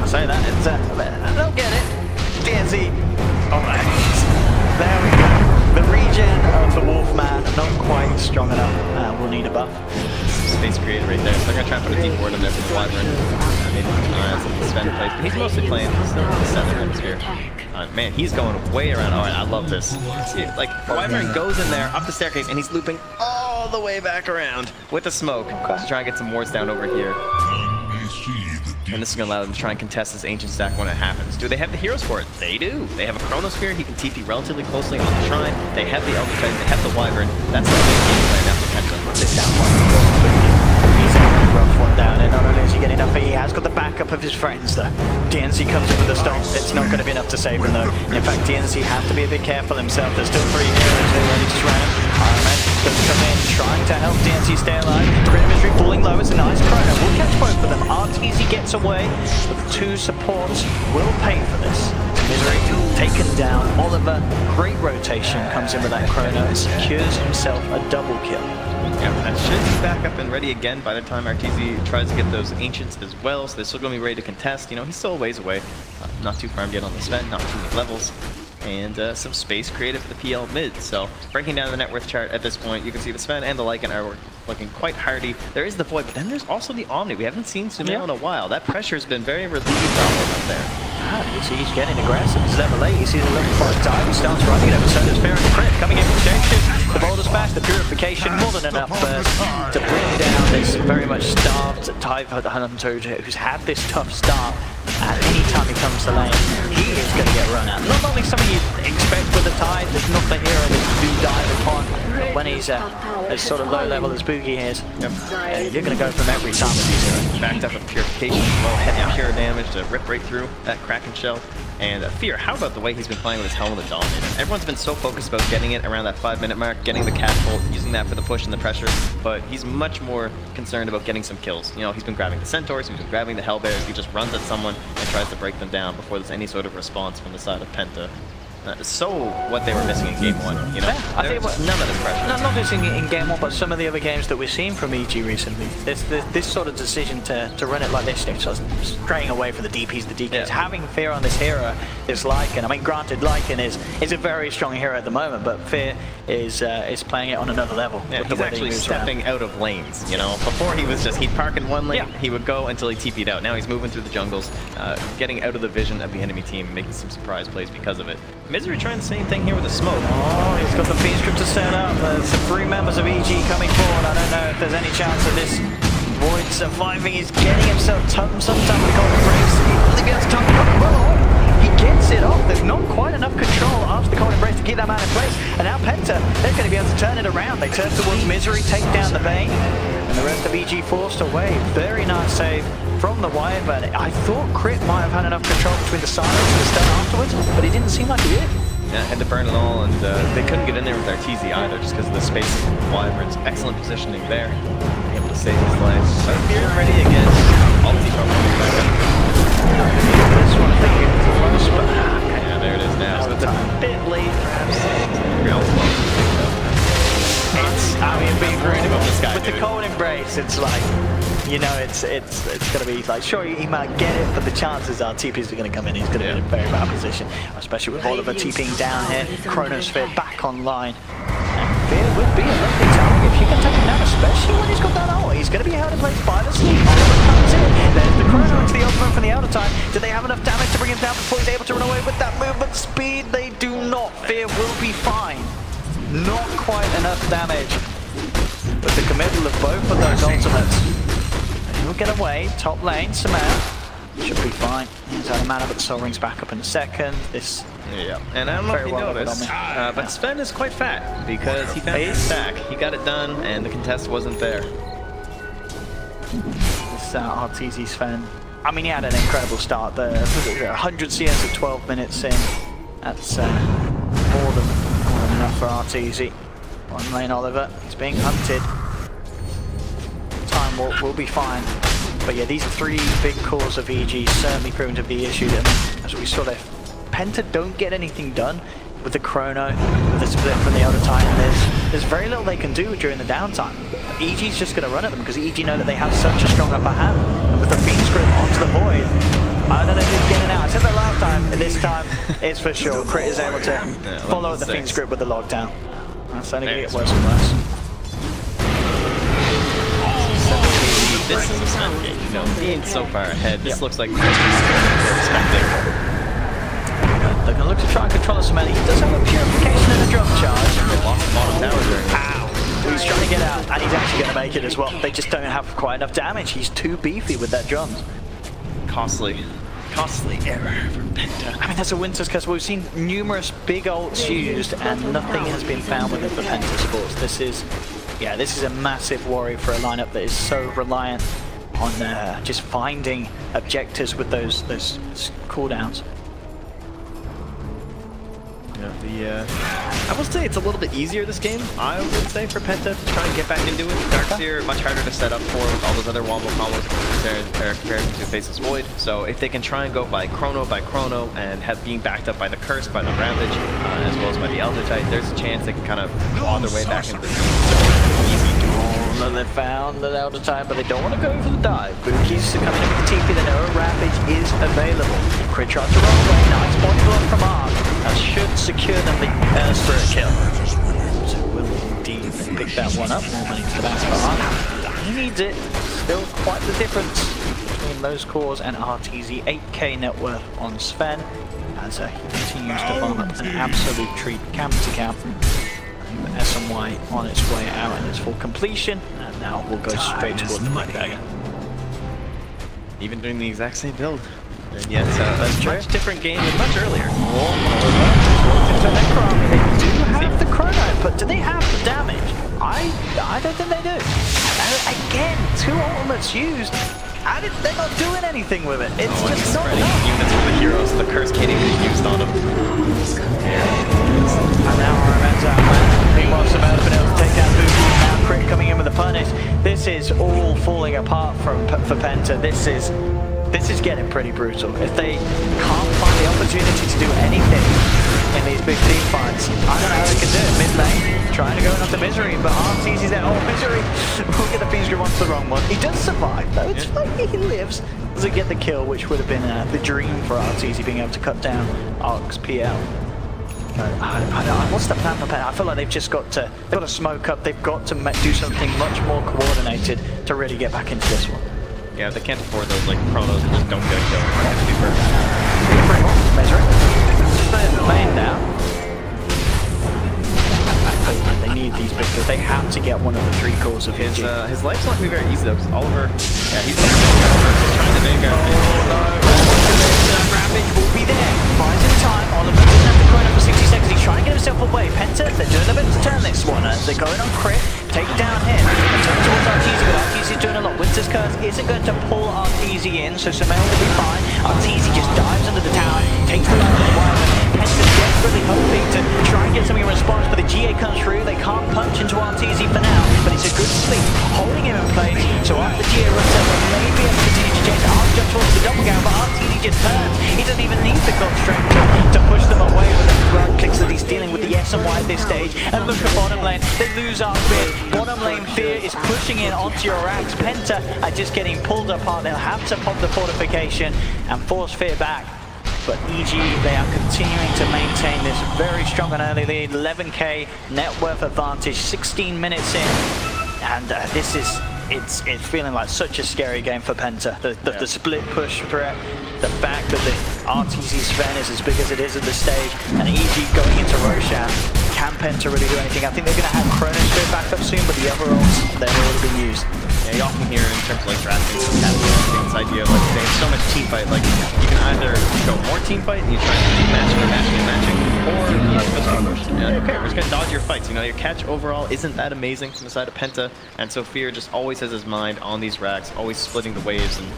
[SPEAKER 6] I say that, it's they'll get it. DNZ. Alright. There we go. The regen of the Wolfman, not quite strong enough. We'll need a buff.
[SPEAKER 7] Space created right there, so they're going to try and put a deep ward in there for the Wyvern. maybe Sven plays, but he's mostly playing still in the center hemisphere. Man, he's going way around. All right, I love this. See, like, Wyvern goes in there, up the staircase, and he's looping all the way back around with the smoke to try and get some wards down over here. And this is going to allow them to try and contest this Ancient Stack when it happens. Do they have the heroes for it? They do. They have a Chronosphere. He can TP relatively closely on the Shrine. They have the Elder Titan. They have the Wyvern. That's the big game plan now for Penta. This down one.
[SPEAKER 6] He's a rough one down, and not only is he getting enough, he has got the backup of his friends though. DNC comes in with a stomp. It's not going to be enough to save him though. In fact, DNC have to be a bit careful himself. There's still 3 heroes who are ready to surround him. Iron Man does come in, trying to help DNC stay alive. Crit Mystery falling low. It's a nice chrono. We'll catch both of them. RTZ gets away, but the 2 supports will pay for this. Misery taken down. Oliver, great rotation, comes in with that chrono and secures himself a double kill.
[SPEAKER 7] Yeah, that should be back up and ready again by the time RTZ tries to get those Ancients as well, so they're still going to be ready to contest. You know, he's still a ways away. Not too farmed yet on the Sven, not too many levels. And some space created for the PL mid. So breaking down the net worth chart at this point, you can see the Sven and the Lycan are looking quite hardy. There is the Void, but then there's also the Omni. We haven't seen Sumail in a while. That pressure has been very relieved off up there.
[SPEAKER 6] You see he's getting aggressive. He's level 8. He sees a level 5 dive. He starts running it over. So does Fear and the Crit coming in from James. The Boulder Smash, the Purification, more than enough to bring down this very much starved Dive Hunter who's had this tough start. And any time he comes to lane, he is going to get run out. Not only something you'd expect with the Tide, there's not the hero that you do dive upon when he's as sort of low level as Boogie is. You're going to go from every time with these heroes.
[SPEAKER 7] Backed up with Purification, well, heavy pure damage to rip right through that Kraken shell. And Fear, how about the way he's been playing with his Helm of the Dominator? Everyone's been so focused about getting it around that 5-minute mark, getting the catapult, using that for the push and the pressure, but he's much more concerned about getting some kills. You know, he's been grabbing the Centaurs, he's been grabbing the Hellbears, he just runs at someone and tries to break them down before there's any sort of response from the side of Penta. So what they were missing in Game 1, you know?
[SPEAKER 6] I think
[SPEAKER 7] none of this pressure.
[SPEAKER 6] Not missing in Game 1, but some of the other games that we've seen from EG recently. This sort of decision to run it like this, sort of straying away from the DPs, the DKs, having Fear on this hero is Lycan. I mean, granted, Lycan is a very strong hero at the moment, but Fear is playing it on another level.
[SPEAKER 7] Yeah, he's actually stepping out of lanes, you know? Before he was just, he'd park in one lane, he would go until he TP'd out. Now he's moving through the jungles, getting out of the vision of the enemy team, making some surprise plays because of it. Misery trying the same thing here with the smoke.
[SPEAKER 6] Oh, he's got the Fiend Script to set up. There's 3 members of EG coming forward. I don't know if there's any chance of this Void surviving. He's getting himself some time with the Golden Embrace. He gets time to come well. He gets it off. There's not quite enough control after the Golden Embrace to keep that man in place. And now Penta, they're going to be able to turn it around. They turn towards Misery, take down the Bane, and the rest of EG forced away. Very nice save from the Wyvern. I thought Crit might have had enough control between the silence and the stun afterwards, but it didn't seem like he did.
[SPEAKER 7] Yeah, had to burn it all, and they couldn't get in there with RTZ either, just because of the space of Wyvern's excellent positioning there. Able to save his life. So Fear ready again. Ulti from back up.
[SPEAKER 6] This one, I think it's close, but
[SPEAKER 7] yeah, there it is now. So it's a bit late, perhaps.
[SPEAKER 6] I mean, being
[SPEAKER 7] worried about this guy,
[SPEAKER 6] with the Cold Embrace, it's like, you know, it's going to be like, sure, he might get it, but the chances are TPs are going to come in. He's going to be in a very bad position, especially with Oliver TPing down here. Chronosphere back online. And Fear would be a lovely target if you can take him down, especially when he's got that ult. He's going to be held in place by the sleep. Oliver comes in. There's the Chrono into the ultimate from the Elder Time. Do they have enough damage to bring him down before he's able to run away with that movement speed? They do not. Fear will be fine. Not quite enough damage. With the committal of both of those ultimates. He'll get away. Top lane, Sumail. Should be fine. He's out of mana, but the Soul Ring's back up in a second. This.
[SPEAKER 7] Yeah, and I don't know if you noticed, but Sven is quite fat because he found his stack. He got it done, and the contest wasn't there.
[SPEAKER 6] This RTZ Sven. I mean, he had an incredible start there. 100 CS at 12 minutes in. That's more than enough for RTZ. One lane Oliver, he's being hunted. Time will be fine. But yeah, these 3 big cores of EG certainly proven to be issued. And as we saw there, Penta don't get anything done with the Chrono, with the split from the Elder Titan. There's very little they can do during the downtime. EG's just going to run at them because EG know that they have such a strong upper hand. And with the Fiend Script onto the Void, I don't know if he's getting out. I said that last time, and this time it's for sure. Crit is able to follow the Fiend Script with the lockdown. That's only going to get worse and worse.
[SPEAKER 7] this is, you know, being so far ahead, this looks like they're expecting.
[SPEAKER 6] They're going to look to try and control the Smelly. He does have a purification and a drum charge.
[SPEAKER 7] They lost the bottom tower during that.
[SPEAKER 6] Ow! He's trying to get out, and he's actually going to make it as well. They just don't have quite enough damage. He's too beefy with that drums.
[SPEAKER 7] Costly error from Penta.
[SPEAKER 6] I mean, that's a Winter's Curse. We've seen numerous big ults used, and nothing has been found with it for Penta Sports. This is a massive worry for a lineup that is so reliant on just finding objectives with those cooldowns.
[SPEAKER 7] Yeah, I will say it's a little bit easier this game, I would say, for Penta to try and get back into it. Darkseer, much harder to set up for with all those other wombo combos compared to Faceless Void. So if they can try and go by chrono and have being backed up by the Curse, by the Rampage, as well as by the Elder Titan, there's a chance they can kind of claw their way back into the game.
[SPEAKER 6] Oh, they found the Elder Titan, but they don't want to go for the dive. Buki's coming in with the TP, they know a Rampage is available. Crit shot to roll away, nice point block from Ark. That should secure them the Spirit kill. So will indeed pick that one up. More money to the back of Ark. He needs it. Still quite the difference between those cores and RTZ. 8k net worth on Sven as he continues to farm up an absolute treat, camp to camp. SMY on its way out and it's full completion, and now we'll go straight towards the Black Dagger.
[SPEAKER 7] Even doing the exact same build. And yet, a much different game and much earlier.
[SPEAKER 6] They do have the chrono, but do they have the damage? I don't think they do. Again, 2 ultimates used. They're not doing anything with it. It's just not enough.
[SPEAKER 7] Units for the heroes, the Curse can't even be used on them.
[SPEAKER 6] And now RMN's out. Meanwhile, Samel's been able to take down Buki. Now Crit coming in with a punish. This is all falling apart for Penta. This is getting pretty brutal. If they can't find the opportunity to do anything in these big team fights, I don't know how they can do it. Mid lane, trying to go into Misery, but RTZ's there. Oh, Misery! We'll get the Fiend's Grip onto the wrong one. He does survive, though. It's like he lives. Doesn't get the kill, which would have been the dream for RTZ, being able to cut down Ark's PL. What's the plan for Penta? I feel like they've just got to smoke up. They've got to do something much more coordinated to really get back into this one.
[SPEAKER 7] Yeah, they can't afford those like chronos that just don't get a kill.
[SPEAKER 6] Misery. Laying down. They need these victors. They have to get one of the 3 cores of
[SPEAKER 7] his life's not going to be very easy though, because Oliver, he's trying to make
[SPEAKER 6] Rampage will be there. Buys in time. Oliver doesn't have the chrono for 60 seconds. He's trying to get himself away. Penta, they're doing a bit to turn this one. They're going on Crit. Take down him. Turn towards RTZ, but RTZ is doing a lot. Winter's Curse isn't going to pull RTZ in, so Samel will be fine. RTZ just dives under the tower, takes the line of the wire. Penta's desperately hoping to try and get something in response, but the GA comes through. They can't punch into RTZ for now, but it's a good sleep, holding him in place. So after the GA runs out, they may be able to continue to chase. Ark jumps towards the double gown, but RTZ just turns. He doesn't even need the God Strength to push them away with the right clicks that he's dealing with the SMY at this stage. And look at bottom lane, they lose Ark bid. Bottom lane Fear is pushing in onto your racks. Penta are just getting pulled apart. They'll have to pop the fortification and force Fear back. But EG, they are continuing to maintain this very strong and early lead. 11k net worth advantage, 16 minutes in. And it's feeling like such a scary game for Penta. The split push threat, the fact that the RTZ Sven is as big as it is at the stage, and EG going into Roshan. Can Penta really do anything? I think they're going to have Chronosphere back up soon, but the other ults, they've already been used.
[SPEAKER 7] Yeah, you often hear in terms of like drafting this idea of like there's so much team fight, like you can either go more team fight and you try to keep matching, or you just go team push. Yeah, okay, we're just gonna dodge your fights. You know, your catch overall isn't that amazing from the side of Penta, and so Fear just always has his mind on these racks, always splitting the waves. And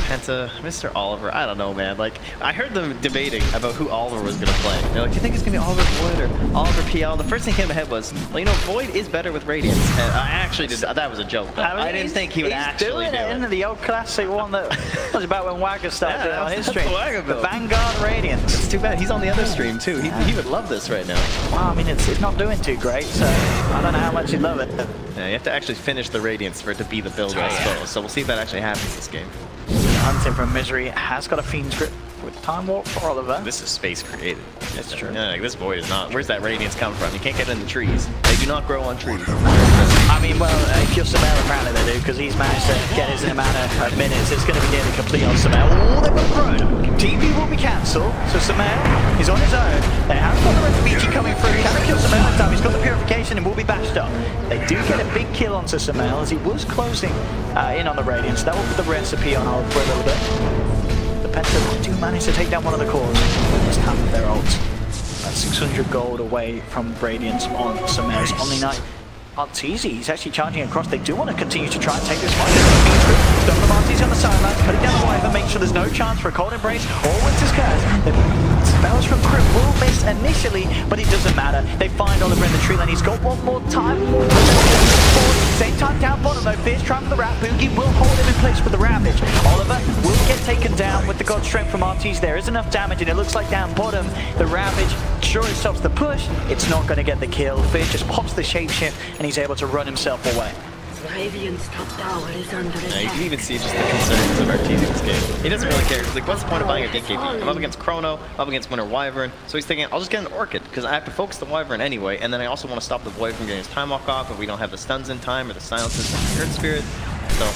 [SPEAKER 7] Penta, Mr. Oliver, I don't know, man. Like I heard them debating about who Oliver was gonna play. They're like, do you think it's gonna be Oliver Void or Oliver PL? The first thing that came to my head was, well, you know, Void is better with Radiance. And I actually did. That was a joke. But I didn't think he would actually do it.
[SPEAKER 6] Into the old classic one that was about when Wagger started doing on his stream. The Vanguard Radiance.
[SPEAKER 7] It's too bad. He's on the other stream too. He would love this right now.
[SPEAKER 6] Well, I mean, it's not doing too great, so I don't know how much he'd love it.
[SPEAKER 7] Yeah, you have to actually finish the Radiance for it to be the build, I suppose. So we'll see if that actually happens this game.
[SPEAKER 6] Hunting from Misery has got a Fiend's Grip with Time warp for Oliver.
[SPEAKER 7] This is space created.
[SPEAKER 6] That's true.
[SPEAKER 7] Yeah, like, this void is not. Where's that radiance come from? You can't get it in the trees. They do not grow on trees.
[SPEAKER 6] I mean, well, Samel apparently they do, because he's managed to get his amount of minutes. It's going to be nearly complete on Samel. Oh, they've got Chrono. TP will be cancelled, so Samel is on his own. They have got the rest of EG coming through. Can they kill Samel in time? He's got the purification and will be bashed up. They do get a big kill onto Samel as he was closing in on the radiance. That will put the recipe on hold for a little bit. The Penta do manage to take down one of the cores this time with their ults. That's 600 gold away from Radiance on Samel's Omni Knight. Arteezy, he's actually charging across. They do want to continue to try and take this fight. Double Arteezy on the sideline, cutting down the Wyvern, make sure there's no chance for a cold embrace or Winter's Curse. The spells from Crypt will miss initially, but it doesn't matter. They find Oliver in the tree line. He's got one more time. Same time down bottom though. Fierce trying for the Rat. Boogie will hold him in place with the Ravage. Oliver will get taken down with the God Strength from Arteezy. There is enough damage, and it looks like down bottom, the Ravage sure it stops the push. It's not going to get the kill. Fierce just pops the shapeshift, and he's able to run himself away.
[SPEAKER 5] Radiant's top tower is under attack.
[SPEAKER 7] You can even see just the concerns of Arteezy in this game. He doesn't really care. He's like, what's the point of buying a Dink AP? I'm up against Chrono, up against Winter Wyvern. So he's thinking, I'll just get an Orchid, because I have to focus the Wyvern anyway, and then I also want to stop the Void from getting his time walk off if we don't have the stuns in time or the silences from the Earth Spirit. So,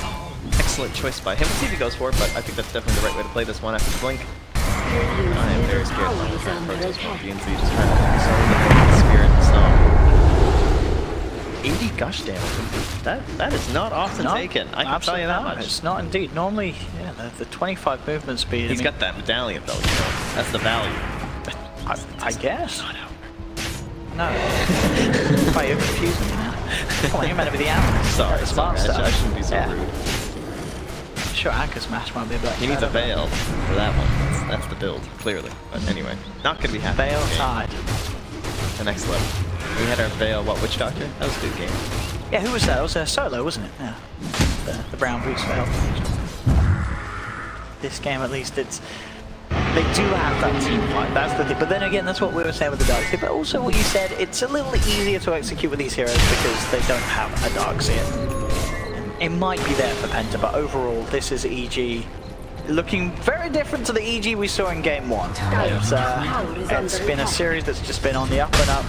[SPEAKER 7] excellent choice by him. We'll see if he goes for it, but I think that's definitely the right way to play this one after the Blink. I am very scared of the protest from DNZ, just trying to focus on the Spirit and Song. 80 gush damage. That is not often taken. I can tell you that much.
[SPEAKER 6] It's not indeed. Normally, yeah, the 25 movement speed.
[SPEAKER 7] He's got that medallion though, you know. That's the value.
[SPEAKER 6] I guess. No. Why, you're confusing me now. Come on, you're meant to be the analyst.
[SPEAKER 7] Sorry,
[SPEAKER 6] I
[SPEAKER 7] shouldn't be so rude.
[SPEAKER 6] Sure, Anchor Smash might be a bit.
[SPEAKER 7] He needs a Veil for that one. That's the build, clearly. But anyway, not gonna be happy.
[SPEAKER 6] Veil side.
[SPEAKER 7] The next level. We had our Veil, Witch Doctor? That was a good game.
[SPEAKER 6] Yeah, who was that? It was Solo, wasn't it? Yeah. The brown boots Veil. This game, at least, it's... They do have that team fight, that's the thing. But then again, that's what we were saying with the Dark Seer. But also what you said, it's a little easier to execute with these heroes because they don't have a Dark Seer. It might be there for Penta, but overall, this is EG looking very different to the EG we saw in Game 1. It's been a series that's just been on the up and up.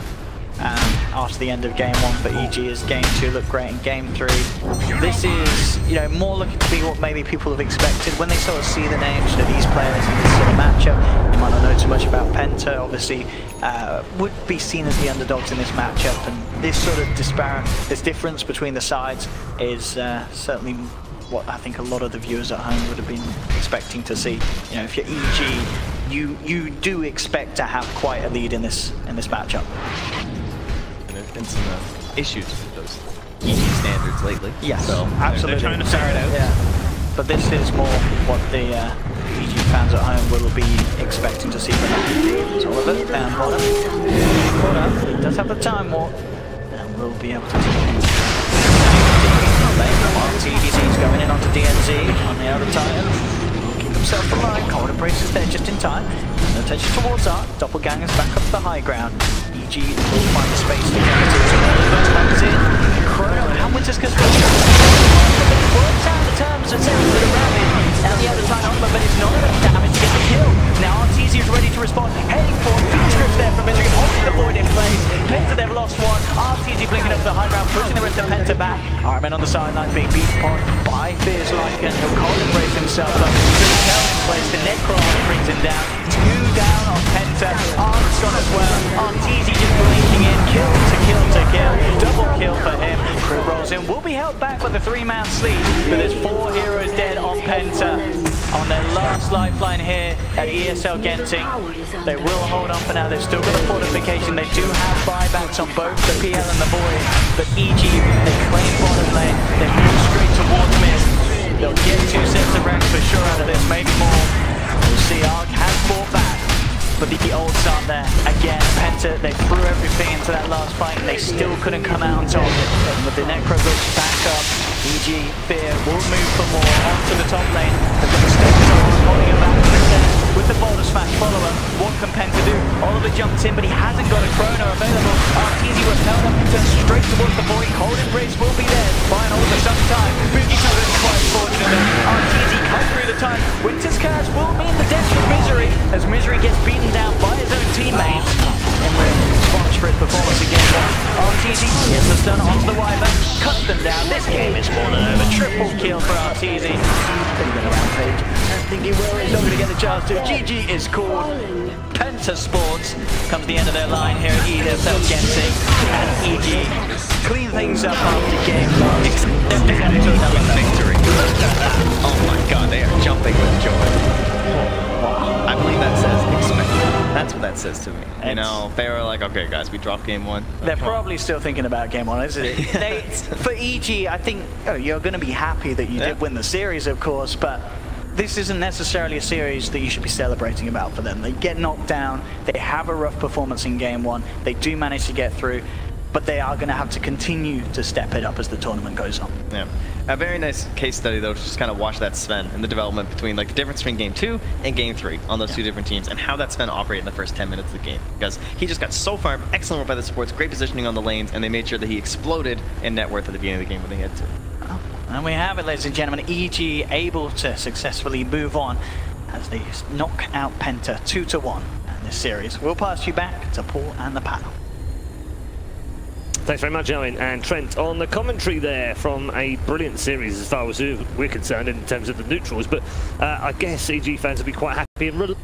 [SPEAKER 6] After the end of Game 1 for EG, as Game 2 looked great in Game 3. This is, you know, more looking to be what maybe people have expected when they sort of see the names of these players in this sort of matchup. You might not know too much about Penta, obviously, would be seen as the underdogs in this matchup, and this sort of this difference between the sides is certainly what I think a lot of the viewers at home would have been expecting to see. You know, if you're EG, you do expect to have quite a lead in this matchup.
[SPEAKER 7] There's been some issues with those EG standards lately.
[SPEAKER 6] Yeah,
[SPEAKER 7] so
[SPEAKER 6] absolutely.
[SPEAKER 7] They're trying to figure it out.
[SPEAKER 6] Yeah. But this is more what the EG fans at home will be expecting to see from them. So Oliver down bottom. He does have the time warp, and will be able to take it. TDC's going in onto DNZ on the other Titan. Keep himself alive. Cold Embrace is there just in time. No attention towards Art. Doppelganger's back up to the high ground. EG will find the space to get to it. Comes in. Chrono and Winter's Curse works out the terms and sounds for the Ravage. Now the other side on, but it's not enough damage to get the kill. Now Arteezy is ready to respond. Heading for Feature there from Michigan, holding the Void in place. Penta, they've lost one. Arteezy blinking up to the high ground, pushing the rest of Penta back. Ironman on the sideline being beat upon by Fears Lycan. He'll cold embrace himself up. Hell in place. The Necron brings him down. 2 down on Penta. Art's gone as well. Arteezy just blinking in. Kill to kill to kill. Double kill for him. Crew rolls in. Will be held back with a 3-man sleep. But there's 4 heroes dead on Penta. On their last lifeline here at ESL Genting. They will hold on for now. They've still got a fortification. They do have buybacks on both the PL and the Void. But EG, they claim bottom lane. They move straight towards mid. They'll get 2 sets of ranks for sure out of this, maybe more. We'll see. Arc has fought back, but the ults aren't there. Again, Penta, they threw everything into that last fight and they still couldn't come out on top. And with the Necro Boots back up, EG, Fear will move for more onto the top lane. They've got the steps on, holding him back with the Boulder Smash follower. What can Penta do? Oliver jumps in, but he hasn't got a Chrono available. Arteezy was held up and turned straight towards the Void. Cold Embrace will be there. Fine Oliver sometime. Boogie comes in quite fortunately. Arteezy right through the time. Winter's Curse will mean the death of Misery, as Misery gets beaten down by his own teammates. And we're sponsored for his performance in game 1. RTZ gets the stun onto the Wyvern, cuts them down. This game is falling over. Triple kill for RTZ. He's going to rampage. I think he will. He's not going to get the chance to. GG is called. Penta Sports comes the end of their line here at ESL Genting. And EG clean things up after game 1.
[SPEAKER 7] Victory. Oh my god, they are jumping with joy. I believe that says expected. That's what that says to me. You know, they were like, okay guys, we dropped game 1.
[SPEAKER 6] They're probably still thinking about game 1, isn't it? For EG, I think you're going to be happy that you did win the series, of course, but this isn't necessarily a series that you should be celebrating about for them. They get knocked down, they have a rough performance in game 1, they do manage to get through, but they are going to have to continue to step it up as the tournament goes on.
[SPEAKER 7] Yeah. A very nice case study, though, to just kind of watch that Sven and the development between, like, the difference between game 2 and game 3 on those two different teams, and how that Sven operated in the first 10 minutes of the game. Because he just got so far, excellent work by the supports, great positioning on the lanes, and they made sure that he exploded in net worth at the beginning of the game when they had to.
[SPEAKER 6] And we have it, ladies and gentlemen, EG able to successfully move on as they knock out Penta 2-1 in this series. We'll pass you back to Paul and the panel.
[SPEAKER 2] Thanks very much, Owen and Trent, on the commentary there from a brilliant series as far as we're concerned in terms of the neutrals. But I guess EG fans will be quite happy and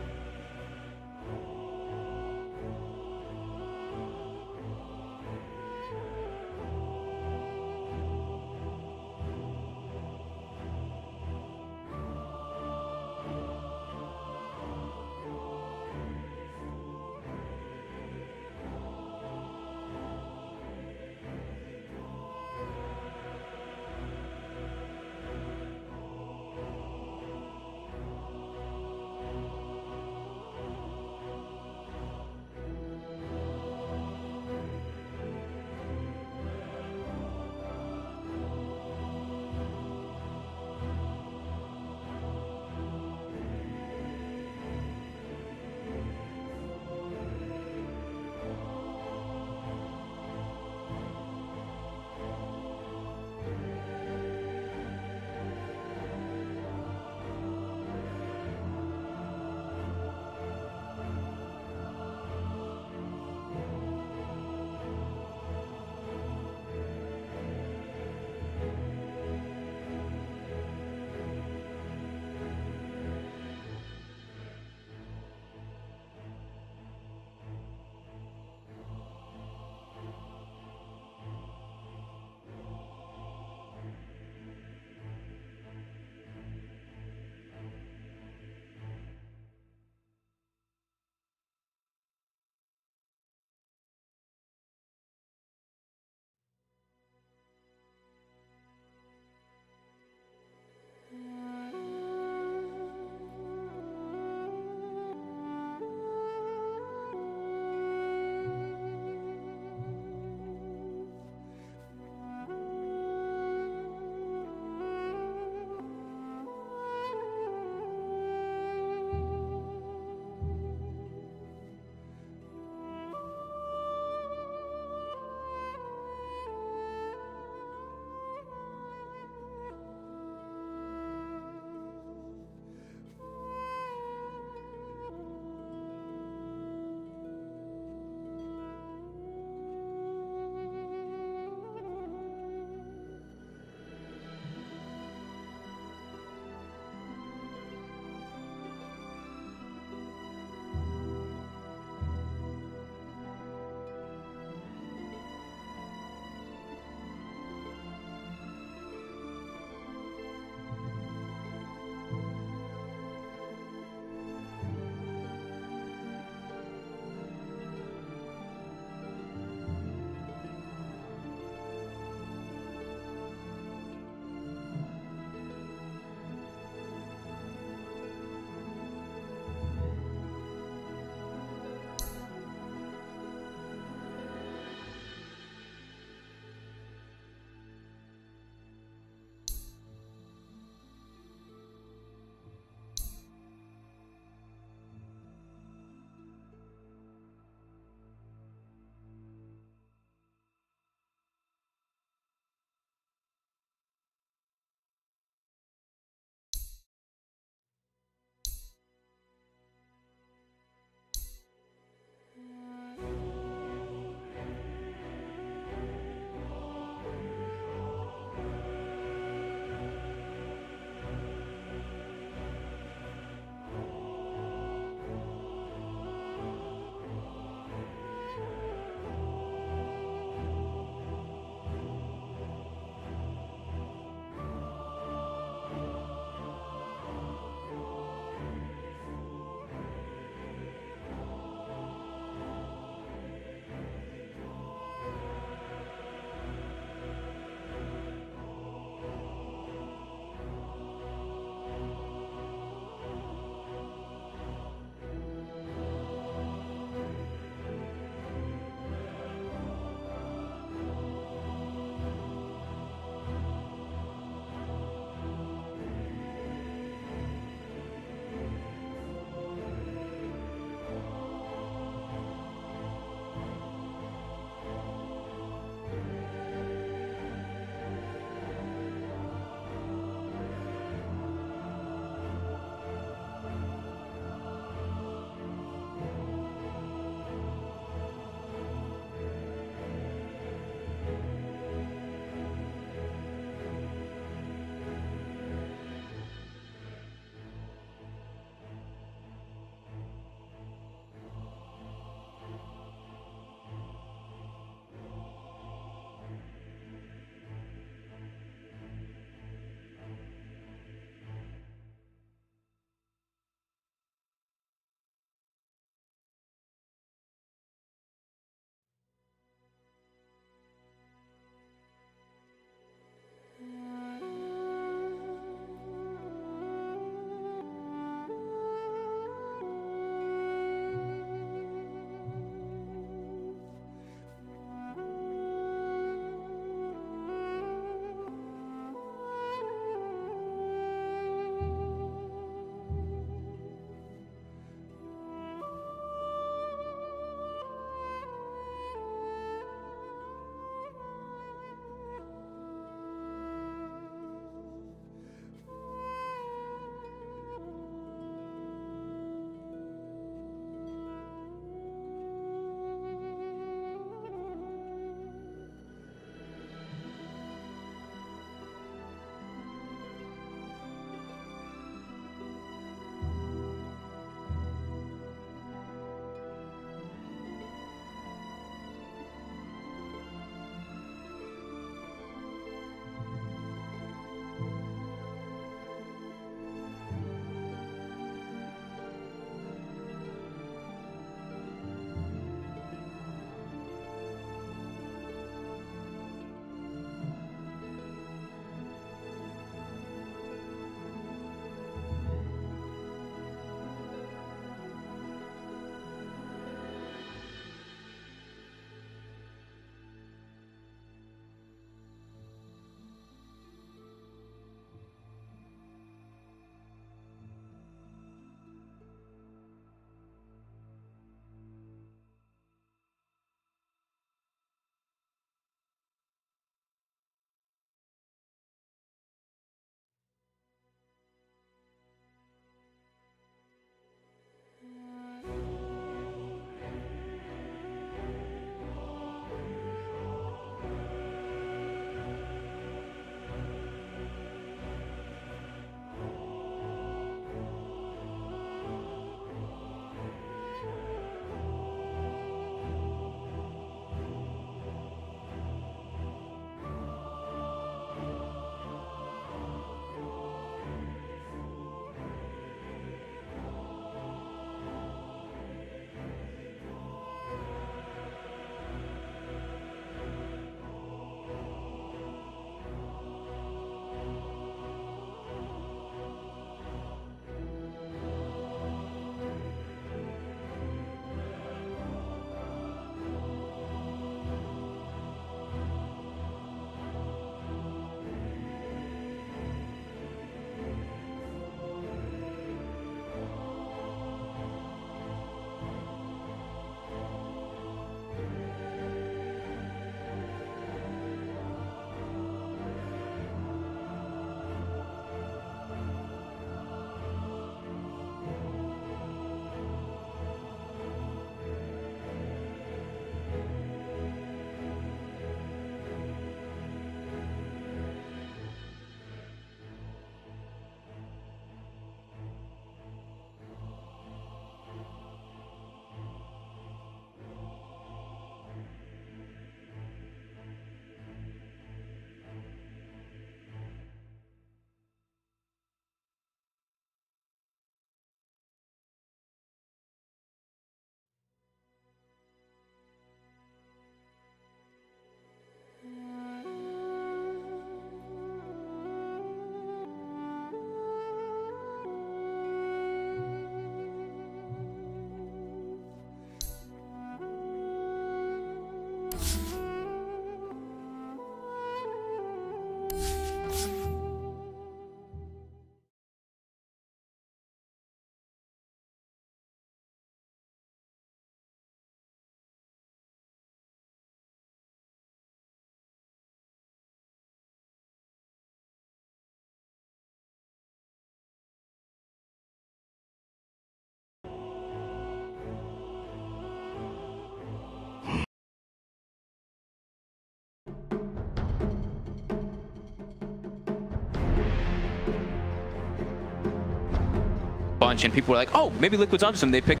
[SPEAKER 4] bunch, and people were like, oh, maybe Liquid's onto something. They picked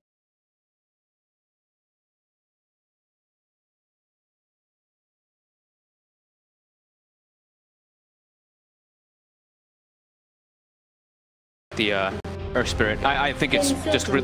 [SPEAKER 4] the Earth Spirit. I think it's just really